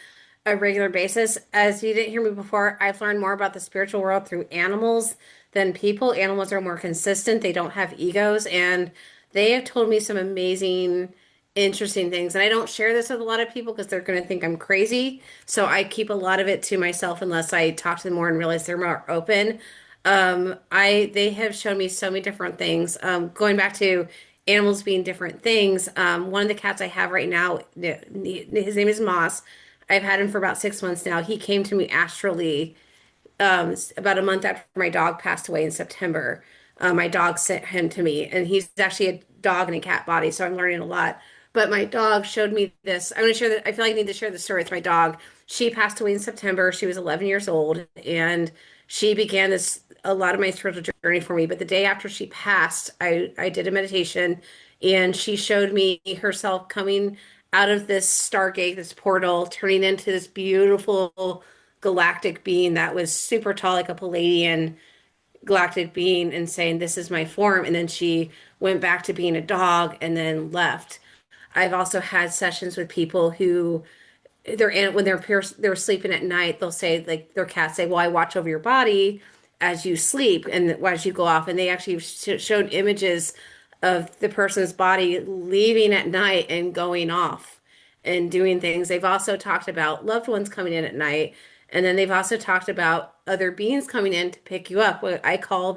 S4: a regular basis. As you didn't hear me before, I've learned more about the spiritual world through animals than people. Animals are more consistent. They don't have egos, and they have told me some amazing, interesting things. And I don't share this with a lot of people because they're going to think I'm crazy. So I keep a lot of it to myself unless I talk to them more and realize they're more open. They have shown me so many different things. Going back to animals being different things. One of the cats I have right now, his name is Moss. I've had him for about 6 months now. He came to me astrally about a month after my dog passed away in September. My dog sent him to me, and he's actually a dog in a cat body, so I'm learning a lot. But my dog showed me this. I'm going to share that. I feel like I need to share the story with my dog. She passed away in September. She was 11 years old, and she began this a lot of my spiritual journey for me. But the day after she passed, I did a meditation, and she showed me herself coming out of this stargate, this portal, turning into this beautiful galactic being that was super tall, like a Palladian galactic being, and saying, "This is my form." And then she went back to being a dog and then left. I've also had sessions with people who when they're sleeping at night, they'll say, like, their cats say, "Well, I watch over your body as you sleep and as you go off." And they actually showed images of the person's body leaving at night and going off and doing things. They've also talked about loved ones coming in at night. And then they've also talked about other beings coming in to pick you up. What I call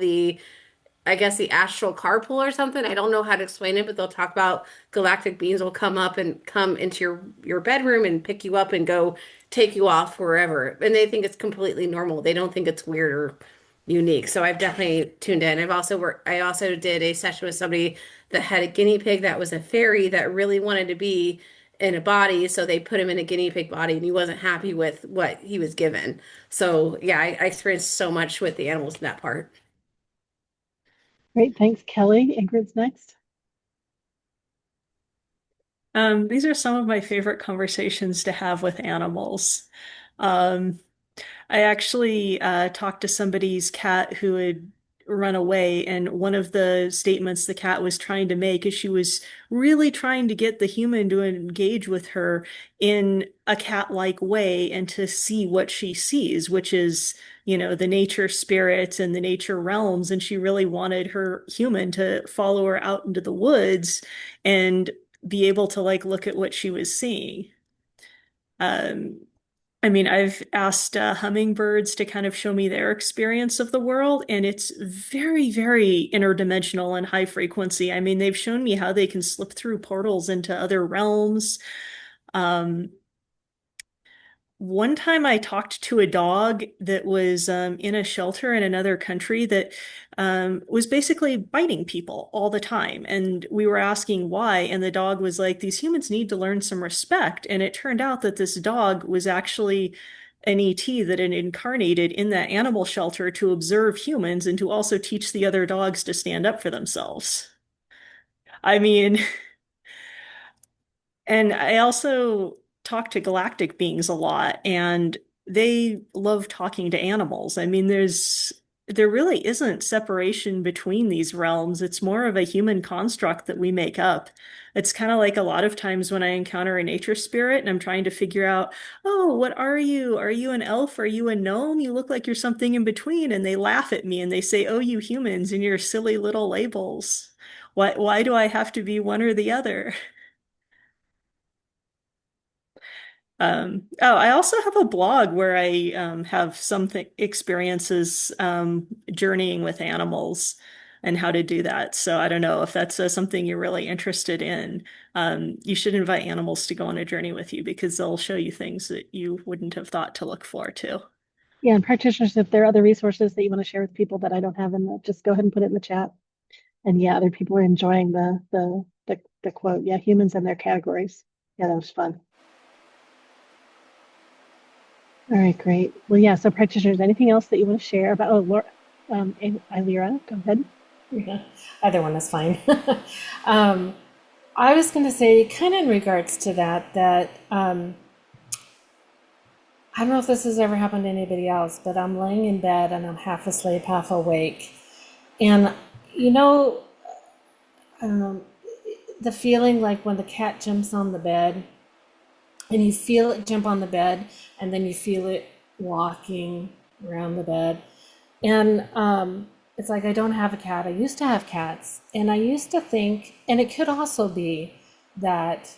S4: I guess the astral carpool or something. I don't know how to explain it, but they'll talk about galactic beings will come up and come into your bedroom and pick you up and go take you off wherever. And they think it's completely normal. They don't think it's weird or unique. So I've definitely tuned in. I also did a session with somebody that had a guinea pig that was a fairy that really wanted to be in a body, so they put him in a guinea pig body and he wasn't happy with what he was given. So yeah, I experienced so much with the animals in that part.
S1: Great. Thanks, Kelly. Ingrid's next.
S2: These are some of my favorite conversations to have with animals. Um, I actually talked to somebody's cat who had run away, and one of the statements the cat was trying to make is she was really trying to get the human to engage with her in a cat-like way and to see what she sees, which is, the nature spirits and the nature realms. And she really wanted her human to follow her out into the woods and be able to like look at what she was seeing. Um, I mean, I've asked hummingbirds to kind of show me their experience of the world, and it's very, very interdimensional and high frequency. I mean, they've shown me how they can slip through portals into other realms. Um, One time I talked to a dog that was in a shelter in another country that was basically biting people all the time. And we were asking why. And the dog was like, these humans need to learn some respect. And it turned out that this dog was actually an ET that had incarnated in that animal shelter to observe humans and to also teach the other dogs to stand up for themselves. I mean, and I also talk to galactic beings a lot, and they love talking to animals. I mean, there really isn't separation between these realms. It's more of a human construct that we make up. It's kind of like a lot of times when I encounter a nature spirit and I'm trying to figure out, oh, what are you? Are you an elf? Are you a gnome? You look like you're something in between. And they laugh at me and they say, oh, you humans and your silly little labels. Why do I have to be one or the other? I also have a blog where I have some experiences journeying with animals and how to do that. So I don't know if that's something you're really interested in. You should invite animals to go on a journey with you because they'll show you things that you wouldn't have thought to look for too.
S1: Yeah, and practitioners, if there are other resources that you want to share with people that I don't have just go ahead and put it in the chat. And yeah, other people are enjoying the quote. Yeah, humans and their categories. Yeah, that was fun. All right, great. Well, yeah, so practitioners, anything else that you want to share about, oh, Laura, Ilira, go ahead.
S6: Yeah, either one is fine. I was going to say, kind of in regards to that I don't know if this has ever happened to anybody else, but I'm laying in bed and I'm half asleep, half awake. And, you know, I don't know, the feeling like when the cat jumps on the bed and you feel it jump on the bed and then you feel it walking around the bed. And it's like I don't have a cat. I used to have cats. And I used to think, and it could also be that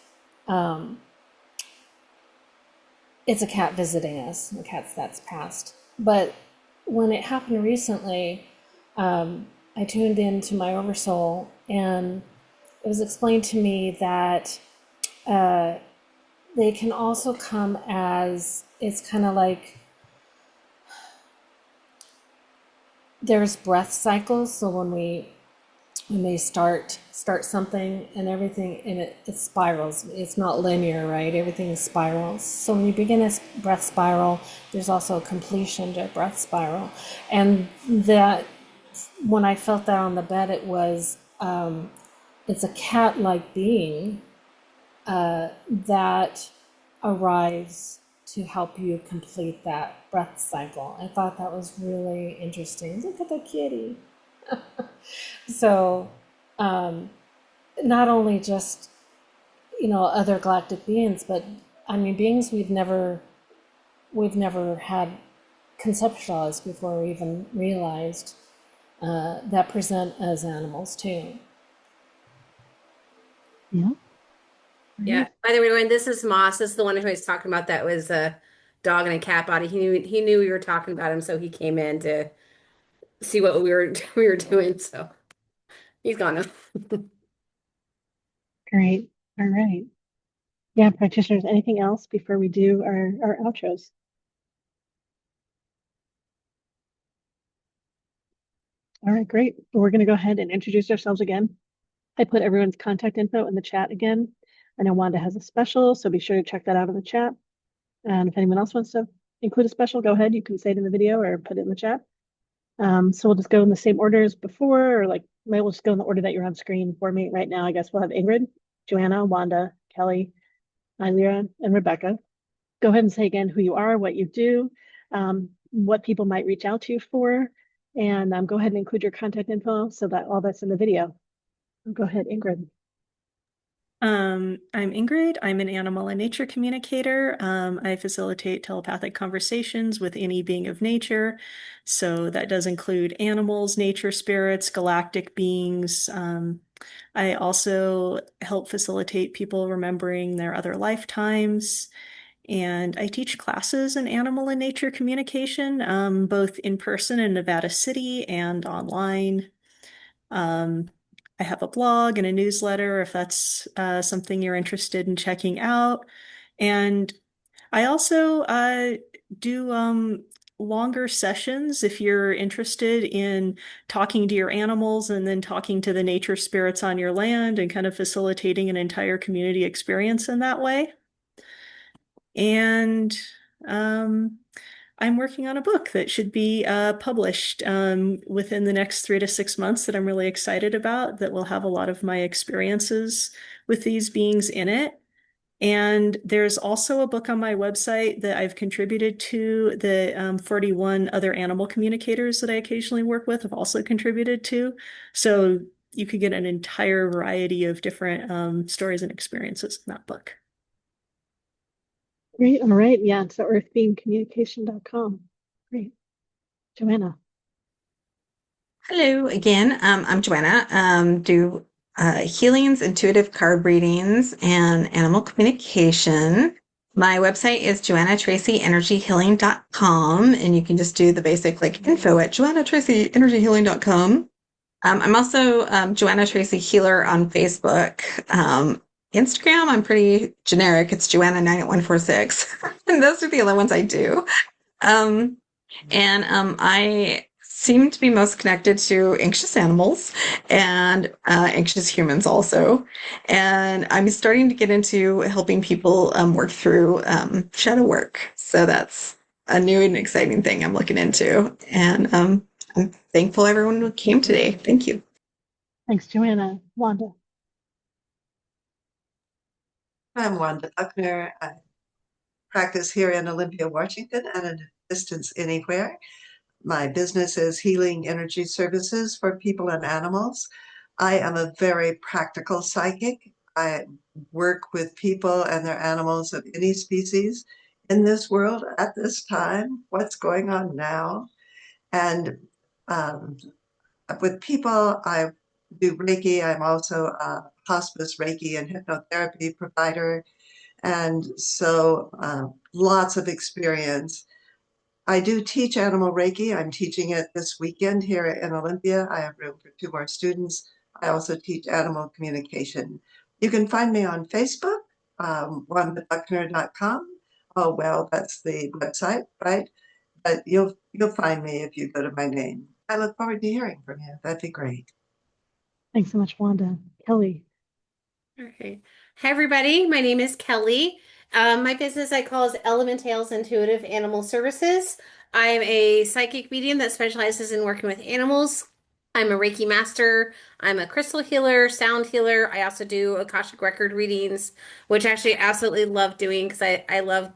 S6: it's a cat visiting us, a cat that's passed. But when it happened recently, I tuned into my oversoul, and it was explained to me that they can also come as, it's kind of like there's breath cycles. So when they start something and everything, and it spirals. It's not linear, right? Everything spirals. So when you begin a breath spiral, there's also a completion to a breath spiral. And that, when I felt that on the bed, it was it's a cat-like being that arrives to help you complete that breath cycle. I thought that was really interesting. Look at the kitty. So not only just, other galactic beings, but I mean beings we've never had conceptualized before, or even realized, that present as animals too.
S1: Yeah.
S4: Yeah. By the way, when this is Moss, this is the one who I was talking about that was a dog and a cat body. He knew we were talking about him, so he came in to see what we were doing. So he's gone now.
S1: Great. All right. Yeah, practitioners, anything else before we do our outros? All right, great. We're going to go ahead and introduce ourselves again. I put everyone's contact info in the chat again. I know Wanda has a special, so be sure to check that out in the chat. And if anyone else wants to include a special, go ahead. You can say it in the video or put it in the chat. So we'll just go in the same order as before, or maybe we'll just go in the order that you're on screen for me right now. I guess we'll have Ingrid, Joanna, Wanda, Kelly, Ilira, and Rebecca. Go ahead and say again who you are, what you do, what people might reach out to you for, and go ahead and include your contact info so that all that's in the video. Go ahead, Ingrid.
S2: I'm Ingrid. I'm an animal and nature communicator. I facilitate telepathic conversations with any being of nature. So that does include animals, nature spirits, galactic beings. I also help facilitate people remembering their other lifetimes. And I teach classes in animal and nature communication, both in person in Nevada City and online. I have a blog and a newsletter if that's something you're interested in checking out. And I also do longer sessions if you're interested in talking to your animals and then talking to the nature spirits on your land and kind of facilitating an entire community experience in that way. And I'm working on a book that should be published within the next 3 to 6 months that I'm really excited about, that will have a lot of my experiences with these beings in it. And there's also a book on my website that I've contributed to, the 41 other animal communicators that I occasionally work with have also contributed to. So you could get an entire variety of different stories and experiences in that book.
S1: Great. All right. Yeah. So earthbeingcommunication.com. Great. Joanna.
S5: Hello again. I'm Joanna. Do healings, intuitive card readings, and animal communication. My website is joannatracyenergyhealing.com, and you can just do the basic info at joannatracyenergyhealing.com. I'm also Joanna Tracy Healer on Facebook. Instagram, I'm pretty generic. It's Joanna98146. And those are the other ones I do. I seem to be most connected to anxious animals and anxious humans also. And I'm starting to get into helping people work through shadow work. So that's a new and exciting thing I'm looking into. And I'm thankful everyone who came today. Thank you.
S1: Thanks, Joanna. Wanda.
S3: I'm Wanda Buckner. I practice here in Olympia, Washington, at a distance anywhere. My business is healing energy services for people and animals. I am a very practical psychic. I work with people and their animals of any species in this world at this time, what's going on now. And um, with people, I do Reiki. I'm also a hospice Reiki and hypnotherapy provider. And so lots of experience. I do teach animal Reiki. I'm teaching it this weekend here in Olympia. I have room for 2 more students. I also teach animal communication. You can find me on Facebook, wandabuckner.com. Oh, well, that's the website, right? But you'll find me if you go to my name. I look forward to hearing from you. That'd be great.
S1: Thanks so much, Wanda. Kelly.
S4: Okay. Hi, everybody. My name is Kelly. My business I call is Elementales Intuitive Animal Services. I'm a psychic medium that specializes in working with animals. I'm a Reiki master. I'm a crystal healer, sound healer. I also do Akashic record readings, which I actually absolutely love doing because I love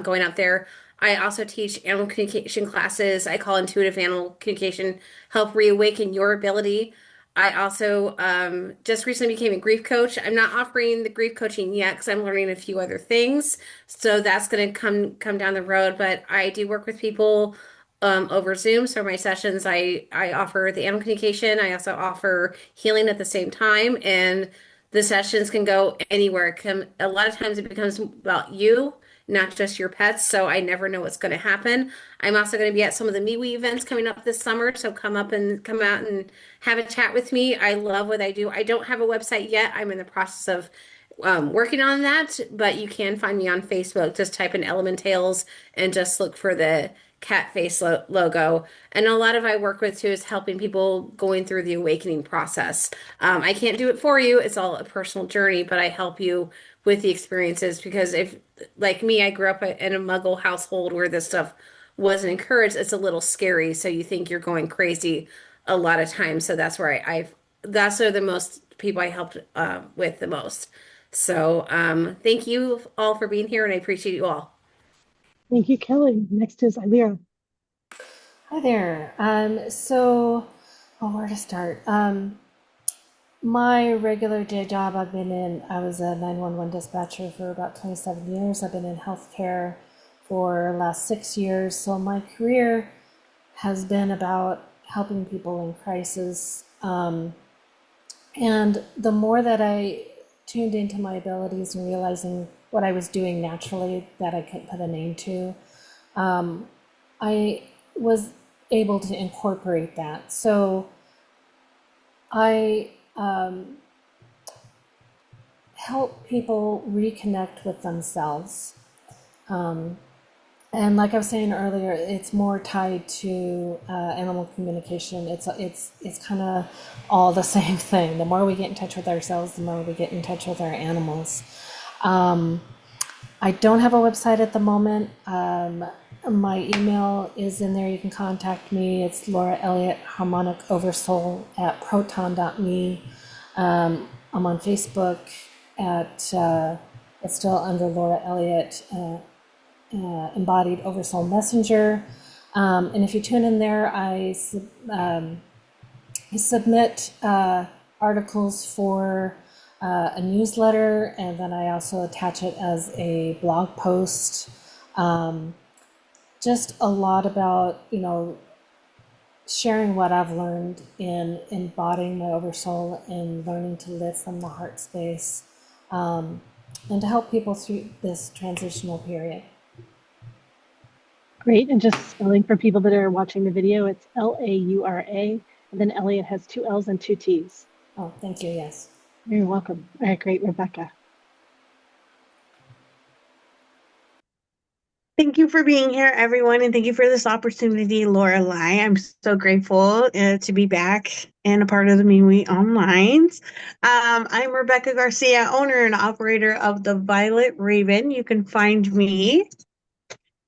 S4: going out there. I also teach animal communication classes. I call intuitive animal communication help reawaken your ability. I also just recently became a grief coach. I'm not offering the grief coaching yet because I'm learning a few other things. So that's going to come down the road. But I do work with people over Zoom. So my sessions, I offer the animal communication. I also offer healing at the same time, and the sessions can go anywhere. A lot of times it becomes about you, not just your pets. So I never know what's going to happen. I'm also going to be at some of the MeWe events coming up this summer. So come out and have a chat with me. I love what I do. I don't have a website yet. I'm in the process of working on that, but you can find me on Facebook. Just type in Elementales and just look for the cat face logo. And a lot of I work with too is helping people going through the awakening process. I can't do it for you. It's all a personal journey, but I help you with the experiences because if, like me, I grew up in a Muggle household where this stuff wasn't encouraged. It's a little scary, so you think you're going crazy a lot of times. So that's where that's are the most people I helped with the most. So thank you all for being here, and I appreciate you all.
S1: Thank you, Kelly. Next is Ilira.
S6: Hi there. Where to start? My regular day job I've been in, I was a 911 dispatcher for about 27 years. I've been in healthcare for the last 6 years. So my career has been about helping people in crisis. And the more that I tuned into my abilities and realizing what I was doing naturally that I couldn't put a name to, I was able to incorporate that. So I help people reconnect with themselves. And like I was saying earlier, it's more tied to animal communication. It's kind of all the same thing. The more we get in touch with ourselves, the more we get in touch with our animals. I don't have a website at the moment. My email is in there. You can contact me. It's Laura Elliott, Harmonic Oversoul at proton.me. I'm on Facebook at, it's still under Laura Elliott, Embodied Oversoul Messenger. And if you tune in there, I submit articles for a newsletter, and then I also attach it as a blog post. Just a lot about, sharing what I've learned in embodying my oversoul and learning to live from the heart space, and to help people through this transitional period.
S1: Great. And just spelling for people that are watching the video, it's Laura, and then Elliot has 2 L's and 2 T's.
S6: Oh, thank you. Yes.
S1: You're welcome. All right, great. Rebecca.
S8: Thank you for being here, everyone, and thank you for this opportunity, Lorelai. I'm so grateful to be back and a part of the MeWe Onlines. I'm Rebecca Garcia, owner and operator of the Violet Raven. You can find me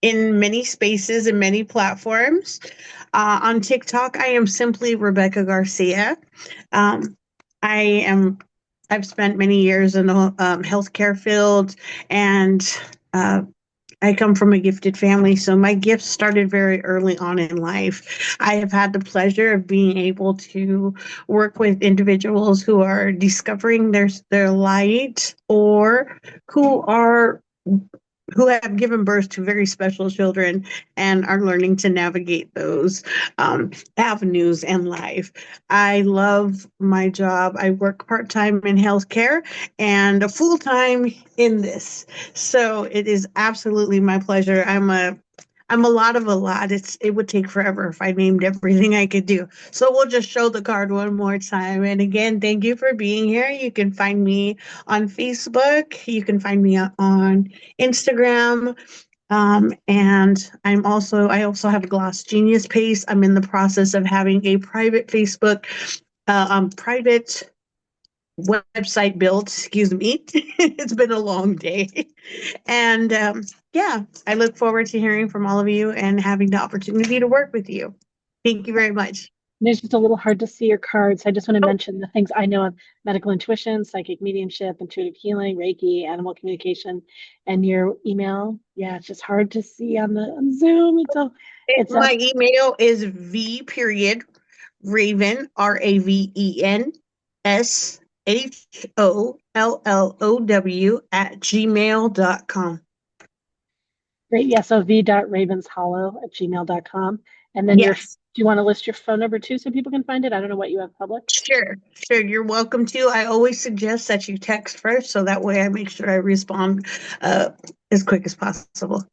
S8: in many spaces and many platforms. On TikTok, I am simply Rebecca Garcia. Um, I am. I've spent many years in the healthcare field, and uh, I come from a gifted family, so my gifts started very early on in life. I have had the pleasure of being able to work with individuals who are discovering their light, or who are who have given birth to very special children and are learning to navigate those avenues in life. I love my job. I work part-time in healthcare and full-time in this. So it is absolutely my pleasure. I'm a lot of a lot. It would take forever if I named everything I could do. So we'll just show the card one more time. And again, thank you for being here. You can find me on Facebook. You can find me on Instagram. And I also have a Gloss Genius page. I'm in the process of having a private Facebook, private website built. Excuse me. It's been a long day. And yeah, I look forward to hearing from all of you and having the opportunity to work with you. Thank you very much.
S1: And it's just a little hard to see your cards. I just want to
S8: Oh,
S1: mention the things I know of: medical intuition, psychic mediumship, intuitive healing, Reiki, animal communication, and your email. Yeah, it's just hard to see on Zoom. It's a
S8: my email is V period Raven, RAVEN SHOLLOW @gmail.com.
S1: great. Yeah, so v.ravenshollow@gmail.com. And then
S8: Yes.
S1: do you want to list your phone number too so people can find it? I don't know what you have public.
S8: Sure, sure. You're welcome to. I always suggest that you text first, so that way I make sure I respond uh, as quick as possible.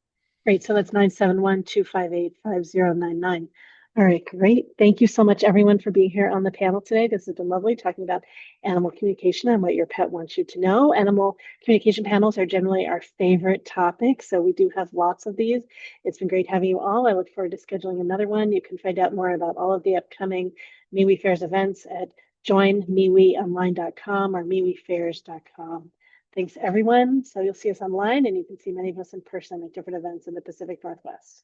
S1: Great. So that's 971-258-5099. All right, great. Thank you so much, everyone, for being here on the panel today. This has been lovely talking about animal communication and what your pet wants you to know. Animal communication panels are generally our favorite topic, so we do have lots of these. It's been great having you all. I look forward to scheduling another one. You can find out more about all of the upcoming MeWe Fairs events at joinmeweonline.com or mewefairs.com. Thanks, everyone. So you'll see us online, and you can see many of us in person at different events in the Pacific Northwest.